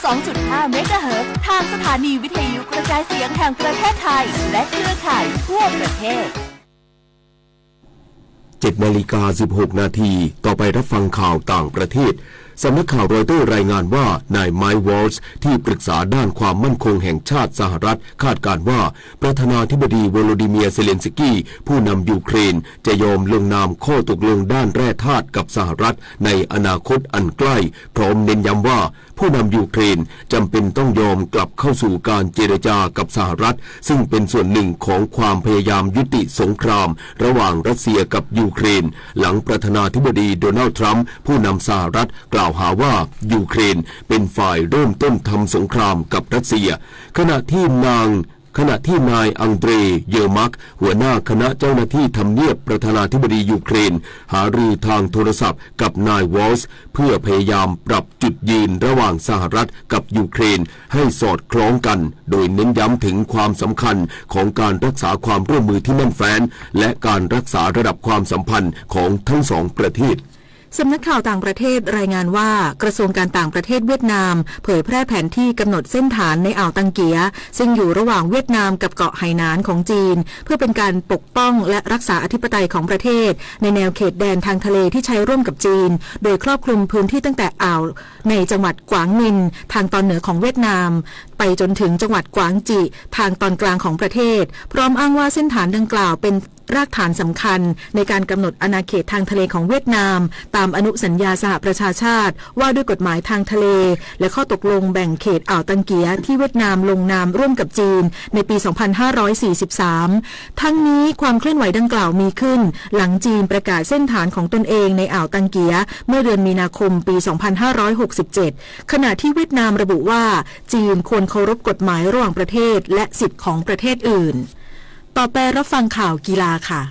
92.5 เมกะเฮิรตซ์ทางสถานีวิทยุกระจายเสียงแห่งประเทศไทยและเครือข่ายทั่วประเทศ7:16 นาทีต่อไปรับฟังข่าวต่างประเทศสำนักข่าวรอยเตอร์รายงานว่านายไมค์วอลส์ที่ปรึกษาด้านความมั่นคงแห่งชาติสหรัฐคาดการณ์ว่าประธานาธิบดีโวโลดิเมียร์เซเลนสกี้ผู้นำยูเครนจะยอมลงนามข้อตกลงด้านแร่ธาตุกับสหรัฐในอนาคตอันใกล้พร้อมเน้นย้ำว่าผู้นำยูเครนจำเป็นต้องยอมกลับเข้าสู่การเจรจากับสหรัฐซึ่งเป็นส่วนหนึ่งของความพยายามยุติสงครามระหว่างรัสเซียกับยูเครนหลังประธานาธิบดีโดนัลด์ทรัมป์ผู้นำสหรัฐกล่าวหาว่ายูเครนเป็นฝ่ายเริ่มต้นทำสงครามกับรัสเซียขณะที่นายอังเดรเยอร์มักหัวหน้าคณะเจ้าหน้าที่ทำเนียบประธานาธิบดียูเครนหารือทางโทรศัพท์กับนายวอลส์เพื่อพยายามปรับจุดยืนระหว่างสหรัฐกับยูเครนให้สอดคล้องกันโดยเน้นย้ำถึงความสำคัญของการรักษาความร่วมมือที่แน่นแฟ้นและการรักษาระดับความสัมพันธ์ของทั้งสองประเทศสำนักข่าวต่างประเทศรายงานว่ากระทรวงการต่างประเทศเวียดนามเผยแพร่แผนที่กำหนดเส้นฐานในอ่าวตังเกียซึ่งอยู่ระหว่างเวียดนามกับเกาะไหหนานของจีนเพื่อเป็นการปกป้องและรักษาอธิปไตยของประเทศในแนวเขตแดนทางทะเลที่ใช้ร่วมกับจีนโดยครอบคลุมพื้นที่ตั้งแต่อ่าวในจังหวัดกวางนินทางตอนเหนือของเวียดนามไปจนถึงจังหวัดกวางจิทางตอนกลางของประเทศพร้อมอ้างว่าเส้นฐานดังกล่าวเป็นรากฐานสำคัญในการกำหนดอาณาเขตทางทะเลของเวียดนามตามอนุสัญญาสหประชาชาติว่าด้วยกฎหมายทางทะเลและข้อตกลงแบ่งเขตอ่าวตังเกียที่เวียดนามลงนามร่วมกับจีนในปี 2543 ทั้งนี้ความเคลื่อนไหวดังกล่าวมีขึ้นหลังจีนประกาศเส้นฐานของตนเองในอ่าวตังเกียเมื่อเดือนมีนาคมปี 2567 ขณะที่เวียดนามระบุว่าจีนควรเคารพกฎหมายระหว่างประเทศและสิทธิของประเทศอื่นต่อไปรับฟังข่าวกีฬาค่ะ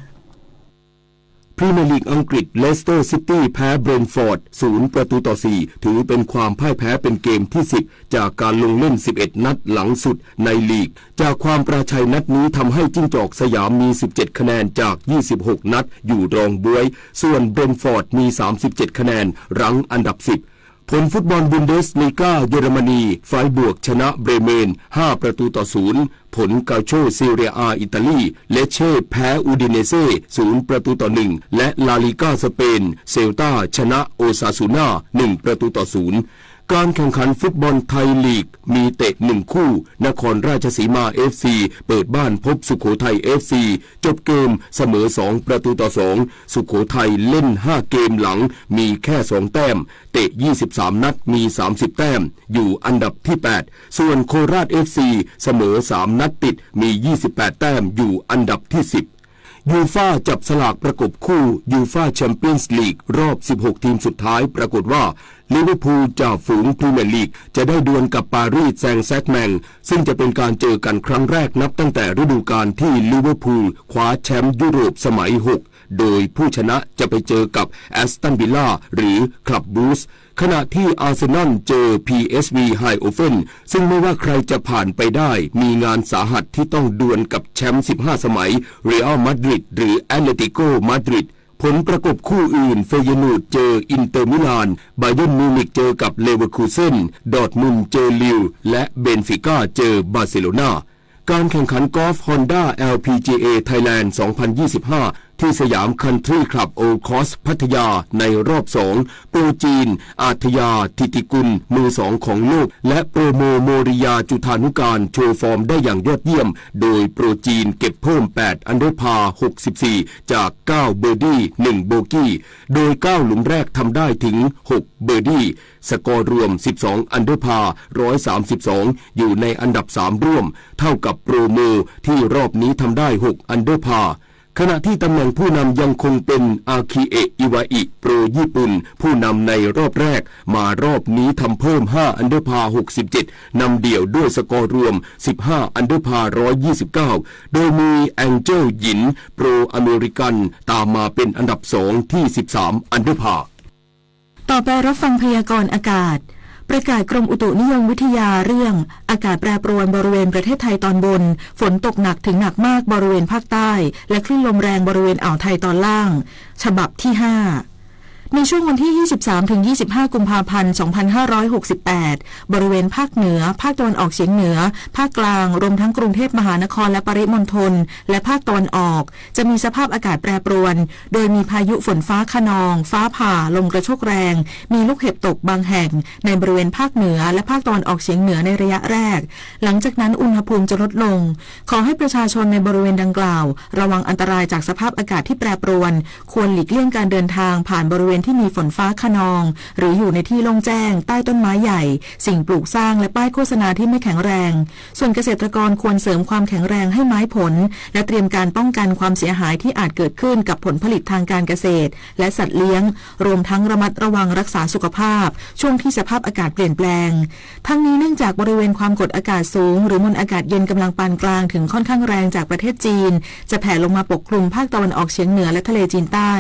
พรีเมียร์ลีกอังกฤษเลสเตอร์ซิตี้แพ้เบรนท์ฟอร์ด0-4ถือเป็นความพ่ายแพ้เป็นเกมที่10จากการลงเล่น11นัดหลังสุดในลีกจากความประชัยนัดนี้ทำให้จิ้งจอกสยามมี17คะแนนจาก26นัดอยู่รองบ๊วยส่วนเบรนท์ฟอร์ดมี37คะแนนรั้งอันดับ10ผลฟุตบอลบุนเดสลีกาเยอรมนีไฟบวกชนะเบรเมน5-0ผลกาโชซีเรียอาอิตาลีเลเช่แพ้อูดิเนเซ่0-1และลาลิก้าสเปนเซลตาชนะโอซาซูน่า1-0การแข่งขันฟุตบอลไทยลีกมีเตะ1คู่นครราชสีมา FC เปิดบ้านพบสุโขทัย FC จบเกมเสมอ2-2สุโขทัยเล่น5เกมหลังมีแค่2แต้มเตะ23นัดมี30แต้มอยู่อันดับที่8ส่วนโคราช FC เสมอ3นัดติดมี28แต้มอยู่อันดับที่10ยูฟ่าจับสลากประกบคู่ยูฟ่าแชมเปี้ยนส์ลีกรอบ16ทีมสุดท้ายปรากฏว่าลิเวอร์พูลจ่าฝูงพรีเมียร์ลีกจะได้ดวลกับปารีสแซงต์แชร์กแมงซึ่งจะเป็นการเจอกันครั้งแรกนับตั้งแต่ฤดูกาลที่ลิเวอร์พูลคว้าแชมป์ยุโรปสมัย6โดยผู้ชนะจะไปเจอกับแอสตันวิลล่าหรือคลับบูสขณะที่อาร์เซนอลเจอ PSV ไฮโอเฟนซึ่งไม่ว่าใครจะผ่านไปได้มีงานสาหัสที่ต้องดวลกับแชมป์15สมัยเรอัลมาดริดหรือแอตเลติโกมาดริดผลประกบคู่อื่นเฟเยนูดเจออินเตอร์มิลานบาเยิร์นมิวนิกเจอกับเลเวอร์คูเซนดอร์ทมุนด์เจอลิวและเบนฟิก้าเจอบาร์เซโลนาการแข่งขันกอล์ฟฮอนด้า LPGA Thailand 2025 ที่สยามคันทรีคลับโอคอสพัทยาในรอบ2โปรจีนอาทยาธิติกุลมือ2ของโลกและโปรโมโมริยาจุธานุการโชว์ฟอร์มได้อย่างยอดเยี่ยมโดยโปรจีนเก็บเพิ่ม8อันเดอร์พา64จาก9เบอร์ดี้1โบกี้โดย9หลุมแรกทำได้ถึง6เบอร์ดี้สกอร์รวม12อันเดอร์พา132อยู่ในอันดับ3ร่วมเท่ากับโปรโมที่รอบนี้ทำได้6อันเดอร์พาขณะที่ตำแหน่งผู้นำยังคงเป็นอาคิเอะอิวาอิโปรญี่ปุ่นผู้นำในรอบแรกมารอบนี้ทำเพิ่ม5อันเดอร์พา67นำเดี่ยวด้วยสกอร์รวม15อันเดอร์พา129โดยมีแองเจิลหยินโปรอเมริกันตามมาเป็นอันดับ2ที่13อันเดอร์พาต่อไปรับฟังพยากรณ์อากาศประกาศกรมอุตุนิยมวิทยาเรื่องอากาศแปรปรวนบริเวณประเทศไทยตอนบนฝนตกหนักถึงหนักมากบริเวณภาคใต้และคลื่นลมแรงบริเวณอ่าวไทยตอนล่างฉบับที่5ในช่วงวันที่ 23-25 กุมภาพันธ์ 2568 บริเวณภาคเหนือภาคตะวันออกเฉียงเหนือภาคกลางรวมทั้งกรุงเทพมหานครและปริมณฑลและภาคตะวันออกจะมีสภาพอากาศแปรปรวนโดยมีพายุฝนฟ้าคะนองฟ้าผ่าลมกระโชกแรงมีลูกเห็บตกบางแห่งในบริเวณภาคเหนือและภาคตะวันออกเฉียงเหนือในระยะแรกหลังจากนั้นอุณหภูมิจะลดลงขอให้ประชาชนในบริเวณดังกล่าวระวังอันตรายจากสภาพอากาศที่แปรปรวนควรหลีกเลี่ยงการเดินทางผ่านบริเวณที่มีฝนฟ้าคะนองหรืออยู่ในที่โล่งแจ้งใต้ต้นไม้ใหญ่สิ่งปลูกสร้างและป้ายโฆษณาที่ไม่แข็งแรงส่วนเกษตรกรควรเสริมความแข็งแรงให้ไม้ผลและเตรียมการป้องกันความเสียหายที่อาจเกิดขึ้นกับผลผลิตทางการเกษตรและสัตว์เลี้ยงรวมทั้งระมัดระวังรักษาสุขภาพช่วงที่สภาพอากาศเปลี่ยนแปลงทั้งนี้เนื่องจากบริเวณความกดอากาศสูงหรือมวลอากาศเย็นกำลังปานกลางถึงค่อนข้างแรงจากประเทศจีนจะแผ่ลงมาปกคลุมภาคตะวันออกเฉียงเหนือและทะเลจีนใต้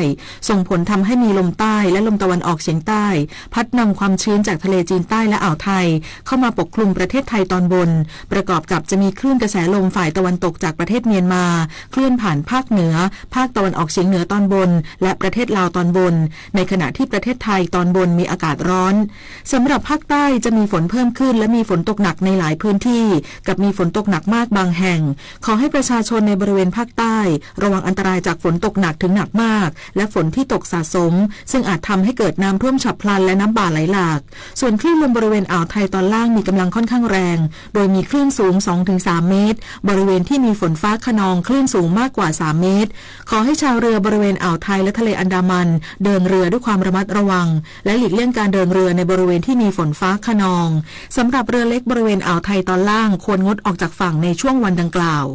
ส่งผลทำให้มีลมใต้และลมตะวันออกเฉียงใต้พัดนำความชื้นจากทะเลจีนใต้และอ่าวไทยเข้ามาปกคลุมประเทศไทยตอนบนประกอบกับจะมีคลื่นกระแสลมฝ่ายตะวันตกจากประเทศเมียนมาเคลื่อนผ่านภาคเหนือภาคตะวันออกเฉียงเหนือตอนบนและประเทศลาวตอนบนในขณะที่ประเทศไทยตอนบนมีอากาศร้อนสำหรับภาคใต้จะมีฝนเพิ่มขึ้นและมีฝนตกหนักในหลายพื้นที่กับมีฝนตกหนักมากบางแห่งขอให้ประชาชนในบริเวณภาคใต้ระวังอันตรายจากฝนตกหนักถึงหนักมากและฝนที่ตกสะสมซึ่งอาจทำให้เกิดน้ำท่วมฉับพลันและน้ำป่าไหลหลากส่วนคลื่นลมบริเวณอ่าวไทยตอนล่างมีกำลังค่อนข้างแรงโดยมีคลื่นสูง 2-3 เมตรบริเวณที่มีฝนฟ้าคะนองคลื่นสูงมากกว่า3เมตรขอให้ชาวเรือบริเวณอ่าวไทยและทะเลอันดามันเดินเรือด้วยความระมัดระวังและหลีกเลี่ยงการเดินเรือในบริเวณที่มีฝนฟ้าคะนองสำหรับเรือเล็กบริเวณอ่าวไทยตอนล่างควรงดออกจากฝั่งในช่วงวันดังกล่าว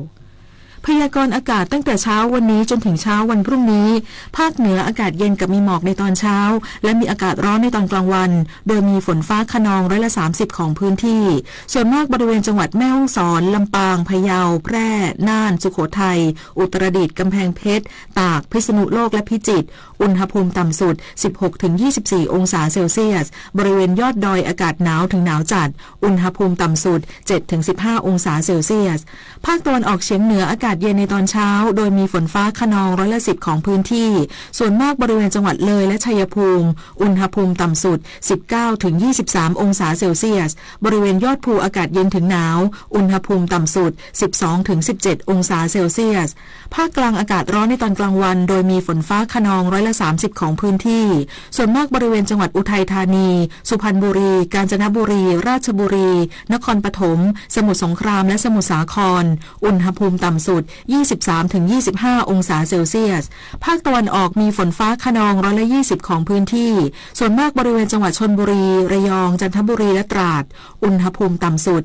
พยากรณ์อากาศตั้งแต่เช้าวันนี้จนถึงเช้าวันพรุ่งนี้ภาคเหนืออากาศเย็นกับมีหมอกในตอนเช้าและมีอากาศร้อนในตอนกลางวันโดยมีฝนฟ้าคะนอง30%ของพื้นที่ส่วนมากบริเวณจังหวัดแม่ฮ่องสอนลำปางพะเยาแพร่น่านสุโขทัยอุตรดิตถ์กำแพงเพชรตากพิษณุโลกและพิจิตรอุณหภูมิต่ำสุด 16-24 องศาเซลเซียสบริเวณยอดดอยอากาศหนาวถึงหนาวจัดอุณหภูมิต่ำสุด 7-15 องศาเซลเซียสภาคตะวันออกเฉียงเหนืออากาศเย็นในตอนเช้าโดยมีฝนฟ้าคะนอง10%ของพื้นที่ส่วนมากบริเวณจังหวัดเลยและชัยภูมิอุณหภูมิต่ำสุด 19-23 องศาเซลเซียสบริเวณยอดภูอากาศเย็นถึงหนาวอุณหภูมิต่ำสุด 12-17 องศาเซลเซียสภาคกลางอากาศร้อนในตอนกลางวันโดยมีฝนฟ้าคะนอง30%ของพื้นที่ส่วนมากบริเวณจังหวัดอุทัยธานีสุพรรณบุรีกาญจนบุรีราชบุรีนครปฐมสมุทรสงครามและสมุทรสาครอุณหภูมิต่ำสุด 23-25 องศาเซลเซียสภาคตะวันออกมีฝนฟ้าคะนอง20%ของพื้นที่ส่วนมากบริเวณจังหวัดชลบุรีระยองจันทบุรีและตราดอุณหภูมิต่ำสุด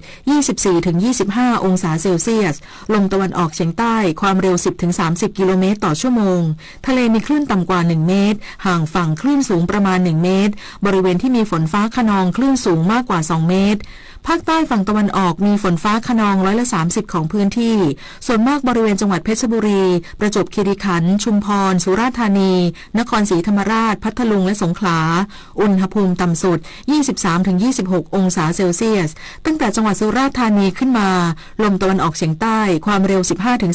24-25 องศาเซลเซียสลมตะวันออกเฉียงใต้ความเร็ว 10-30 กิโลเมตรต่อชั่วโมงทะเลมีคลื่นต่ำกว่า1เมตรห่างฝั่งคลื่นสูงประมาณ1เมตรบริเวณที่มีฝนฟ้าคะนองคลื่นสูงมากกว่า2เมตรภาคใต้ฝั่งตะวันออกมีฝนฟ้าคะนอง30%ของพื้นที่ส่วนมากบริเวณจังหวัดเพชรบุรีประจวบคีรีขันธ์ชุมพรสุราษฎร์ธานีนครศรีธรรมราชพัทลุงและสงขลาอุณหภูมิต่ำสุด 23-26 องศาเซลเซียสตั้งแต่จังหวัดสุราษฎร์ธานีขึ้นมาลมตะวันออกเฉียงใต้ความเร็ว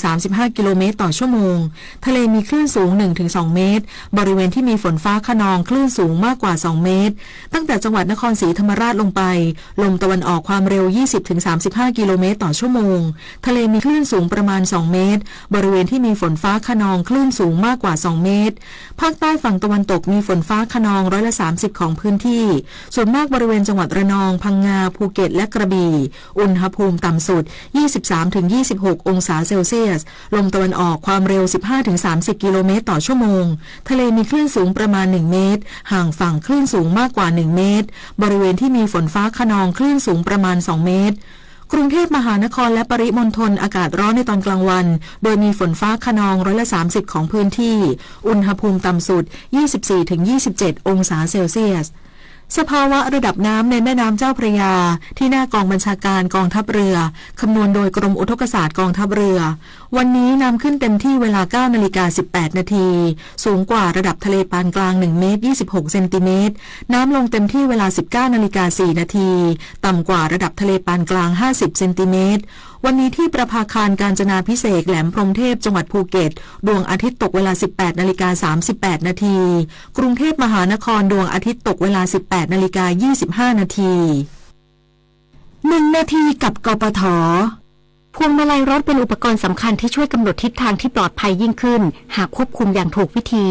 15-35 กิโลเมตรต่อชั่วโมงทะเลมีคลื่นสูง 1-2 เมตรบริเวณที่มีฝนฟ้าคะนองคลื่นสูงมากกว่า2เมตรตั้งแต่จังหวัดนครศรีธรรมราชลงไปลมตะวันออก อกความเร็ว 20-35 กิโลเมตรต่อชั่วโมงทะเลมีคลื่นสูงประมาณ2เมตรบริเวณที่มีฝนฟ้าคะนองคลื่นสูงมากกว่า2เมตรภาคใต้ฝั่งตะวันตกมีฝนฟ้าคะนอง30%ของพื้นที่ส่วนมากบริเวณจังหวัดระนองพังงาภูเก็ตและกระบี่อุณหภูมิต่ำสุด 23-26 องศาเซลเซียสลมตะวันออกความเร็ว 15-30 กิโลเมตรต่อชั่วโมงทะเลมีคลื่นสูงประมาณ1เมตรห่างฝั่งคลื่นสูงมากกว่า1เมตรบริเวณที่มีฝนฟ้าคะนองคลื่นสูงประมาณ2เมตรกรุงเทพมหานครและปริมณฑลอากาศร้อนในตอนกลางวันโดยมีฝนฟ้าคะนอง30%ของพื้นที่อุณหภูมิต่ำสุด 24-27 องศาเซลเซียสสภาวะระดับน้ำในแม่น้ำเจ้าพระยาที่หน้ากองบัญชาการกองทัพเรือคำนวณโดยกรมอุทกศาสตร์กองทัพเรือวันนี้น้ำขึ้นเต็มที่เวลา 9:18 นาทีสูงกว่าระดับทะเลปานกลาง1เมตร26เซนติเมตรน้ำลงเต็มที่เวลา 19:04 นาทีต่ำกว่าระดับทะเลปานกลาง50เซนติเมตรวันนี้ที่ประภาคารกาญจนาภิเษกแหลมพรหมเทพจังหวัดภูเก็ตดวงอาทิตย์ตกเวลา 18:38 นาทีกรุงเทพมหานครดวงอาทิตย์ตกเวลา 18:25 นาที1 นาทีกับกปท.พวงมาลัยรถเป็นอุปกรณ์สำคัญที่ช่วยกำหนดทิศทางที่ปลอดภัยยิ่งขึ้นหากควบคุมอย่างถูกวิธี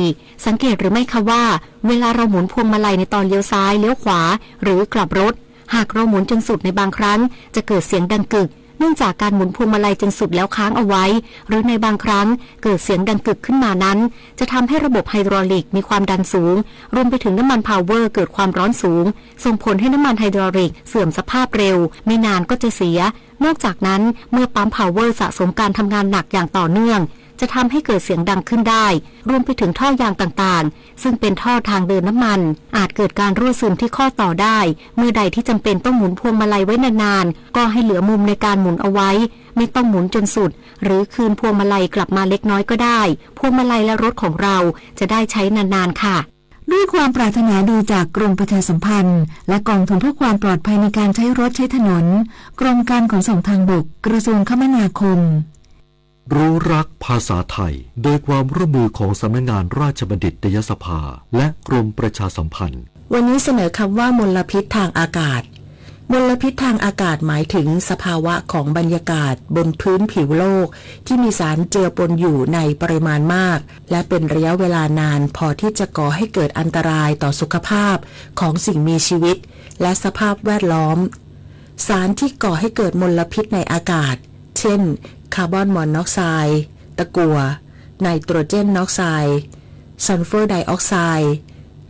สังเกตหรือไม่คะว่าเวลาเราหมุนพวงมาลัยในตอนเลี้ยวซ้ายเลี้ยวขวาหรือกลับรถหากเราหมุนจนสุดในบางครั้งจะเกิดเสียงดังกึกเนื่องจากการหมุนพวงมาลัยจนสุดแล้วค้างเอาไว้หรือในบางครั้งเกิดเสียงดังกึกขึ้นมานั้นจะทำให้ระบบไฮดรอลิกมีความดันสูงรวมไปถึงน้ำมันพาวเวอร์เกิดความร้อนสูงส่งผลให้น้ำมันไฮดรอลิกเสื่อมสภาพเร็วไม่นานก็จะเสียนอกจากนั้นเมื่อปั๊มพาวเวอร์สะสมการทำงานหนักอย่างต่อเนื่องจะทำให้เกิดเสียงดังขึ้นได้รวมไปถึงท่อยางต่างๆซึ่งเป็นท่อทางเดินน้ำมันอาจเกิดการรั่วซึมที่ข้อต่อได้เมื่อใดที่จำเป็นต้องหมุนพวงมาลัยไว้นานๆก็ให้เหลือมุมในการหมุนเอาไว้ไม่ต้องหมุนจนสุดหรือคืนพวงมาลัยกลับมาเล็กน้อยก็ได้พวงมาลัยและรถของเราจะได้ใช้นานๆค่ะด้วยความปรารถนาดีจากกรมประชาสัมพันธ์และกองทุนเพื่อความปลอดภัยในการใช้รถใช้ถนนกรมการขนส่งทางบกกระทรวงคมนาคมรู้รักภาษาไทยโดยความร่วมมือของสำนักงานราชบัณฑิตยสภาและกรมประชาสัมพันธ์วันนี้เสนอคำว่ามลพิษทางอากาศมลพิษทางอากาศหมายถึงสภาวะของบรรยากาศบนพื้นผิวโลกที่มีสารเจือปนอยู่ในปริมาณมากและเป็นระยะเวลานานพอที่จะก่อให้เกิดอันตรายต่อสุขภาพของสิ่งมีชีวิตและสภาพแวดล้อมสารที่ก่อให้เกิดมลพิษในอากาศเช่นคาร์บอนมอนอกไซด์ตะกั่วไนโตรเจนนอกไซด์ซัลเฟอร์ไดออกไซด์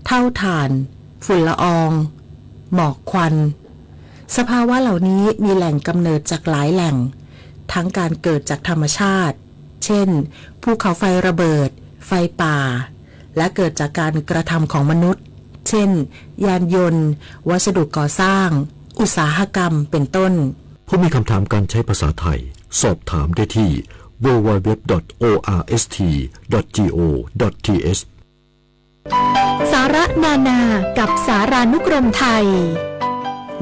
เท่าถ่านฝุ่นละอองหมอกควันสภาวะเหล่านี้มีแหล่งกำเนิดจากหลายแหล่งทั้งการเกิดจากธรรมชาติเช่นภูเขาไฟระเบิดไฟป่าและเกิดจากการกระทำของมนุษย์เช่นยานยนต์วัสดุก่อสร้างอุตสาหกรรมเป็นต้นผู้มีคำถามการใช้ภาษาไทยสอบถามได้ที่ www.orst.go.th สาระนานากับสารานุกรมไทย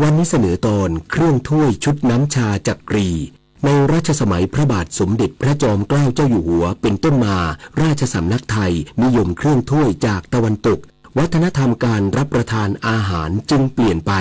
วันนี้เสนอตอนเครื่องถ้วยชุดน้ำชาจักรีในรัชสมัยพระบาทสมเด็จพระจอมเกล้าเจ้าอยู่หัวเป็นต้นมาราชสำนักไทยนิยมเครื่องถ้วยจากตะวันตกวัฒนธรรมการรับประทานอาหารจึงเปลี่ยนไป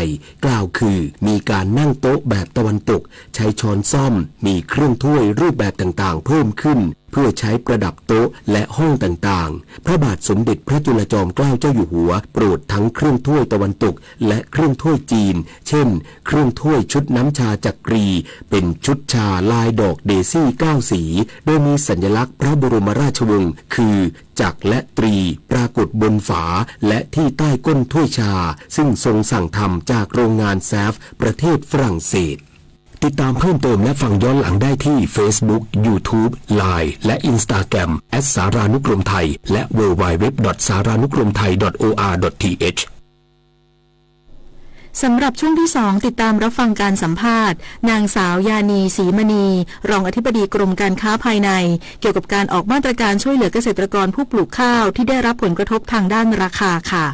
กล่าวคือมีการนั่งโต๊ะแบบตะวันตกใช้ช้อนซ่อมมีเครื่องถ้วยรูปแบบต่างๆเพิ่มขึ้นเพื่อใช้ประดับโต๊ะและห้องต่างๆพระบาทสมเด็จพระจุลจอมเกล้าเจ้าอยู่หัวโปรดทั้งเครื่องถ้วยตะวันตกและเครื่องถ้วยจีนเช่นเครื่องถ้วยชุดน้ำชาจักรีเป็นชุดชาลายดอกเดซี่9สีโดยมีสัญลักษณ์พระบรมราชวงศ์คือจักรและตรีปรากฏบนฝาและที่ใต้ก้นถ้วยชาซึ่งทรงสั่งทำจากโรงงานแซฟประเทศฝรั่งเศสติดตามเพิ่มเติมและฟังย้อนหลังได้ที่ Facebook, YouTube, Line และ Instagram @ สารานุกรมไทยและ www.saranukromthai.or.th สำหรับช่วงที่2ติดตามรับฟังการสัมภาษณ์นางสาวยานีศรีมณีรองอธิบดีกรมการค้าภายในเกี่ยวกับการออกมาตรการช่วยเหลือเกษตรกรผู้ปลูกข้าวที่ได้รับผลกระทบทางด้านราคาค่ะ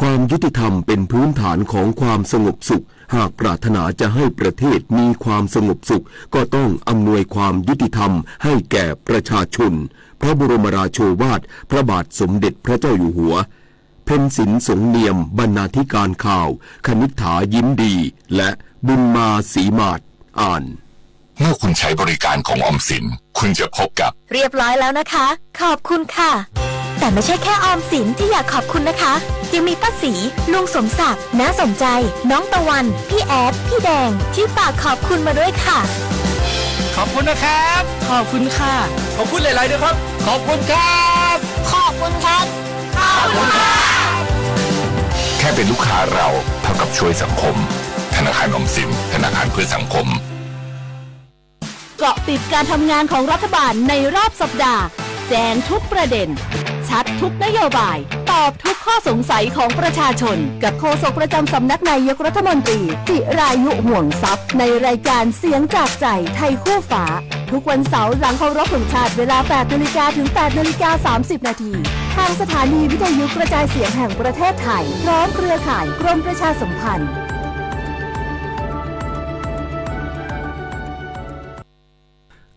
ความยุติธรรมเป็นพื้นฐานของความสงบสุขหากปรารถนาจะให้ประเทศมีความสงบสุขก็ต้องอำนวยความยุติธรรมให้แก่ประชาชนพระบรมราโชวาทพระบาทสมเด็จพระเจ้าอยู่หัวเพ พ็ญศิลป์สงเนียมบรรณาธิการข่าวคณิษฐายิ้มดีและบุญมาศรีมาศอ่านเมื่อคุณใช้บริการของออมสินคุณจะพบกับเรียบร้อยแล้วนะคะขอบคุณค่ะแต่ไม่ใช่แค่ออมสินที่อยากขอบคุณนะคะยังมีป้าศรีลุงสมศักดิ์น้าสมใจน้องตะวันพี่แอดพี่แดงที่ฝากขอบคุณมาด้วยค่ะขอบคุณนะครับขอบคุณค่ะขอบคุณหลายๆด้วยครับขอบคุณครับขอบคุณครับขอบคุณครับ แค่เป็นลูกค้าเราเท่ากับช่วยสังคมธนาคารออมสินธนาคารเพื่อสังคมเกาะติดการทำงานของรัฐบาลในรอบสัปดาห์แจงทุกประเด็นชัดทุกนโยบายตอบทุกข้อสงสัยของประชาชนกับโฆษกประจำสำนักนายกรัฐมนตรีจิรายุห่วงทรัพย์ในรายการเสียงจากใจไทยคู่ฟ้าทุกวันเสาร์หลังเคารพธงชาติเวลา 8 นาฬิกาถึง 8 นาฬิกา 30 นาทีทางสถานีวิทยุกระจายเสียงแห่งประเทศไทยพร้อมเครือข่ายกรมประชาสัมพันธ์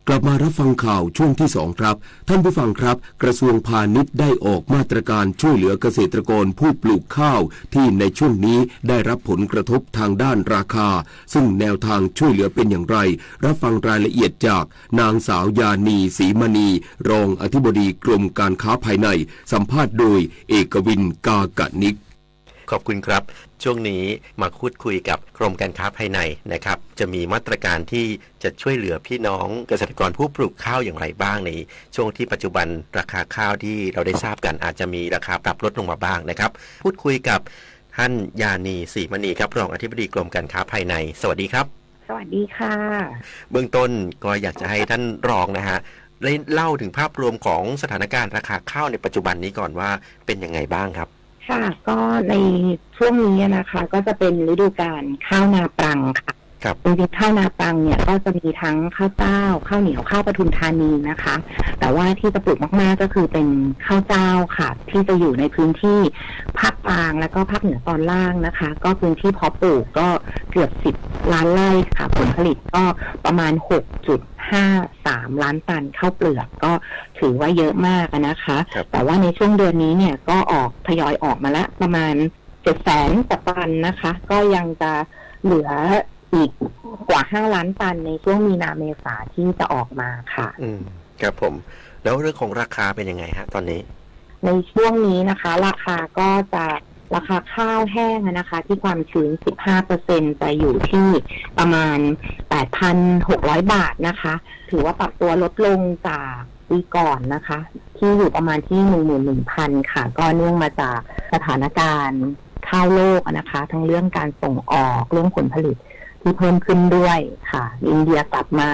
กลับมารับฟังข่าวช่วงที่2ครับท่านผู้ฟังครับกระทรวงพาณิชย์ได้ออกมาตรการช่วยเหลือเกษตรกรผู้ปลูกข้าวที่ในช่วงนี้ได้รับผลกระทบทางด้านราคาซึ่งแนวทางช่วยเหลือเป็นอย่างไรรับฟังรายละเอียดจากนางสาวยานีศรีมณีรองอธิบดีกรมการค้าภายในสัมภาษณ์โดยเอกวินกากนิกขอบคุณครับช่วงนี้มาพูดคุยกับกรมการค้าภายในนะครับจะมีมาตรการที่จะช่วยเหลือพี่น้องเกษตรกรผู้ปลูกข้าวอย่างไรบ้างในช่วงที่ปัจจุบันราคาข้าวที่เราได้ทราบกันอาจจะมีราคาปรับลดลงมาบ้างนะครับพูดคุยกับท่านยานีศรีมณีครับรองอธิบดีกรมการค้าภายในสวัสดีครับสวัสดีค่ะเบื้องต้นก็อยากจะให้ท่านรองนะฮะเล่าถึงภาพรวมของสถานการณ์ราคาข้าวในปัจจุบันนี้ก่อนว่าเป็นยังไงบ้างครับค่ะก็ในช่วงนี้นะคะก็จะเป็นฤดูกาลข้าวนาปรังค่ะจริงๆข้าวนาปรังเนี่ยก็จะมีทั้งข้าวเจ้าข้าวเหนียวข้าวปทุมธานีนะคะแต่ว่าที่จะปลูกมากๆก็คือเป็นข้าวเจ้าค่ะที่จะอยู่ในพื้นที่ภาคกลางแล้วก็ภาคเหนือตอนล่างนะคะก็พื้นที่เพาะปลูกก็เกือบ10 ล้านไร่ค่ะผลผลิตก็ประมาณ6.53 ล้านตันข้าวเปลือกก็ถือว่าเยอะมากนะคะแต่ว่าในช่วงเดือนนี้เนี่ยก็ทยอยออกมาแล้วประมาณ700,000 ตันนะคะก็ยังจะเหลืออีกกว่า5 ล้านตันในช่วงมีนาเมษาที่จะออกมาค่ะครับผมแล้วเรื่องของราคาเป็นยังไงฮะตอนนี้ในช่วงนี้นะคะราคาก็จะราคาข้าวแห้งนะคะที่ความชื้น 15% จะอยู่ที่ประมาณ 8,600 บาทนะคะถือว่าปรับตัวลดลงจากปีก่อนนะคะที่อยู่ประมาณที่ 11,000 ค่ะก็เนื่องมาจากสถานการณ์ข้าวโลกนะคะทั้งเรื่องการส่งออกเรื่องผลผลิตที่เพิ่มขึ้นด้วยค่ะอินเดียกลับมา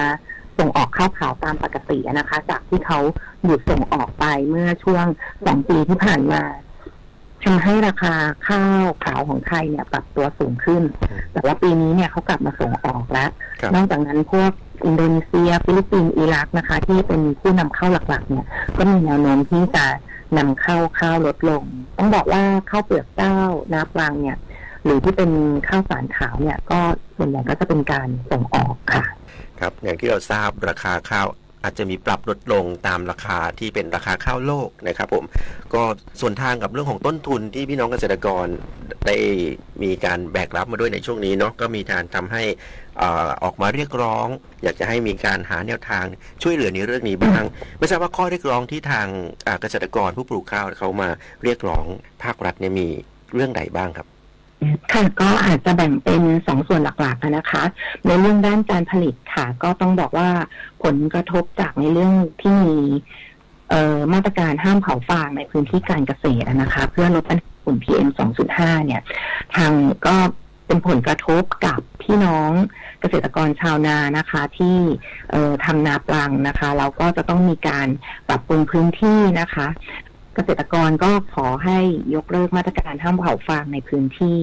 ส่งออกข้าวขาวตามปกตินะคะจากที่เขาหยุดส่งออกไปเมื่อช่วง2 ปีที่ผ่านมาทำให้ราคาข้าวขาวของไทยเนี่ยปรับตัวสูงขึ้นแต่ว่าปีนี้เนี่ยเขากลับมาส่งออกแล้วนอกจากนั้นพวกอินโดนีเซียฟิลิปปินส์อิรักนะคะที่เป็นผู้นำเข้าหลักๆเนี่ยก็มีแนวโน้มที่จะนำเข้าข้าวลดลงต้องบอกว่าข้าวเปลือกเจ้านาปรังเนี่ยหรือที่เป็นข้าวสารขาวเนี่ยก็ส่วนใหญ่ก็จะเป็นการส่งออกค่ะครับอย่างที่เราทราบราคาข้าวอาจจะมีปรับลดลงตามราคาที่เป็นราคาข้าวโลกนะครับผมก็ส่วนทางกับเรื่องของต้นทุนที่พี่น้องเกษตรกรได้มีการแบกรับมาด้วยในช่วงนี้เนาะก็มีการทำให้ออกมาเรียกร้องอยากจะให้มีการหาแนวทางช่วยเหลือในเรื่องนี้บ้างไม่ทราบว่าข้อเรียกร้องที่ทางเกษตรกรผู้ปลูกข้าวเขามาเรียกร้องภาครัฐเนี่ยมีเรื่องใดบ้างครับค่ะก็อาจจะแบ่งเป็น2 ส่วนหลักๆนะคะในเรื่องด้านการผลิตค่ะก็ต้องบอกว่าผลกระทบจากในเรื่องที่มีมาตรการห้ามเผาฟางในพื้นที่การเกษตรนะคะเพื่อลดปัญหาฝุ่น PM 2.5 เนี่ยทางก็เป็นผลกระทบกับพี่น้องเกษตรกรชาวนานะคะที่ทำนาปรังนะคะเราก็จะต้องมีการปรับปรุงพื้นที่นะคะเกษตรกรก็ขอให้ยกเลิกมาตรการห้ามเผาฟางในพื้นที่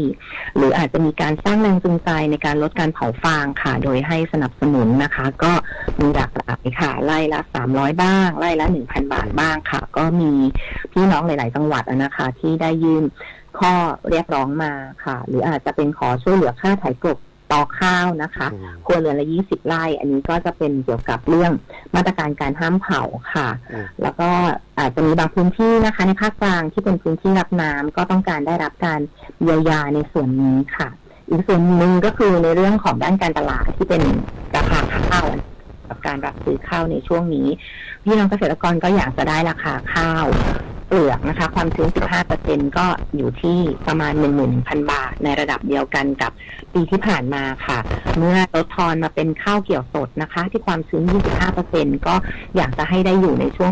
หรืออาจจะมีการสร้างแรงจูงใจในการลดการเผาฟางค่ะโดยให้สนับสนุนนะคะก็มีหลากหลายค่ะไร่ละ300บ้างไร่ละ 1,000 บาทบ้างค่ะก็มีพี่น้องหลายๆจังหวัดนะคะที่ได้ยื่นข้อเรียกร้องมาค่ะหรืออาจจะเป็นขอช่วยเหลือค่าไถกลบ ตอข้าวนะคะครัวเรือนละ20 ไร่อันนี้ก็จะเป็นเกี่ยวกับเรื่องมาตรการการห้ามเผาค่ะแล้วก็อาจจะมีบางพื้นที่นะคะในภาคกลางที่เป็นพื้นที่รับน้ำก็ต้องการได้รับการเยียวยาในส่วนนี้ค่ะอีกส่วนหนึ่งก็คือในเรื่องของด้านการตลาดที่เป็นราคาข้าวกับการรับซื้อข้าวในช่วงนี้พี่น้องเกษตรกรก็อยากจะได้ราคาข้าวเปลือกนะคะความชื้น 15% ก็อยู่ที่ประมาณ 11,000 บาทในระดับเดียวกันกับปีที่ผ่านมาค่ะเมื่อลดทอนมาเป็นข้าวเกี่ยวสดนะคะที่ความชื้น 25% ก็อยากจะให้ได้อยู่ในช่วง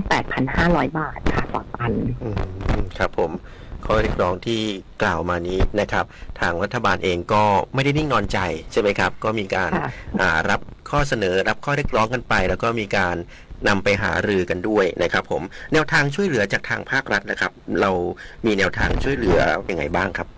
8,500 บาทค่ะต่อตันครับผมข้อเรียกร้องที่กล่าวมานี้นะครับทางรัฐบาลเองก็ไม่ได้นิ่งนอนใจใช่ไหมครับก็มีการรับข้อเสนอรับข้อเรียกร้องกันไปแล้วก็มีการนำไปหารือกันด้วยนะครับผมแนวทางช่วยเหลือจากทางภาครัฐนะครับเรามีแนวทางช่วยเหลือยังไงบ้างครับ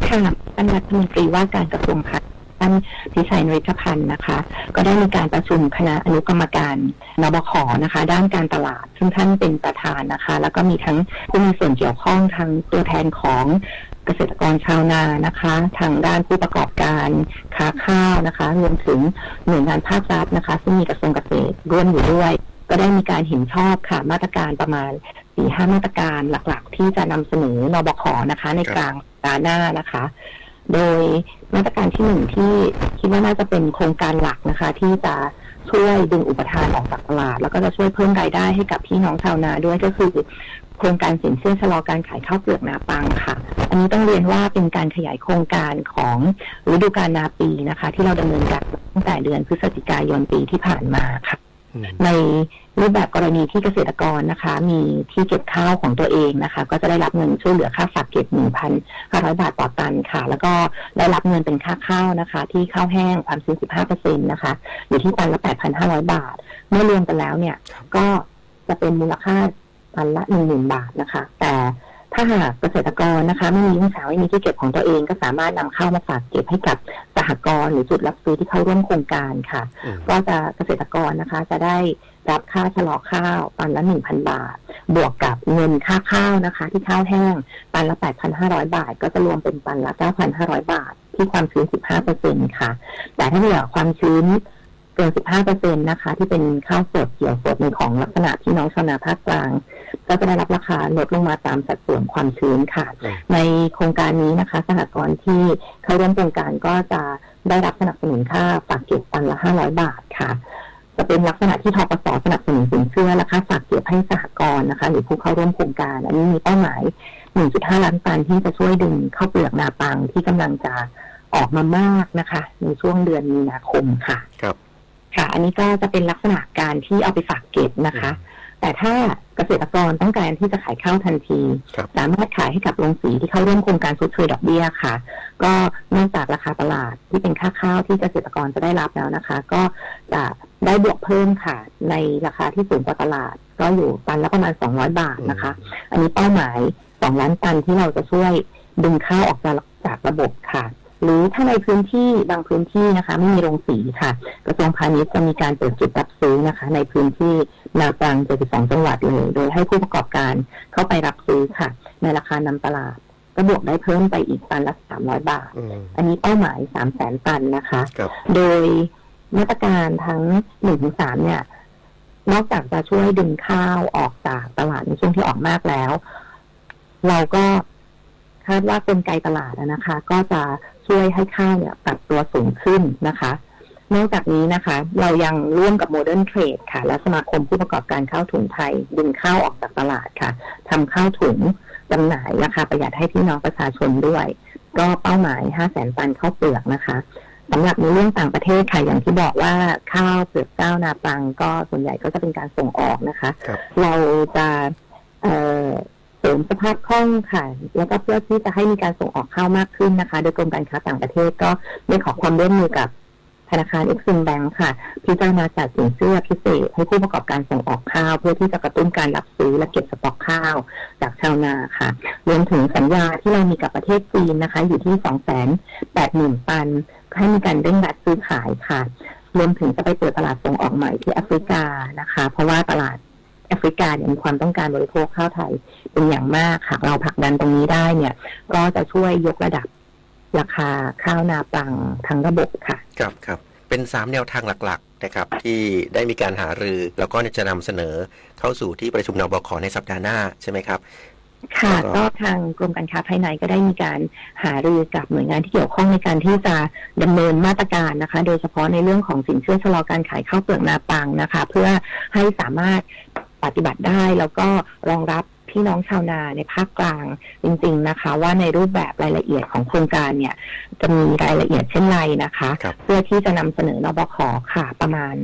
ค่ะท่านรัฐมนตรีว่าการกระทรวงพาณิชย์ท่านพิชัย นฤทธพันธ์นะคะก็ได้มีการประชุมคณะอนุกรรมการนบข.นะคะด้านการตลาดซึ่งท่านเป็นประธานนะคะแล้วก็มีทั้งผู้มีส่วนเกี่ยวข้องทั้งตัวแทนของเกษตรกรชาวนานะคะทางด้านผู้ประกอบการค้าข้าวนะคะรวมถึงหน่วยงานภาครัฐนะคะซึ่งมีกระทรวงเกษตรร่วมอยู่ด้วยก็ได้มีการเห็นชอบค่ะมาตรการประมาณ 4-5 มาตรการหลักๆที่จะนำเสนอนบข.นะคะในกลางสัปดาห์หน้านะคะโดยมาตรการที่1ที่คิดว่าน่าจะเป็นโครงการหลักนะคะที่จะช่วยดึงอุปทานออกจากตลาดแล้วก็จะช่วยเพิ่มรายได้ให้กับพี่น้องชาวนาด้วยก็คือโครงการสินเชื่อชะลอการขายข้าวเปลือกนาปังค่ะอันนี้ต้องเรียนว่าเป็นการขยายโครงการของฤดูกาลนาปีนะคะที่เราดำเนินการตั้งแต่เดือนพฤศจิกายนปีที่ผ่านมาค่ะในรูปแบบกรณีที่เกษตรกรนะคะมีที่เก็บข้าวของตัวเองนะคะก็จะได้รับเงินช่วยเหลือค่าฝากเก็บ 1,500 บาทต่อตันค่ะแล้วก็ได้รับเงินเป็นค่าข้าวนะคะที่ข้าวแห้งความชื้น 15% นะคะอยู่ที่ตันละ 8,500 บาทเมื่อรวมกันแล้วเนี่ยก็จะเป็นมูลค่าตันละ 10,000 บาทนะคะแต่ถ้าหากเกษตรกรนะคะไม่มียุ้งฉางไม่มีที่เก็บของตัวเองก็สามารถนำข้าวมาฝากเก็บให้กับสหกรณ์หรือจุดรับซื้อที่เข้าร่วมโครงการค่ะก็จะเกษตรกรนะคะจะได้รับค่าชะลอข้าวตันละ 1,000 บาทบวกกับเงินค่าข้าวนะคะที่ข้าวแห้งตันละ 8,500 บาทก็จะรวมเป็นตันละ 9,500 บาทที่ความชื้น 15% ค่ะแต่ถ้าเหลือความชื้นเกิน 15% นะคะที่เป็นข้าวสดเกี่ยวสดในของลักษณะพี่น้องชาวนาภาคกลางก็จะได้รับราคาลดลงมาตามสัดส่วนความชื้นค่ะในโครงการนี้นะคะสหกรณ์ที่เข้าร่วมโครงการก็จะได้รับสนับสนุนค่าฝากเก็บตันละ500 บาทค่ะจะเป็นลักษณะที่ทกส.สนับสนุนสินเชื่อและค่าฝากเก็บให้สหกรณ์นะคะหรือผู้เข้าร่วมโครงการอันนี้มีเป้าหมาย 1.5 ล้านตันที่จะช่วยดึงข้าวเปลือกนาปังที่กำลังจะออกมามากนะคะในช่วงเดือนมีนาคมค่ะครับค่ะอันนี้ก็จะเป็นลักษณะการที่เอาไปฝากเก็บนะคะแต่ถ้าเกษตรกรต้องการที่จะขายข้าวทันทีสามารถขายให้กับโรงสีที่เข้าร่วมโครงการชดเชยดอกเบี้ยค่ะก็นอกจากราคาตลาดที่เป็นค่าข้าวที่เกษตรกรจะได้รับแล้วนะคะก็จะได้บวกเพิ่มค่ะในราคาที่สูงกว่าตลาดก็อยู่ตันละประมาณ200 บาทนะคะอันนี้เป้าหมาย2 ล้านตันที่เราจะช่วยดึงข้าวออกจากระบบค่ะหรือถ้าในพื้นที่บางพื้นที่นะคะไม่มีโรงสีค่ะกระทรวงพาณิชย์จะมีการเปิดจุดรับซื้อนะคะในพื้นที่นาปัง72 จังหวัดเลยโดยให้ผู้ประกอบการเข้าไปรับซื้อค่ะในราคานำตลาดก็บวกได้เพิ่มไปอีกตันละ300 บาทอันนี้เป้าหมาย 300,000 ตันนะคะโดยมาตรการทั้ง 1-3 เนี่ยนอกจากจะช่วยดึงข้าวออกจากตลาดในช่วงที่ออกมากแล้วเราก็คาดว่ากลไกตลาดนะคะก็จะช่วยให้ข้าวเนี่ยปรับตัวสูงขึ้นนะคะนอกจากนี้นะคะเรายังร่วมกับโมเดิร์นเทรดค่ะและสมาคมผู้ประกอบการข้าวถุงไทยดึงข้าวออกจากตลาดค่ะทำข้าวถุงจำหน่ายราคาประหยัดให้พี่น้องประชาชนด้วยก็เป้าหมาย 500,000 ตันข้าวเปลือกนะคะสำหรับในเรื่องต่างประเทศค่ะอย่างที่บอกว่าข้าวเปลือกเจ้านาปังก็ส่วนใหญ่ก็จะเป็นการส่งออกนะคะเราจะเสริมสภาพคล่องค่ะแล้วก็เพื่อที่จะให้มีการส่งออกข้าวมากขึ้นนะคะโดยกรมการค้าต่างประเทศก็ได้ขอความร่วมมือกับธนาคาร Exim Bank ค่ะพิจารณาจัดสินเชื่อพิเศษให้ผู้ประกอบการส่งออกข้าวเพื่อที่จะกระตุ้นการรับซื้อและเก็บสต็อกข้าวจากชาวนาค่ะรวมถึงสัญญาที่เรามีกับประเทศจีนนะคะอยู่ที่ 280,000 ตันให้มีการเร่งรัดซื้อขายค่ะรวมถึงจะไปเปิดตลาดส่งออกใหม่ที่แอฟริกานะคะเพราะว่าตลาดแอฟริกาเนี่ยมีความต้องการบริโภคข้าวไทยเป็นอย่างมากหากเราผลักดันตรงนี้ได้เนี่ยก็จะช่วยยกระดับ ราคาข้าวนาปลังทั้งระบบค่ะครับเป็น3แนวทางหลักๆนะครับที่ได้มีการหารือแล้วก็จะนำเสนอเข้าสู่ที่ประชุมนบคในสัปดาห์หน้าใช่ไหมครับค่ะก็ทางกรมการค้าภายในก็ได้มีการหารือกับหน่วยงานที่เกี่ยวข้องในการที่จะดำเนินมาตรการนะคะโดยเฉพาะในเรื่องของสินเชื่อชะลอการขายข้าวเปลือกนาปังนะคะเพื่อให้สามารถปฏิบัติได้แล้วก็รองรับพี่น้องชาวนาในภาคกลางจริงๆนะคะว่าในรูปแบบรายละเอียดของโครงการเนี่ยจะมีรายละเอียดเช่นไรนะคะเพื่อที่จะนำเสนอนบค.ค่ะประมาณ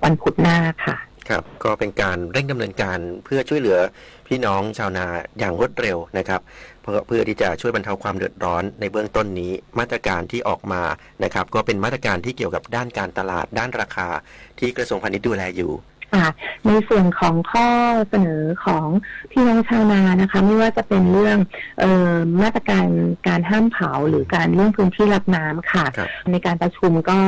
วันพุธหน้าค่ะครับก็เป็นการเร่งดำเนินการเพื่อช่วยเหลือพี่น้องชาวนาอย่างรวดเร็วนะครับเพื่อที่จะช่วยบรรเทาความเดือดร้อนในเบื้องต้นนี้มาตรการที่ออกมานะครับก็เป็นมาตรการที่เกี่ยวกับด้านการตลาดด้านราคาที่กระทรวงพาณิชย์ดูแลอยู่ในส่วนของข้อเสนอของพี่น้องชาวนานะคะไม่ว่าจะเป็นเรื่องมาตรการการห้ามเผาหรือการเรื่องพื้นที่รับน้ำค่ะในการประชุมก็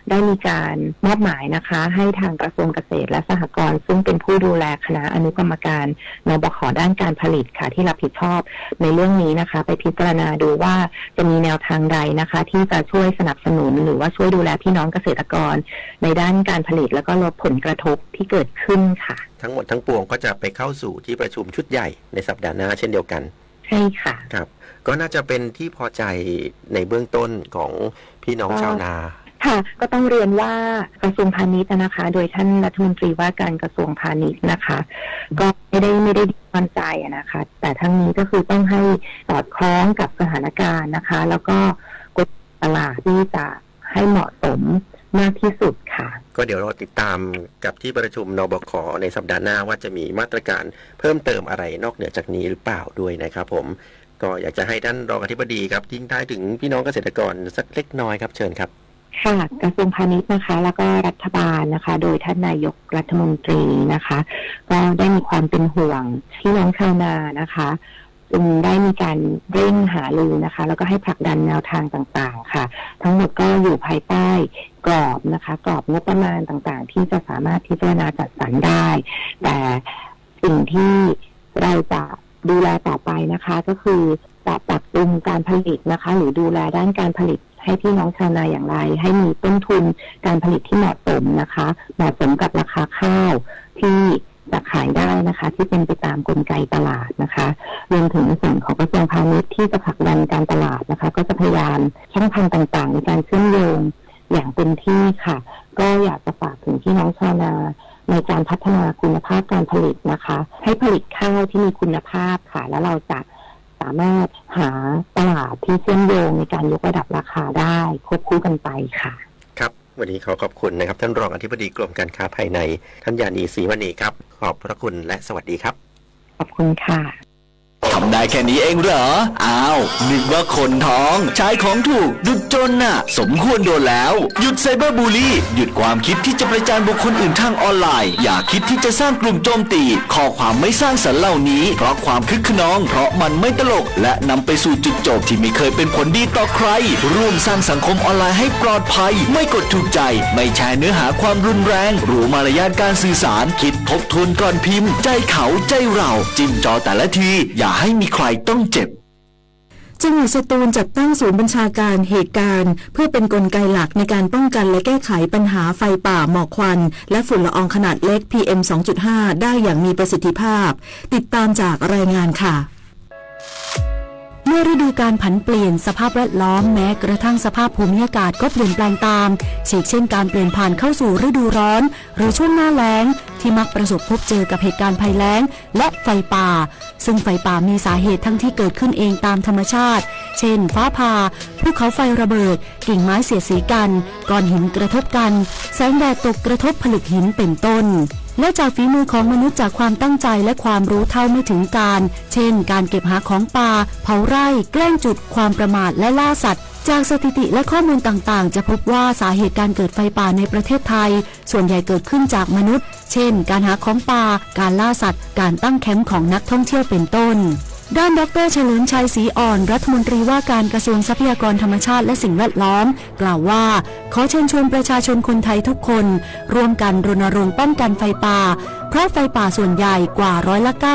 ได้มีการมอบหมายนะคะให้ทางกระทรวงเกษตรและสหกรณ์ซึ่งเป็นผู้ดูแลคณะอนุกรรมการนบข.ด้านการผลิตค่ะที่รับผิดชอบในเรื่องนี้นะคะไปพิจารณาดูว่าจะมีแนวทางใดนะคะที่จะช่วยสนับสนุนหรือว่าช่วยดูแลพี่น้องเกษตรกรในด้านการผลิตแล้วก็ลดผลกระทบที่เกิดขึ้นค่ะทั้งหมดทั้งปวงก็จะไปเข้าสู่ที่ประชุมชุดใหญ่ในสัปดาห์หน้าเช่นเดียวกันใช่ค่ะครับก็น่าจะเป็นที่พอใจในเบื้องต้นของพี่น้องชาวนาค่ะก็ต้องเรียนว่ากระทรวงพาณิชย์นะคะโดยท่านรัฐมนตรีว่าการกระทรวงพาณิชย์นะคะก็ไม่ได้มั่นใจนะคะแต่ทั้งนี้ก็คือต้องให้สอดคล้องกับสถานการณ์นะคะแล้วก็กฎตลาดที่จะให้เหมาะสมมากที่สุดค่ะก็เดี๋ยวเราติดตามกับที่ประชุมนบข.ในสัปดาห์หน้าว่าจะมีมาตรการเพิ่มเติมอะไรนอกเหนือจากนี้หรือเปล่าด้วยนะครับผมก็อยากจะให้ท่านรองอธิบดีครับทิ้งท้ายถึงพี่น้องเกษตรกรสักเล็กน้อยครับเชิญครับค่ะกระทรวงพาณิชย์นะคะแล้วก็รัฐบาลนะคะโดยท่านนายกรัฐมนตรีนะคะก็ได้มีความเป็นห่วงพี่น้องชาวนานะคะจึงได้มีการเร่งหารือนะคะแล้วก็ให้ผลักดันแนวทางต่างๆค่ะทั้งหมดก็อยู่ภายใต้กรอบนะคะกรอบงบประมาณต่างๆที่จะสามารถพิจารณาจัดสรรได้แต่สิ่งที่เราจะดูแลต่อไปนะคะก็คือจะปรับปรุงการผลิตนะคะหรือดูแลด้านการผลิตให้พี่น้องชาวนาอย่างไรให้มีต้นทุนการผลิตที่เหมาะสมนะคะเหมาะสมกับราคาข้าวที่จะขายได้นะคะที่เป็นไปตามกลไกตลาดนะคะรวมถึงในส่วนของกระทรวงพาณิชย์ที่จะผลักดันการตลาดนะคะก็จะพยายามช่องทางต่างๆในการเชื่อมโยงอย่างเต็มที่ค่ะก็อยากจะฝากถึงพี่น้องชาวนาในการพัฒนาคุณภาพการผลิตนะคะให้ผลิตข้าวที่มีคุณภาพค่ะแล้วเราจะสามารถหาตลาดที่เชื่อมโยงในการยกระดับราคาได้ควบคู่กันไปค่ะครับวันนี้ขอบคุณนะครับท่านรองอธิบดีกรมการค้าภายในท่านยานีศรีมณีครับขอบพระคุณและสวัสดีครับขอบคุณค่ะ ทำได้แค่นี้เองเหรออ้าวนึกว่าคนท้องใช้ของถูกดุจจนน่ะสมควรโดนแล้วหยุดไซเบอร์บูลลี่หยุดความคิดที่จะประจานบุคคลอื่นทางออนไลน์อย่าคิดที่จะสร้างกลุ่มโจมตีข้อความไม่สร้างสรรค์เหล่านี้เพราะความคึกขนองเพราะมันไม่ตลกและนำไปสู่จุดจบที่ไม่เคยเป็นผลดีต่อใครร่วมสร้างสังคมออนไลน์ให้ปลอดภัยไม่กดถูกใจไม่แชร์เนื้อหาความรุนแรงรู้มารยาทการสื่อสารคิดทบทวนก่อนพิมพ์ใจเขาใจเราจิ้มจอแต่ละทีอย่าให้มีใครต้องเจ็บจังหวัดสตูลจัดตั้งศูนย์บัญชาการเหตุการณ์เพื่อเป็นกลไกหลักในการป้องกันและแก้ไขปัญหาไฟป่าหมอกควันและฝุ่นละอองขนาดเล็ก PM 2.5 ได้อย่างมีประสิทธิภาพติดตามจากรายงานค่ะเมื่อฤดูการผันเปลี่ยนสภาพแวดล้อมแม้กระทั่งสภาพภูมิอากาศก็เปลี่ยนแปลงตามเช่นการเปลี่ยนผ่านเข้าสู่ฤดูร้อนหรือช่วงหน้าแล้งที่มักประสบพบเจอกับเหตุการณ์ภัยแล้งและไฟป่าซึ่งไฟป่ามีสาเหตุทั้งที่เกิดขึ้นเองตามธรรมชาติเช่นฟ้าผ่าภูเขาไฟระเบิดกิ่งไม้เสียดสีกันก้อนหินกระทบกันแสงแดดตกกระทบผลึกหินเป็นต้นและจากฝีมือของมนุษย์จากความตั้งใจและความรู้เท่าไม่ถึงการเช่นการเก็บหาของป่าเผาไร่แกล้งจุดความประมาทและล่าสัตว์จากสถิติและข้อมูลต่างๆจะพบว่าสาเหตุการเกิดไฟป่าในประเทศไทยส่วนใหญ่เกิดขึ้นจากมนุษย์เช่นการหาของป่าการล่าสัตว์การตั้งแคมป์ของนักท่องเที่ยวเป็นต้น ด้านดร.เฉลิมชัยศรีอ่อนรัฐมนตรีว่าการกระทรวงทรัพยากรธรรมชาติและสิ่งแวดล้อมกล่าวว่าขอเชิญชวนประชาชนคนไทยทุกคนร่วมกันรณรงค์ป้องกันไฟป่าเพราะไฟป่าส่วนใหญ่กว่า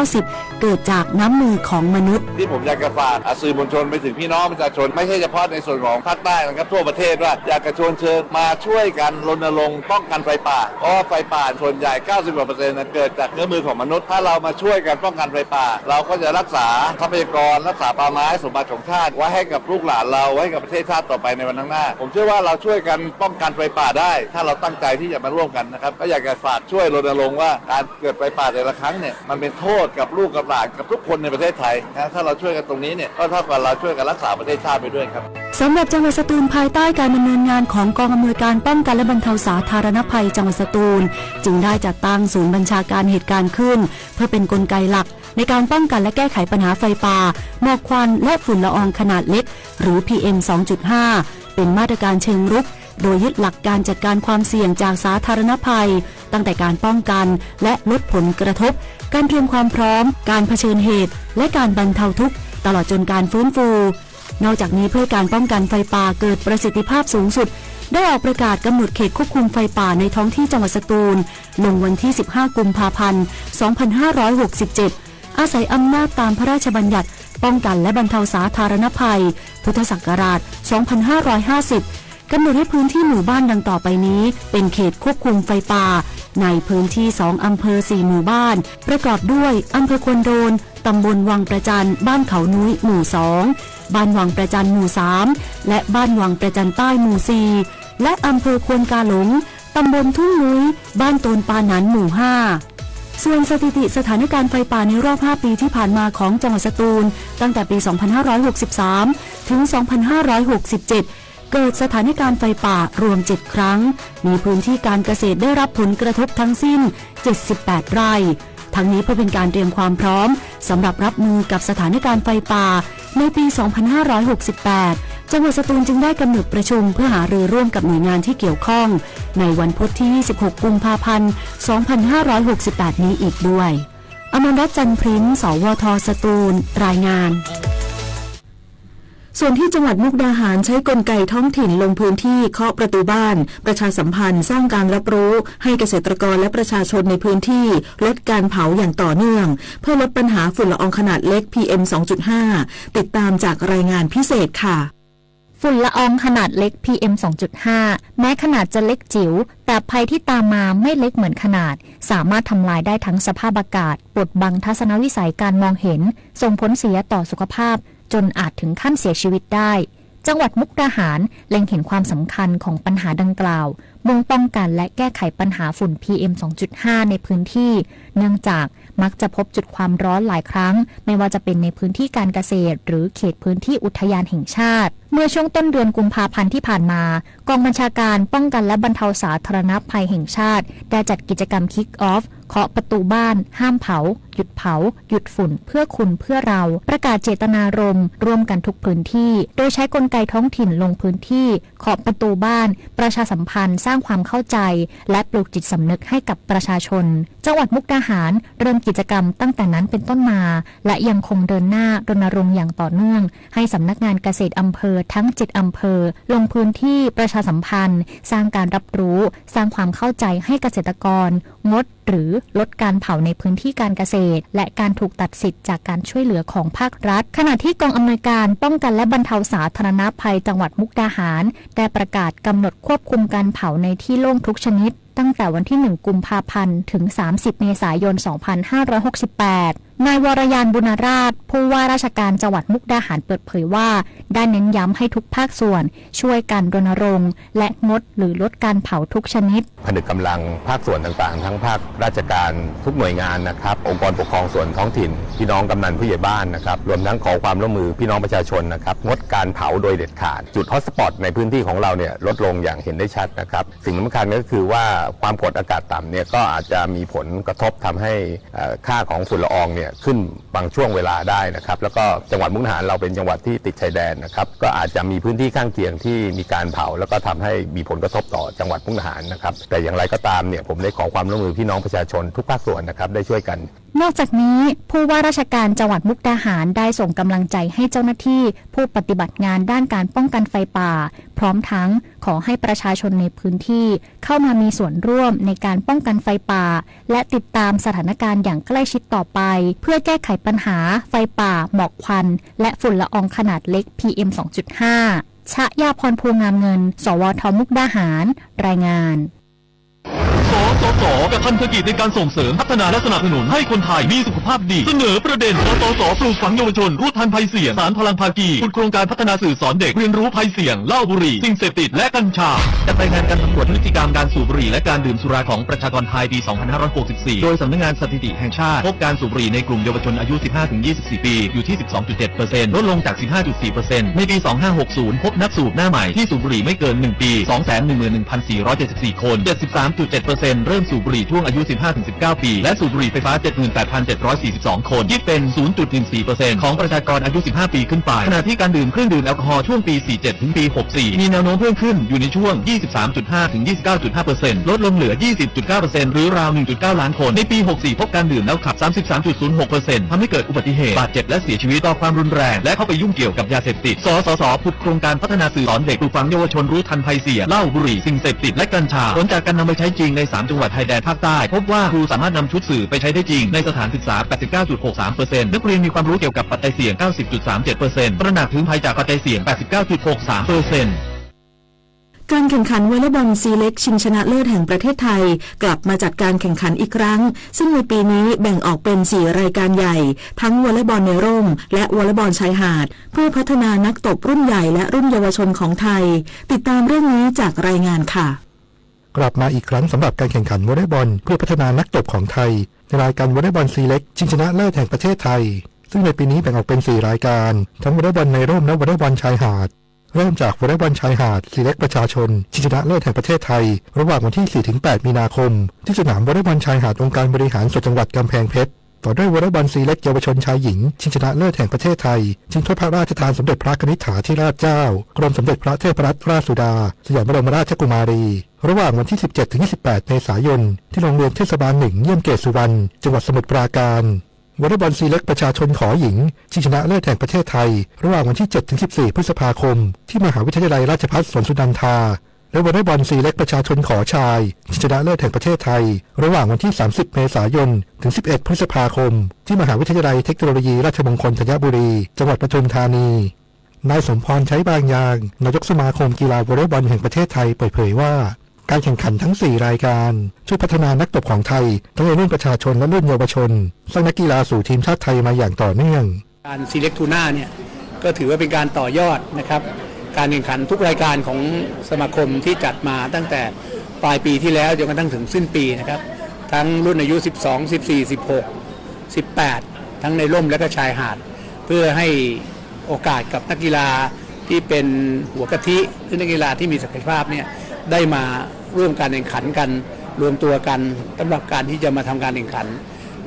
90%เกิดจากน้ำมือของมนุษย์ที่ผมอยากจะฝากสื่อมวลชนไปถึงพี่น้องประชาชนไม่ใช่เฉพาะในส่วนของภาคใต้นะครับทั่วประเทศว่าอยากจะชวนเชิญมาช่วยกันรณรงค์ป้องกันไฟป่าเพราะไฟป่าส่วนใหญ่90%นั้นเกิดจากเนื้อมือของมนุษย์ถ้าเรามาช่วยกันป้องกันไฟป่าเราก็จะรักษาทรัพยากรรักษาป่าไม้สมบัติของชาติไว้ให้กับลูกหลานเราไว้กับประเทศชาติต่อไปในวันข้างหน้าผมเชื่อว่าเราช่วยกันป้องกันไฟป่าได้ถ้าเราตั้งใจที่จะมาร่วมกันนะครับก็อยากจะฝากช่วยรณรงค์ว่าการเกิดไฟป่าแต่ละครั้งเนี่ยมันเป็นโทษกับลูกกับหลานกับทุกคนในประเทศไทยนะถ้าเราช่วยกันตรงนี้เนี่ยก็เท่ากับเราช่วยกันรักษาประเทศชาติไปด้วยครับสำหรับจังหวัดสตูลภายใต้การดำเนินงานของกองอำนวยการป้องกันและบรรเทาสาธารณภัยจังหวัดสตูลจึงได้จัดตั้งศูนย์บัญชาการเหตุการณ์ขึ้นเพื่อเป็นกลไกหลักในการป้องกันและแก้ไขปัญหาไฟป่าหมอกควันและฝุ่นละอองขนาดเล็กหรือ PM 2.5 เป็นมาตรการเชิงรุกโดยยึดหลักการจัดการความเสี่ยงจากสาธารณภัยตั้งแต่การป้องกันและลดผลกระทบการเตรียมความพร้อมการเผชิญเหตุและการบรรเทาทุกข์ตลอดจนการฟื้นฟูนอกจากนี้เพื่อการป้องกันไฟป่าเกิดประสิทธิภาพสูงสุดได้ออกประกาศกำหนดเขตควบคุมไฟป่าในท้องที่จังหวัดสตูลลงวันที่15กุมภาพันธ์2567อาศัยอำนาจตามพระราชบัญญัติป้องกันและบรรเทาสาธารณภัยพุทธศักราช2550กำหนดให้พื้นที่หมู่บ้านดังต่อไปนี้เป็นเขตควบคุมไฟป่าในพื้นที่2อำเภอ4หมู่บ้านประกอบด้วยอำเภอควนโดนตำบลวังประจันบ้านเขานุ้ยหมู่2บ้านวังประจันหมู่3และบ้านวังประจันใต้หมู่4และอำเภอควนกาหลงตำบลทุ่งนุ้ยบ้านโตนปาหนันหมู่5ส่วนสถิติสถานการณ์ไฟป่าในรอบ5ปีที่ผ่านมาของจังหวัดสตูลตั้งแต่ปี2563ถึง2567เกิดสถานการณ์ไฟป่ารวม7ครั้งมีพื้นที่การเกษตรได้รับผลกระทบทั้งสิ้น78ไร่ทั้งนี้เพื่อเป็นการเตรียมความพร้อมสำหรับรับมือกับสถานการณ์ไฟป่าในปี2568จังหวัดสตูลจึงได้กำหนดประชุมเพื่อหารือร่วมกับหน่วยงานที่เกี่ยวข้องในวันพุธที่26กุมภาพันธ์2568นี้อีกด้วยอมรรัตน์จันทร์พริ้ง สวท.สตูลรายงานส่วนที่จังหวัดมุกดาหารใช้กลไกท้องถิ่นลงพื้นที่เคาะประตูบ้านประชาสัมพันธ์สร้างการรับรู้ให้เกษตรกรและประชาชนในพื้นที่ลดการเผาอย่างต่อเนื่องเพื่อลดปัญหาฝุ่นละอองขนาดเล็ก PM 2.5 ติดตามจากรายงานพิเศษค่ะฝุ่นละอองขนาดเล็ก PM 2.5 แม้ขนาดจะเล็กจิ๋วแต่ภัยที่ตามมาไม่เล็กเหมือนขนาดสามารถทำลายได้ทั้งสภาพอากาศบดบังทัศนวิสัยการมองเห็นส่งผลเสียต่อสุขภาพจนอาจถึงขั้นเสียชีวิตได้จังหวัดมุกดาหารเล็งเห็นความสำคัญของปัญหาดังกล่าวมุ่งป้องกันและแก้ไขปัญหาฝุ่น PM 2.5 ในพื้นที่เนื่องจากมักจะพบจุดความร้อนหลายครั้งไม่ว่าจะเป็นในพื้นที่การเกษตรหรือเขตพื้นที่อุทยานแห่งชาติเมื่อช่วงต้นเดือนกุมภาพันธ์ที่ผ่านมากองบัญชาการป้องกันและบรรเทาสาธารณภัยแห่งชาติได้จัดกิจกรรม Kick Off เคาะประตูบ้านห้ามเผาหยุดเผาหยุดฝุ่นเพื่อคุณเพื่อเราประกาศเจตนารมณ์ร่วมกันทุกพื้นที่โดยใช้กลไกท้องถิ่นลงพื้นที่เคาะประตูบ้านประชาสัมพันธ์สร้างความเข้าใจและปลูกจิตสำนึกให้กับประชาชนจังหวัดมุกดาหารเริ่มกิจกรรมตั้งแต่นั้นเป็นต้นมาและยังคงเดินหน้ารณรงค์อย่างต่อเนื่องให้สำนักงานเกษตรอำเภอทั้ง7อำเภอลงพื้นที่ประชาสัมพันธ์สร้างการรับรู้สร้างความเข้าใจให้เกษตรกรงดหรือลดการเผาในพื้นที่การเกษตรและการถูกตัดสิทธิ์จากการช่วยเหลือของภาครัฐขณะที่กองอำนวยการป้องกันและบรรเทาสาธารณภัยจังหวัดมุกดาหารได้ประกาศกำหนดควบคุมการเผาในที่โล่งทุกชนิดตั้งแต่วันที่1กุมภาพันธ์ถึง30เมษายน2568นายวรยานบุญราชผู้ว่าราชการจังหวัดมุกดาหารเปิดเผยว่าได้เน้นย้ำให้ทุกภาคส่วนช่วยกันรณรงค์และงดหรือลดการเผาทุกชนิดผนึกกำลังภาคส่วนต่างๆทั้งภาคราชการทุกหน่วยงานนะครับองค์กรปกครองส่วนท้องถิ่นพี่น้องกำนันผู้ใหญ่บ้านนะครับรวมทั้งขอความร่วมมือพี่น้องประชาชนนะครับงดการเผาโดยเด็ดขาดจุดฮอตสปอตในพื้นที่ของเราเนี่ยลดลงอย่างเห็นได้ชัดนะครับสิ่งสำคัญก็คือว่าความกดอากาศต่ำเนี่ยก็อาจจะมีผลกระทบทำให้ค่าของฝุ่นละอองเนี่ยขึ้นบางช่วงเวลาได้นะครับแล้วก็จังหวัดมุกดาหารเราเป็นจังหวัดที่ติดชายแดนนะครับก็อาจจะมีพื้นที่ข้างเคียงที่มีการเผาแล้วก็ทำให้มีผลกระทบต่อจังหวัดมุกดาหารนะครับแต่อย่างไรก็ตามเนี่ยผมได้ขอความร่วมมือพี่น้องประชาชนทุกภาคส่วนนะครับได้ช่วยกัน นอกจากนี้ผู้ว่าราชการจังหวัดมุกดาหารได้ส่งกำลังใจให้เจ้าหน้าที่ผู้ปฏิบัติงานด้านการป้องกันไฟป่าพร้อมทั้งขอให้ประชาชนในพื้นที่เข้ามามีส่วนร่วมในการป้องกันไฟป่าและติดตามสถานการณ์อย่างใกล้ชิดต่อไปเพื่อแก้ไขปัญหาไฟป่าหมอกควันและฝุ่นละอองขนาดเล็ก PM 2.5 ชยาพรภูงามเงินสวทมุกดาหารรายงานสสกับพันธกิจในการส่งเสริมพัฒนาและสนับสนุนให้คนไทยมีสุขภาพดีเสนอประเด็นสสปลูกฝังเยาวชนรู้ทันภัยเสี่ยงสารพลังภาคีโครงการพัฒนาสื่อสอนเด็กเรียนรู้ภัยเสี่ยงเหล้าบุหรี่สิ่งเสพติดและกัญชาจัดรายงานการสำรวจพฤติกรรมการสูบบุหรี่และการดื่มสุราของประชากรไทยปี 2564 โดยสำนักงานสถิติแห่งชาติพบการสูบบุหรี่ในกลุ่มเยาวชนอายุ 15-24 ปีอยู่ที่ 12.7% ลดลงจาก 15.4% ในปี 2560 พบนักสูบหน้าใหม่ที่สูบบุหรี่ไม่เกิน 1 ปี 211,474 คน 73.7% เริ่มสูบบุหรี่ช่วงอายุ 15-19 ปีและสูบบุหรี่ไฟฟ้า 78,742 คนคิดเป็น 0.14% ของประชากรอายุ 15 ปีขึ้นไปขณะที่การดื่มเครื่องดื่มแอลกอฮอล์ช่วงปี 47 ถึงปี 64 มีแนวโน้มเพิ่มขึ้นอยู่ในช่วง 23.5 ถึง 29.5% ลดลงเหลือ 20.9% หรือราว 1.9 ล้านคนในปี 64 พบการดื่มแล้วขับ 33.06% ทำให้เกิดอุบัติเหตุบาดเจ็บและเสียชีวิตต่อความรุนแรงและเข้าไปยุ่งเกี่ยวกับยาเสพติดสสผุดโครงการพัฒนาสื่อสอนเด็กปลูกฝังเยาวชนรู้ทันภัยเสี่ยงเหล้าบุหรี่สิ่งเสพติดและกัญชาผลจากการนำไปใช้จริงใน3จังหวัดชายแดนภาคใต้พบว่าครูสามารถนำชุดสื่อไปใช้ได้จริงในสถานศึกษา 89.63% นักเรียนมีความรู้เกี่ยวกับปัจจัยเสี่ยง 90.37% ตระหนักถึงภัยจากปัจจัยเสี่ยง 89.63%การแข่งขันวอลเลย์บอลซีเล็กชิงชนะเลิศแห่งประเทศไทยกลับมาจัดการแข่งขันอีกครั้งซึ่งในปีนี้แบ่งออกเป็น4รายการใหญ่ทั้งวอลเลย์บอลในร่มและวอลเลย์บอลชายหาดเพื่อพัฒนานักตบรุ่นใหญ่และรุ่นเยาวชนของไทยติดตามเรื่องนี้จากรายงานค่ะกลับมาอีกครั้งสำหรับการแข่งขันวอลเลย์บอลเพื่อพัฒนานักตบของไทยในรายการวอลเลย์บอลซีเล็กชิงชนะเลิศแห่งประเทศไทยซึ่งในปีนี้แบ่งออกเป็น4รายการทั้งวอลเลย์บอลในร่มและวอลเลย์บอลชายหาดเริ่มจากวอลเลย์บอลชายหาดซีเล็กประชาชนชิงชนะเลิศแห่งประเทศไทยระหว่างวันที่ 4-8 มีนาคมที่สนามวอลเลย์บอลชายหาดองค์การบริหารส่วนจังหวัดกำแพงเพชรต่อด้วยวอลเลย์บอลซีเล็กเยาวชนชายหญิงชิงชนะเลิศแห่งประเทศไทยชิงถ้วยพระราชทานสมเด็จพระนิธิถาธิราชเจ้ากรมสมเด็จพระเทพรัตนราชสุดาสยามบรมราชกุมารีระหว่างวันที่ 17-28 เมษายนที่โรงเรียนเทศบาล1เยี่ยมเกษสุวรรณจังหวัดสมุทรปราการวอลเลย์บอลซีเล็กประชาชนขอหญิงชิงชนะเลิศแห่งประเทศไทยระหว่างวันที่ 7-14 พฤษภาคมที่มหาวิทยาลัยราชภัฏสวนสุนันทาและวอลเลย์บอลซีเล็กประชาชนขอชายชิงชนะเลิศแห่งประเทศไทยระหว่างวันที่ 30 เมษายนถึง 11 พฤษภาคมที่มหาวิทยาลัยเทคโนโลยีราชมงคลธัญบุรีจังหวัดปทุมธานีนายสมพรใช้บางยางนายกสมาคมกีฬาวอลเลย์บอลแห่งประเทศไทยเปิดเผยว่าการแข่งขันทั้ง4รายการช่วยพัฒนานักตบของไทยทั้งในรุ่นประชาชนและรุ่นเยาวชนสร้างนักกีฬาสู่ทีมชาติไทยมาอย่างต่อเนื่องการซีเล็กทูน่าเนี่ยก็ถือว่าเป็นการต่อยอดนะครับการแข่งขันทุกรายการของสมาคมที่จัดมาตั้งแต่ปลายปีที่แล้วจนกระทั่งถึงสิ้นปีนะครับทั้งรุ่นอายุ 12, 14, 16, 18 ทั้งในร่มและก็ชายหาดเพื่อให้โอกาสกับนักกีฬาที่เป็นหัวกะทิหรือนักกีฬาที่มีศักยภาพเนี่ยได้มาร่วมการแข่งขันกันรวมตัวกันสำหรับการที่จะมาทำการแข่งขัน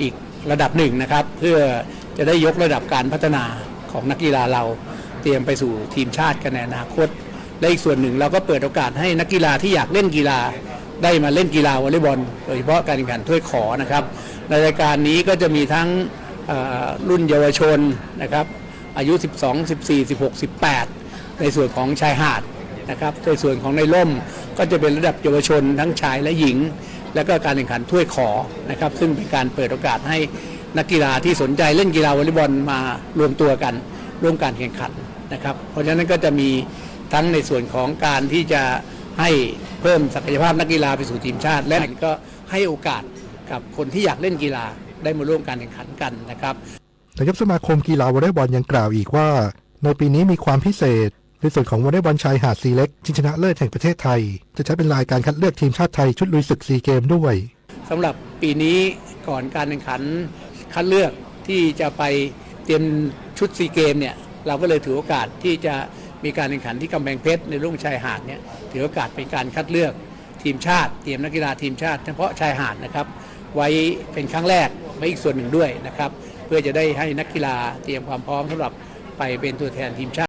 อีกระดับหนึ่งนะครับเพื่อจะได้ยกระดับการพัฒนาของนักกีฬาเราเตรียมไปสู่ทีมชาติกันในอนาคตและอีกส่วนหนึ่งเราก็เปิดโอกาสให้นักกีฬาที่อยากเล่นกีฬาได้มาเล่นกีฬาวอลเลย์บอลโดยเฉพาะการแข่งขันถ้วยขอนะครับในรายการนี้ก็จะมีทั้งรุ่นเยาวชนนะครับอายุ 12, 14, 16, 18 ในส่วนของชายหาดนะครับในส่วนของในร่มก็จะเป็นระดับเยาวชนทั้งชายและหญิงและก็การแข่งขันถ้วยขอนะครับซึ่งเป็นการเปิดโอกาสให้นักกีฬาที่สนใจเล่นกีฬาวอลเลย์บอลมารวมตัวกันร่วมการแข่งขันนะครับเพราะฉะนั้นก็จะมีทั้งในส่วนของการที่จะให้เพิ่มศักยภาพนักกีฬาไปสู่ทีมชาติและก็ให้โอกาสกับคนที่อยากเล่นกีฬาได้มาร่วมการแข่งขันกันนะครับนายกสมาคมกีฬาวอลเลย์บอลยังกล่าวอีกว่าในปีนี้มีความพิเศษในส่วนของวอลเลย์บอลชายหาดซีเล็กชิงชนะเลิศแห่งประเทศไทยจะใช้เป็นรายการคัดเลือกทีมชาติไทยชุดลุยศึกซีเกมด้วยสำหรับปีนี้ก่อนการแข่งขันคัดเลือกที่จะไปเตรียมชุดซีเกมเนี่ยเราก็เลยถือโอกาสที่จะมีการแข่งขันที่กำแพงเพชรในรุ่งชายหาดเนี่ยถือโอกาสเป็นการคัดเลือกทีมชาติเตรียมนักกีฬาทีมชาติเฉพาะชายหาดนะครับไว้เป็นครั้งแรกไว้อีกส่วนหนึ่งด้วยนะครับเพื่อจะได้ให้นักกีฬาเตรียมความพร้อมสำหรับไปเป็นตัวแทนทีมชาติ